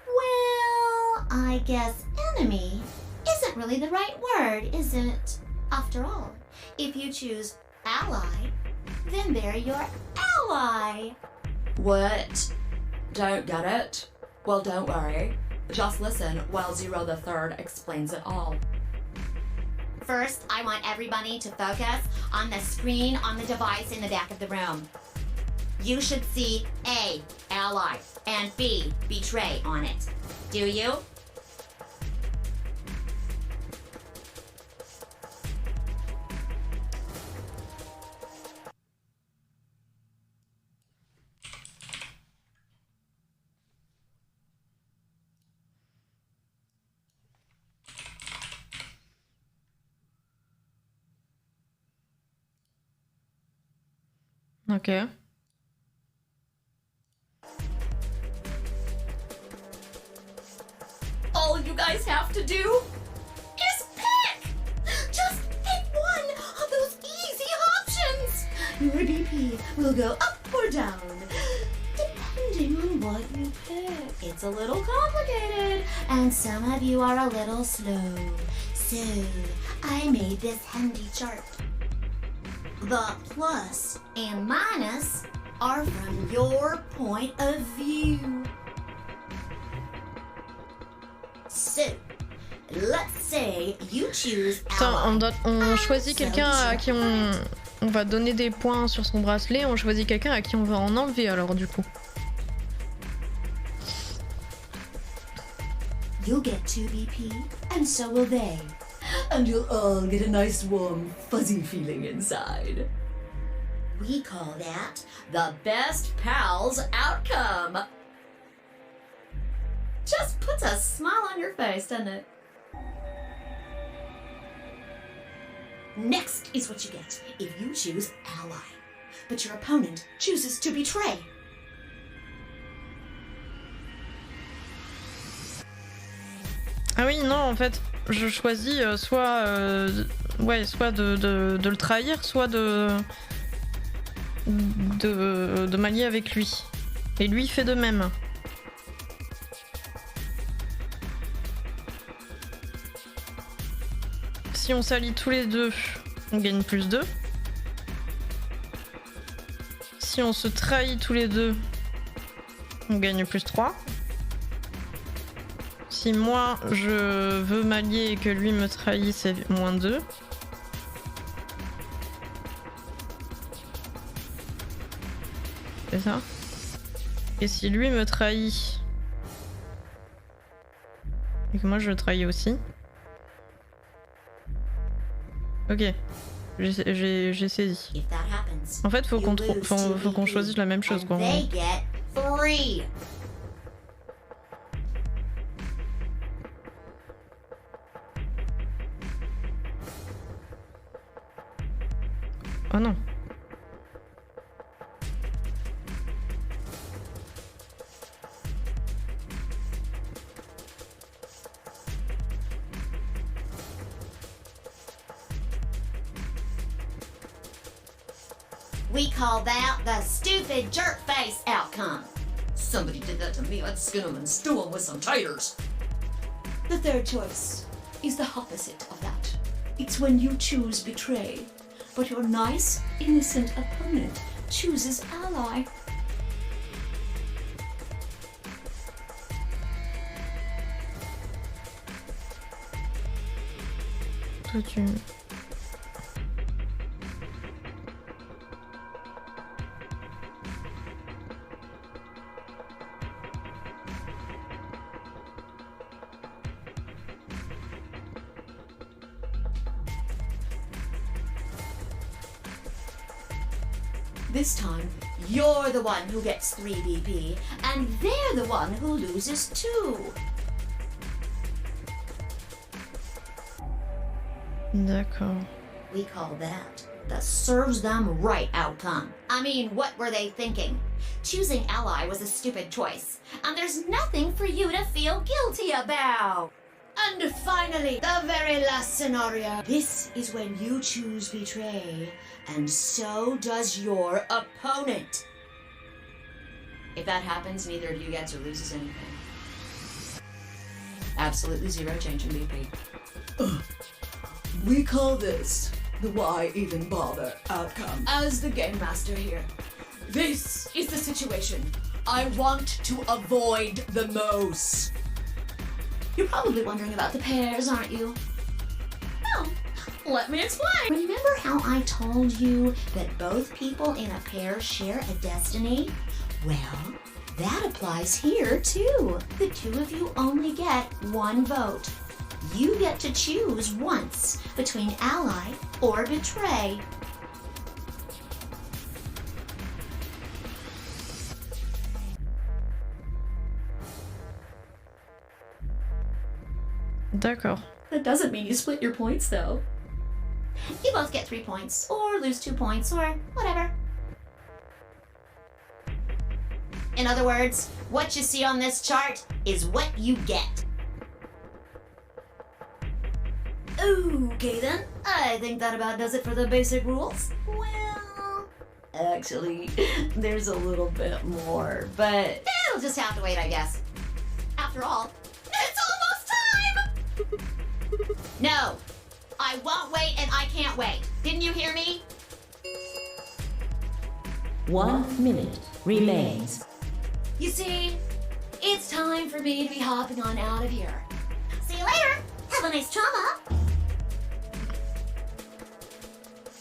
Well, I guess enemy isn't really the right word, is it? After all, if you choose ally, then they're your ally. What? Don't get it? Well, don't worry. Just listen while Zero the Third explains it all. First, I want everybody to focus on the screen on the device in the back of the room. You should see A, ally, and B, betray on it. Do you? Ok. All you guys have to do is pick! Just pick one of those easy options! Your BP will go up or down, depending on what you pick. It's a little complicated, and some of you are a little slow. So, I made this handy chart. The plus and minus are from your point of view. So, let's say you choose Attends, on choisit quelqu'un à qui on va donner des points sur son bracelet, on choisit quelqu'un à qui on va en enlever alors du coup. You'll get 2 BP, and so will they. And you'll all get a nice warm, fuzzy feeling inside. We call that the best pals outcome. Just puts a smile on your face, doesn't it? Next is what you get if you choose ally, but your opponent chooses to betray. Ah oui, non, en fait, je choisis soit de le trahir, soit de m'allier avec lui. Et lui fait de même. Si on s'allie tous les deux, on gagne plus 2. Si on se trahit tous les deux, on gagne plus 3. Si moi je veux m'allier et que lui me trahit, c'est moins 2. C'est ça. Et si lui me trahit et que moi je le trahis aussi. Ok, j'ai saisi. En fait, faut qu'on choisisse la même chose, quoi. Oh non. We call that the stupid jerk face outcome. Somebody did that to me, I'd skin them and stew them with some taters. The third choice is the opposite of that. It's when you choose betray, but your nice, innocent opponent chooses ally. Toi tu... This time, you're the one who gets 3 BP, and they're the one who loses 2. D'accord. We call that the serves them right outcome. I mean, what were they thinking? Choosing ally was a stupid choice, and there's nothing for you to feel guilty about. And finally, the very last scenario. This is when you choose betray, and so does your opponent. If that happens, neither of you gets or loses anything. Absolutely zero change in BP. We call this the why even bother outcome. As the game master here, this is the situation I want to avoid the most. You're probably wondering about the pairs, aren't you? No, let me explain. Remember how I told you that both people in a pair share a destiny? Well, that applies here too. The two of you only get 1 vote. You get to choose once between ally or betray. D'accord. That doesn't mean you split your points, though. You both get 3 points, or lose 2 points, or whatever. In other words, what you see on this chart is what you get. Okay then, I think that about does it for the basic rules. Well, actually, there's a little bit more, but... It'll just have to wait, I guess. After all, it's almost time! No, I won't wait and I can't wait. Didn't you hear me? 1 minute remains. You see, it's time for me to be hopping on out of here. See you later. Have a nice trauma.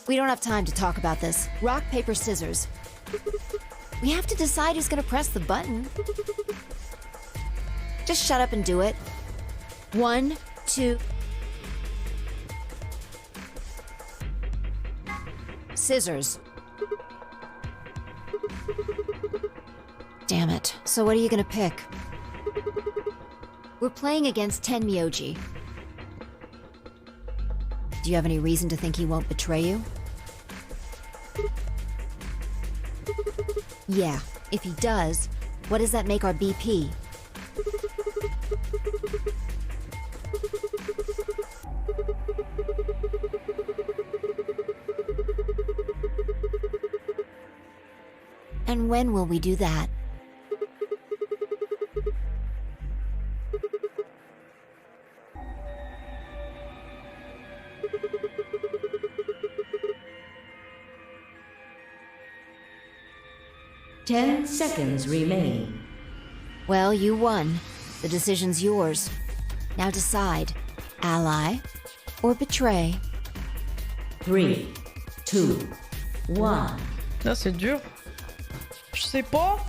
We don't have time to talk about this. Rock, paper, scissors. We have to decide who's gonna press the button. Just shut up and do it. 1, 2... Scissors. Damn it. So what are you gonna pick? We're playing against Tenmyoji. Do you have any reason to think he won't betray you? Yeah, if he does, what does that make our BP? And when will we do that? Ten seconds remain. Well, you won. The decision's yours. Now decide. Ally or betray? 3, 2, 1. Là, c'est dur. Je sais pas.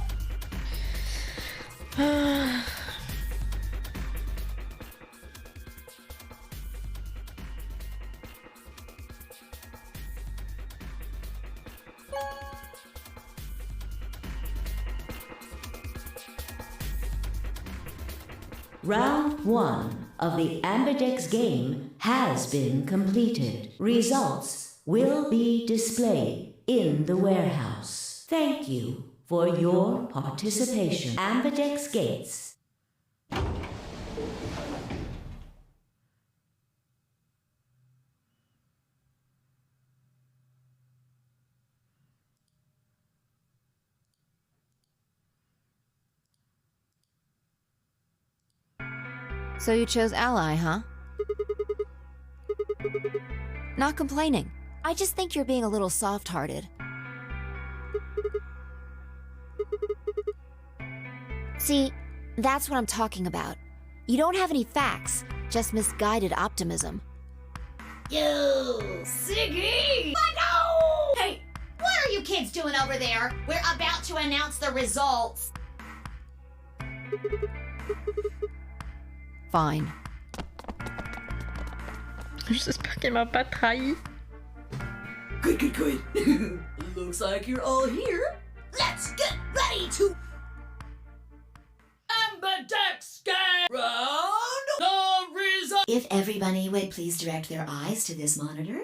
Round 1 of the Ambidex game has been completed. Results will be displayed in the warehouse. Thank you for your participation. Ambidex gates. So you chose Ally, huh? Not complaining. I just think you're being a little soft-hearted. See, that's what I'm talking about. You don't have any facts, just misguided optimism. You Siggy! No! Hey, what are you kids doing over there? We're about to announce the results. Fine. J'espère qu'elle m'a pas trahi. Good. Looks like you're all here. Let's get ready to Ambidex game round the result. If everybody would please direct their eyes to this monitor.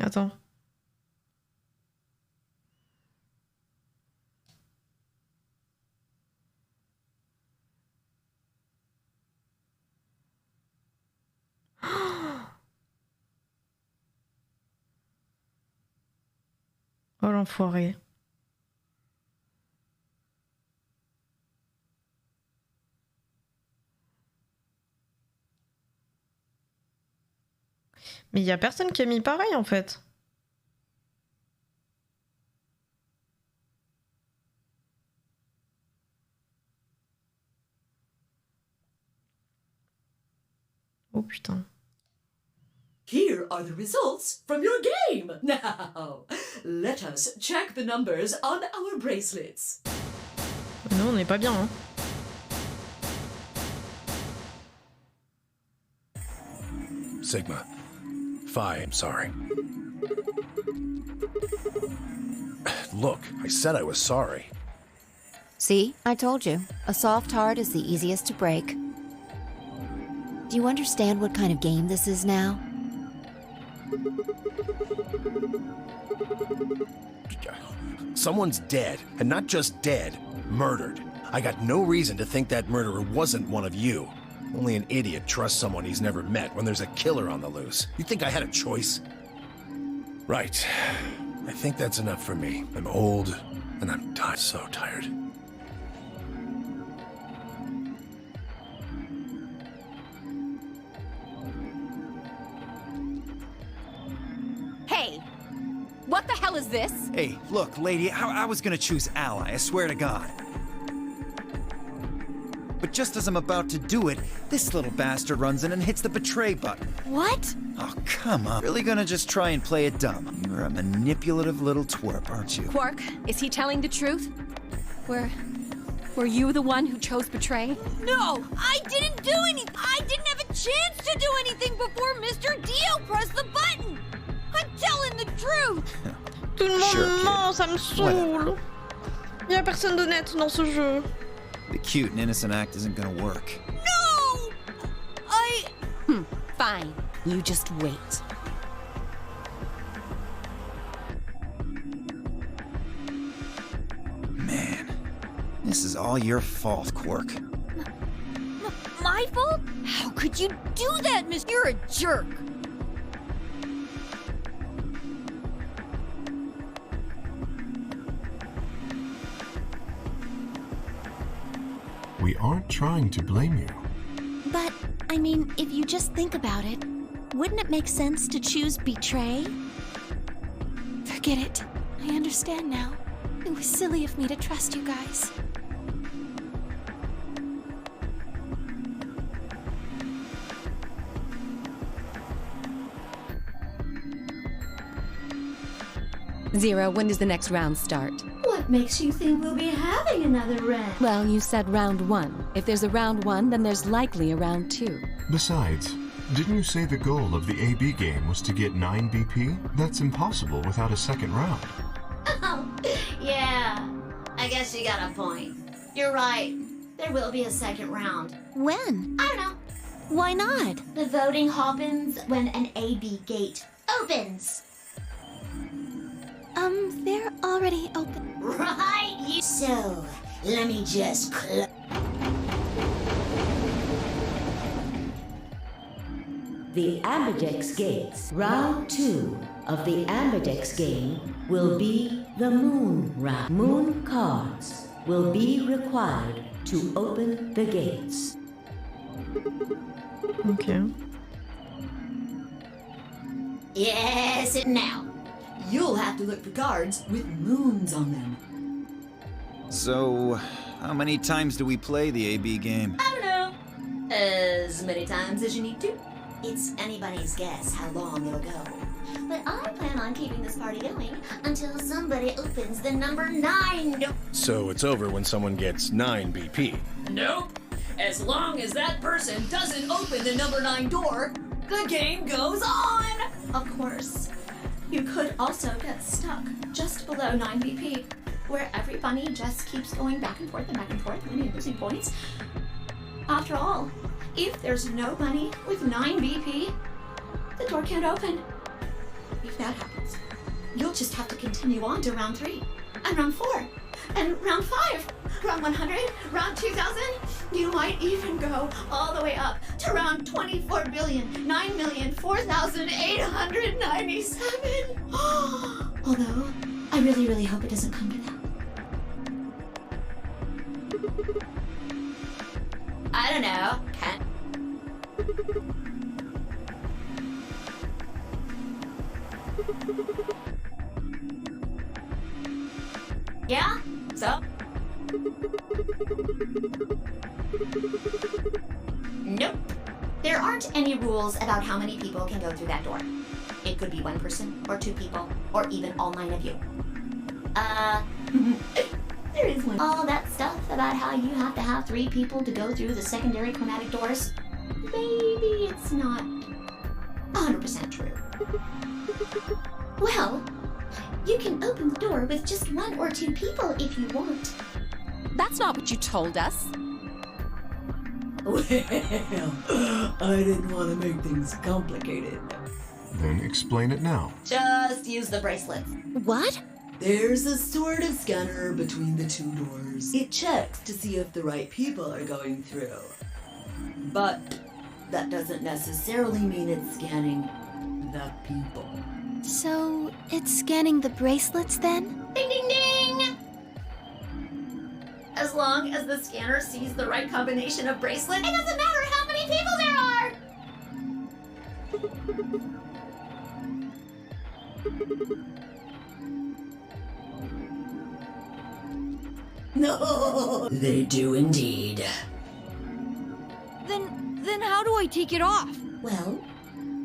Attends. Oh l'enfoiré. Mais il y a personne qui a mis pareil en fait. Oh putain. Here are the results from your game. Now, let us check the numbers on our bracelets. Nous on n'est pas bien hein. Sigma. Phi, I'm sorry. Look, I said I was sorry. See, I told you. A soft heart is the easiest to break. Do you understand what kind of game this is now? Someone's dead, and not just dead, murdered. I got no reason to think that murderer wasn't one of you. Only an idiot trusts someone he's never met when there's a killer on the loose. You think I had a choice? Right. I think that's enough for me. I'm old, and I'm so tired. Hey! What the hell is this? Hey, look, lady, I was gonna choose ally, I swear to God. But just as I'm about to do it, this little bastard runs in and hits the betray button. What? Oh, come on. Really gonna just try and play it dumb? You're a manipulative little twerp, aren't you? Quark, is he telling the truth? Were you the one who chose betray? No, I didn't do anything. I didn't have a chance to do anything before Mr. Dio pressed the button. I'm telling the truth. Tout le monde Sure, ment, ça me saoule. Y a personne d'honnête dans ce jeu. The cute and innocent act isn't gonna work. No! Fine. You just wait. Man, this is all your fault, Quark. My fault? How could you do that, Miss? You're a jerk. We aren't trying to blame you. But, I mean, if you just think about it, wouldn't it make sense to choose betray? Forget it. I understand now. It was silly of me to trust you guys. Zero, when does the next round start? What makes you think we'll be having another round? Well, you said round 1. If there's a round 1, then there's likely a round 2. Besides, didn't you say the goal of the AB game was to get 9 BP? That's impossible without a second round. Oh, yeah. I guess you got a point. You're right. There will be a second round. When? I don't know. Why not? The voting happens when an AB gate opens. They're already open. Right? So, let me just The Ambidex gates. Round 2 of the Ambidex game will be the Moon round. Moon cards will be required to open the gates. Okay. Yes, now. You'll have to look for cards with moons on them. So, how many times do we play the AB game? I don't know. As many times as you need to. It's anybody's guess how long it'll go. But I plan on keeping this party going until somebody opens the number 9 door. So it's over when someone gets 9 BP. Nope. As long as that person doesn't open the number 9 door, the game goes on! Of course. You could also get stuck just below 9 BP, where every bunny just keeps going back and forth, winning and losing points. After all, if there's no bunny with 9 BP, the door can't open. If that happens, you'll just have to continue on to round 3, and round 4, and round 5, round 100, round 2000. You might even go all the way up to round 24,9,004,897. Although, I really hope it doesn't come to that. I don't know. Yeah? So? Nope. There aren't any rules about how many people can go through that door. It could be 1 person, or 2 people, or even all 9 of you. There is one. All that stuff about how you have to have 3 people to go through the secondary chromatic doors, maybe it's not 100% true. Well, you can open the door with just 1 or 2 people if you want. That's not what you told us. Well, I didn't want to make things complicated. Then explain it now. Just use the bracelets. What? There's a sort of scanner between the 2 doors. It checks to see if the right people are going through. But that doesn't necessarily mean it's scanning the people. So, it's scanning the bracelets then? Ding ding ding! As long as the scanner sees the right combination of bracelets, it doesn't matter how many people there are! No, they do indeed. Then how do I take it off? Well,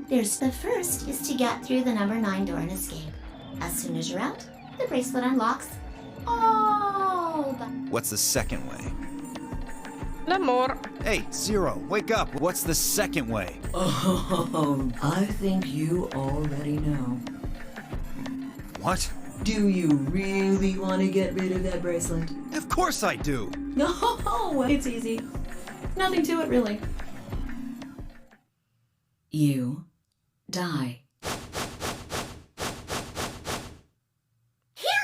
there's the first is to get through the number 9 door and escape. As soon as you're out, the bracelet unlocks. Oh, but What's the second way? L'amour. Hey, Zero, wake up. What's the second way? Oh, I think you already know. What? Do you really want to get rid of that bracelet? Of course I do. No, it's easy. Nothing to it, really. You die.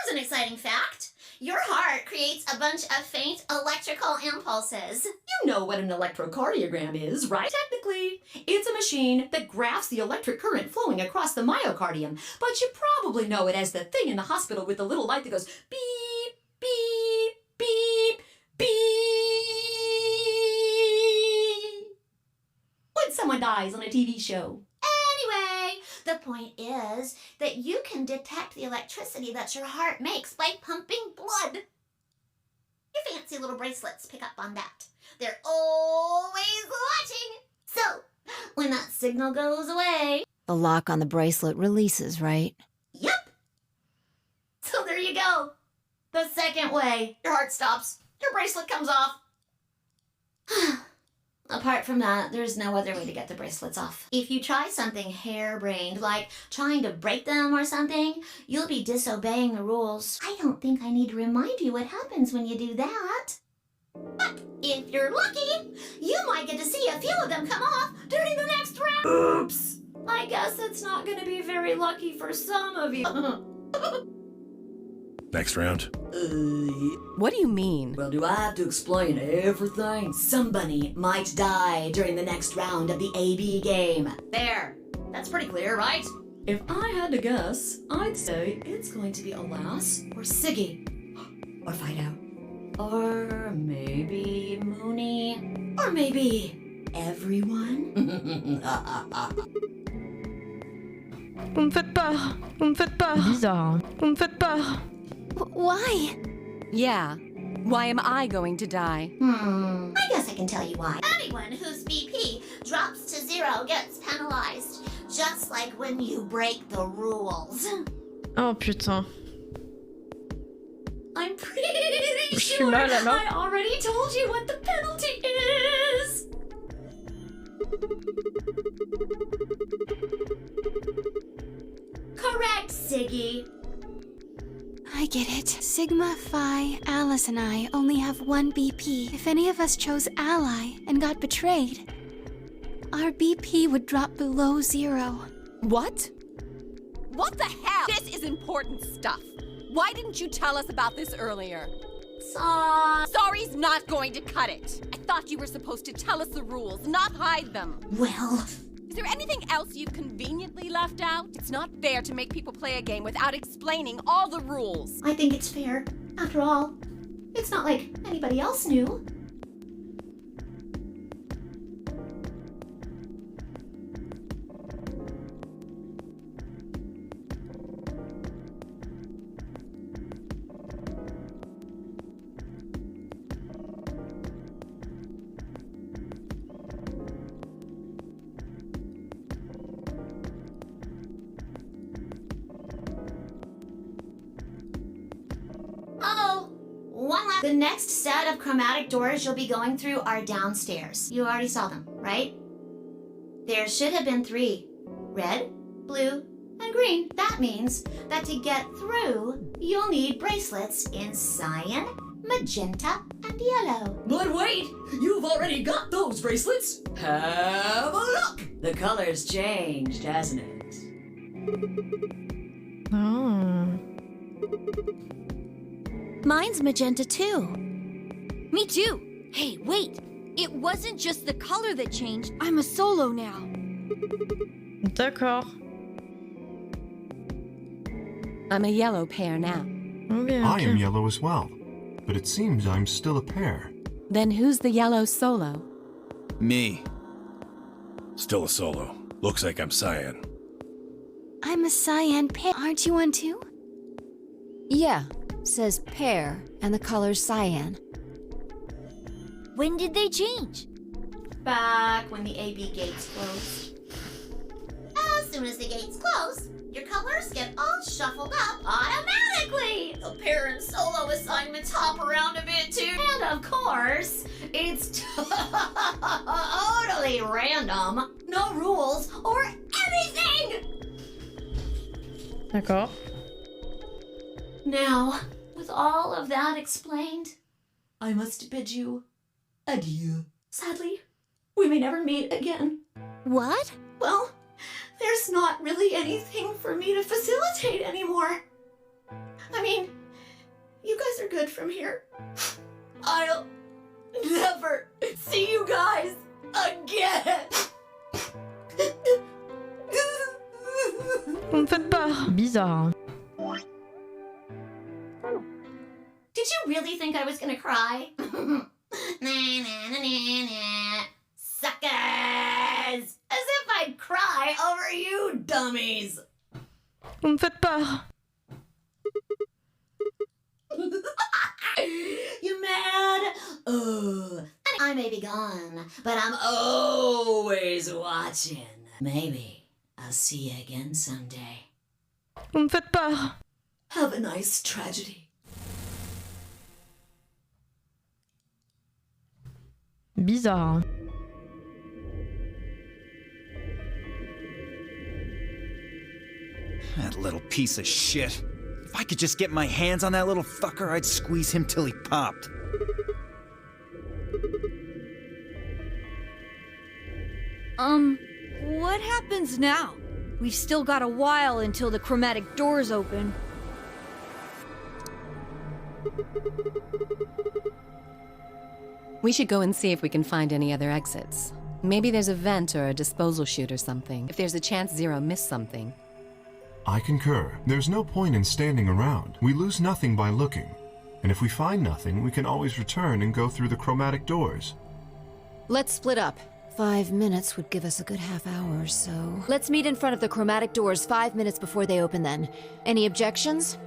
here's an exciting fact. Your heart creates a bunch of faint electrical impulses. You know what an electrocardiogram is, right? Technically, it's a machine that graphs the electric current flowing across the myocardium, but you probably know it as the thing in the hospital with the little light that goes beep, beep, beep, beep. When someone dies on a TV show. Anyway, the point is that you can detect the electricity that your heart makes by pumping blood. Your fancy little bracelets pick up on that. They're always watching. So, when that signal goes away... The lock on the bracelet releases, right? Yep. So there you go. The second way. Your heart stops. Your bracelet comes off. Apart from that, there's no other way to get the bracelets off. If you try something harebrained, like trying to break them or something, you'll be disobeying the rules. I don't think I need to remind you what happens when you do that. But if you're lucky, you might get to see a few of them come off during the next round. Oops! I guess it's not going to be very lucky for some of you. Next round. What do you mean? Well, do I have to explain everything? Somebody might die during the next round of the AB game. There. That's pretty clear, right? If I had to guess, I'd say it's going to be Alas or Siggy. Or Fido. Or maybe Mooney. Or maybe everyone. Vous me faites peur. Vous me faites peur. Bizarre. Hein? Vous me faites peur. Why? Yeah. Why am I going to die? I guess I can tell you why. Anyone whose BP drops to 0 gets penalized. Just like when you break the rules. Oh putain. I'm pretty Je suis sure mal, alors. I already told you what the penalty is. Correct, Siggy. I get it. Sigma, Phi, Alice, and I only have 1 BP. If any of us chose Ally and got betrayed, our BP would drop below 0. What? What the hell? This is important stuff. Why didn't you tell us about this earlier? Sorry's not going to cut it. I thought you were supposed to tell us the rules, not hide them. Well... Is there anything else you've conveniently left out? It's not fair to make people play a game without explaining all the rules. I think it's fair. After all, it's not like anybody else knew. The next set of chromatic doors you'll be going through are downstairs. You already saw them, right? There should have been 3. Red, blue, And green, that means that to get through, you'll need bracelets in cyan, magenta, and yellow. But wait! You've already got those bracelets! Have a look! The color's changed, hasn't it? Oh. Mine's magenta too. Me too. Hey, wait. It wasn't just the color that changed. I'm a solo now. D'accord. I'm a yellow pair now. Okay, I am okay. yellow as well, but it seems I'm still a pair. Then who's the yellow solo? Me. Still a solo. Looks like I'm cyan. I'm a cyan pair. Aren't you one too? Yeah, says pear, and the color's cyan. When did they change? Back when the AB gates closed. As soon as the gates close, your colors get all shuffled up automatically. The pair and solo assignments hop around a bit too. And of course, it's totally random. No rules or anything. D'accord. Now, with all of that explained, I must bid you adieu. Sadly, we may never meet again. What? Well, there's not really anything for me to facilitate anymore. I mean, you guys are good from here. I'll never see you guys again. Vous me faites peur. Bizarre. Hein. Did you really think I was gonna cry? Nah. Suckers! As if I'd cry over you dummies! Vous me faites peur. You mad? Oh, I may be gone, but I'm always watching. Maybe I'll see you again someday. Vous me faites peur. Have a nice tragedy. Bizarre. Hein. That little piece of shit. If I could just get my hands on that little fucker, I'd squeeze him till he popped. What happens now? We've still got a while until the chromatic doors open. We should go and see if we can find any other exits. Maybe there's a vent or a disposal chute or something. If there's a chance Zero missed something. I concur. There's no point in standing around. We lose nothing by looking. And if we find nothing, we can always return and go through the chromatic doors. Let's split up. 5 minutes would give us a good half hour or so. Let's meet in front of the chromatic doors 5 minutes before they open then. Any objections?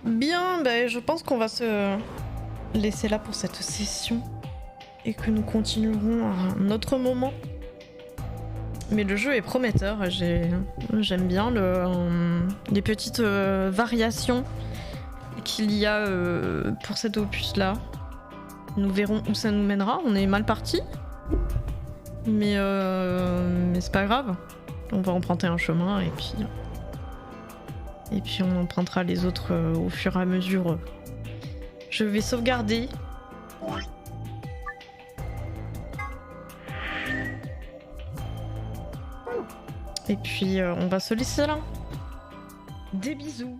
Bien, bah, je pense qu'on va se laisser là pour cette session et que nous continuerons à un autre moment. Mais le jeu est prometteur, j'aime bien les petites variations qu'il y a pour cet opus là. Nous verrons où ça nous mènera, on est mal parti. Mais c'est pas grave, on va emprunter un chemin et puis on empruntera les autres au fur et à mesure. Je vais sauvegarder. Et puis on va se laisser là. Des bisous.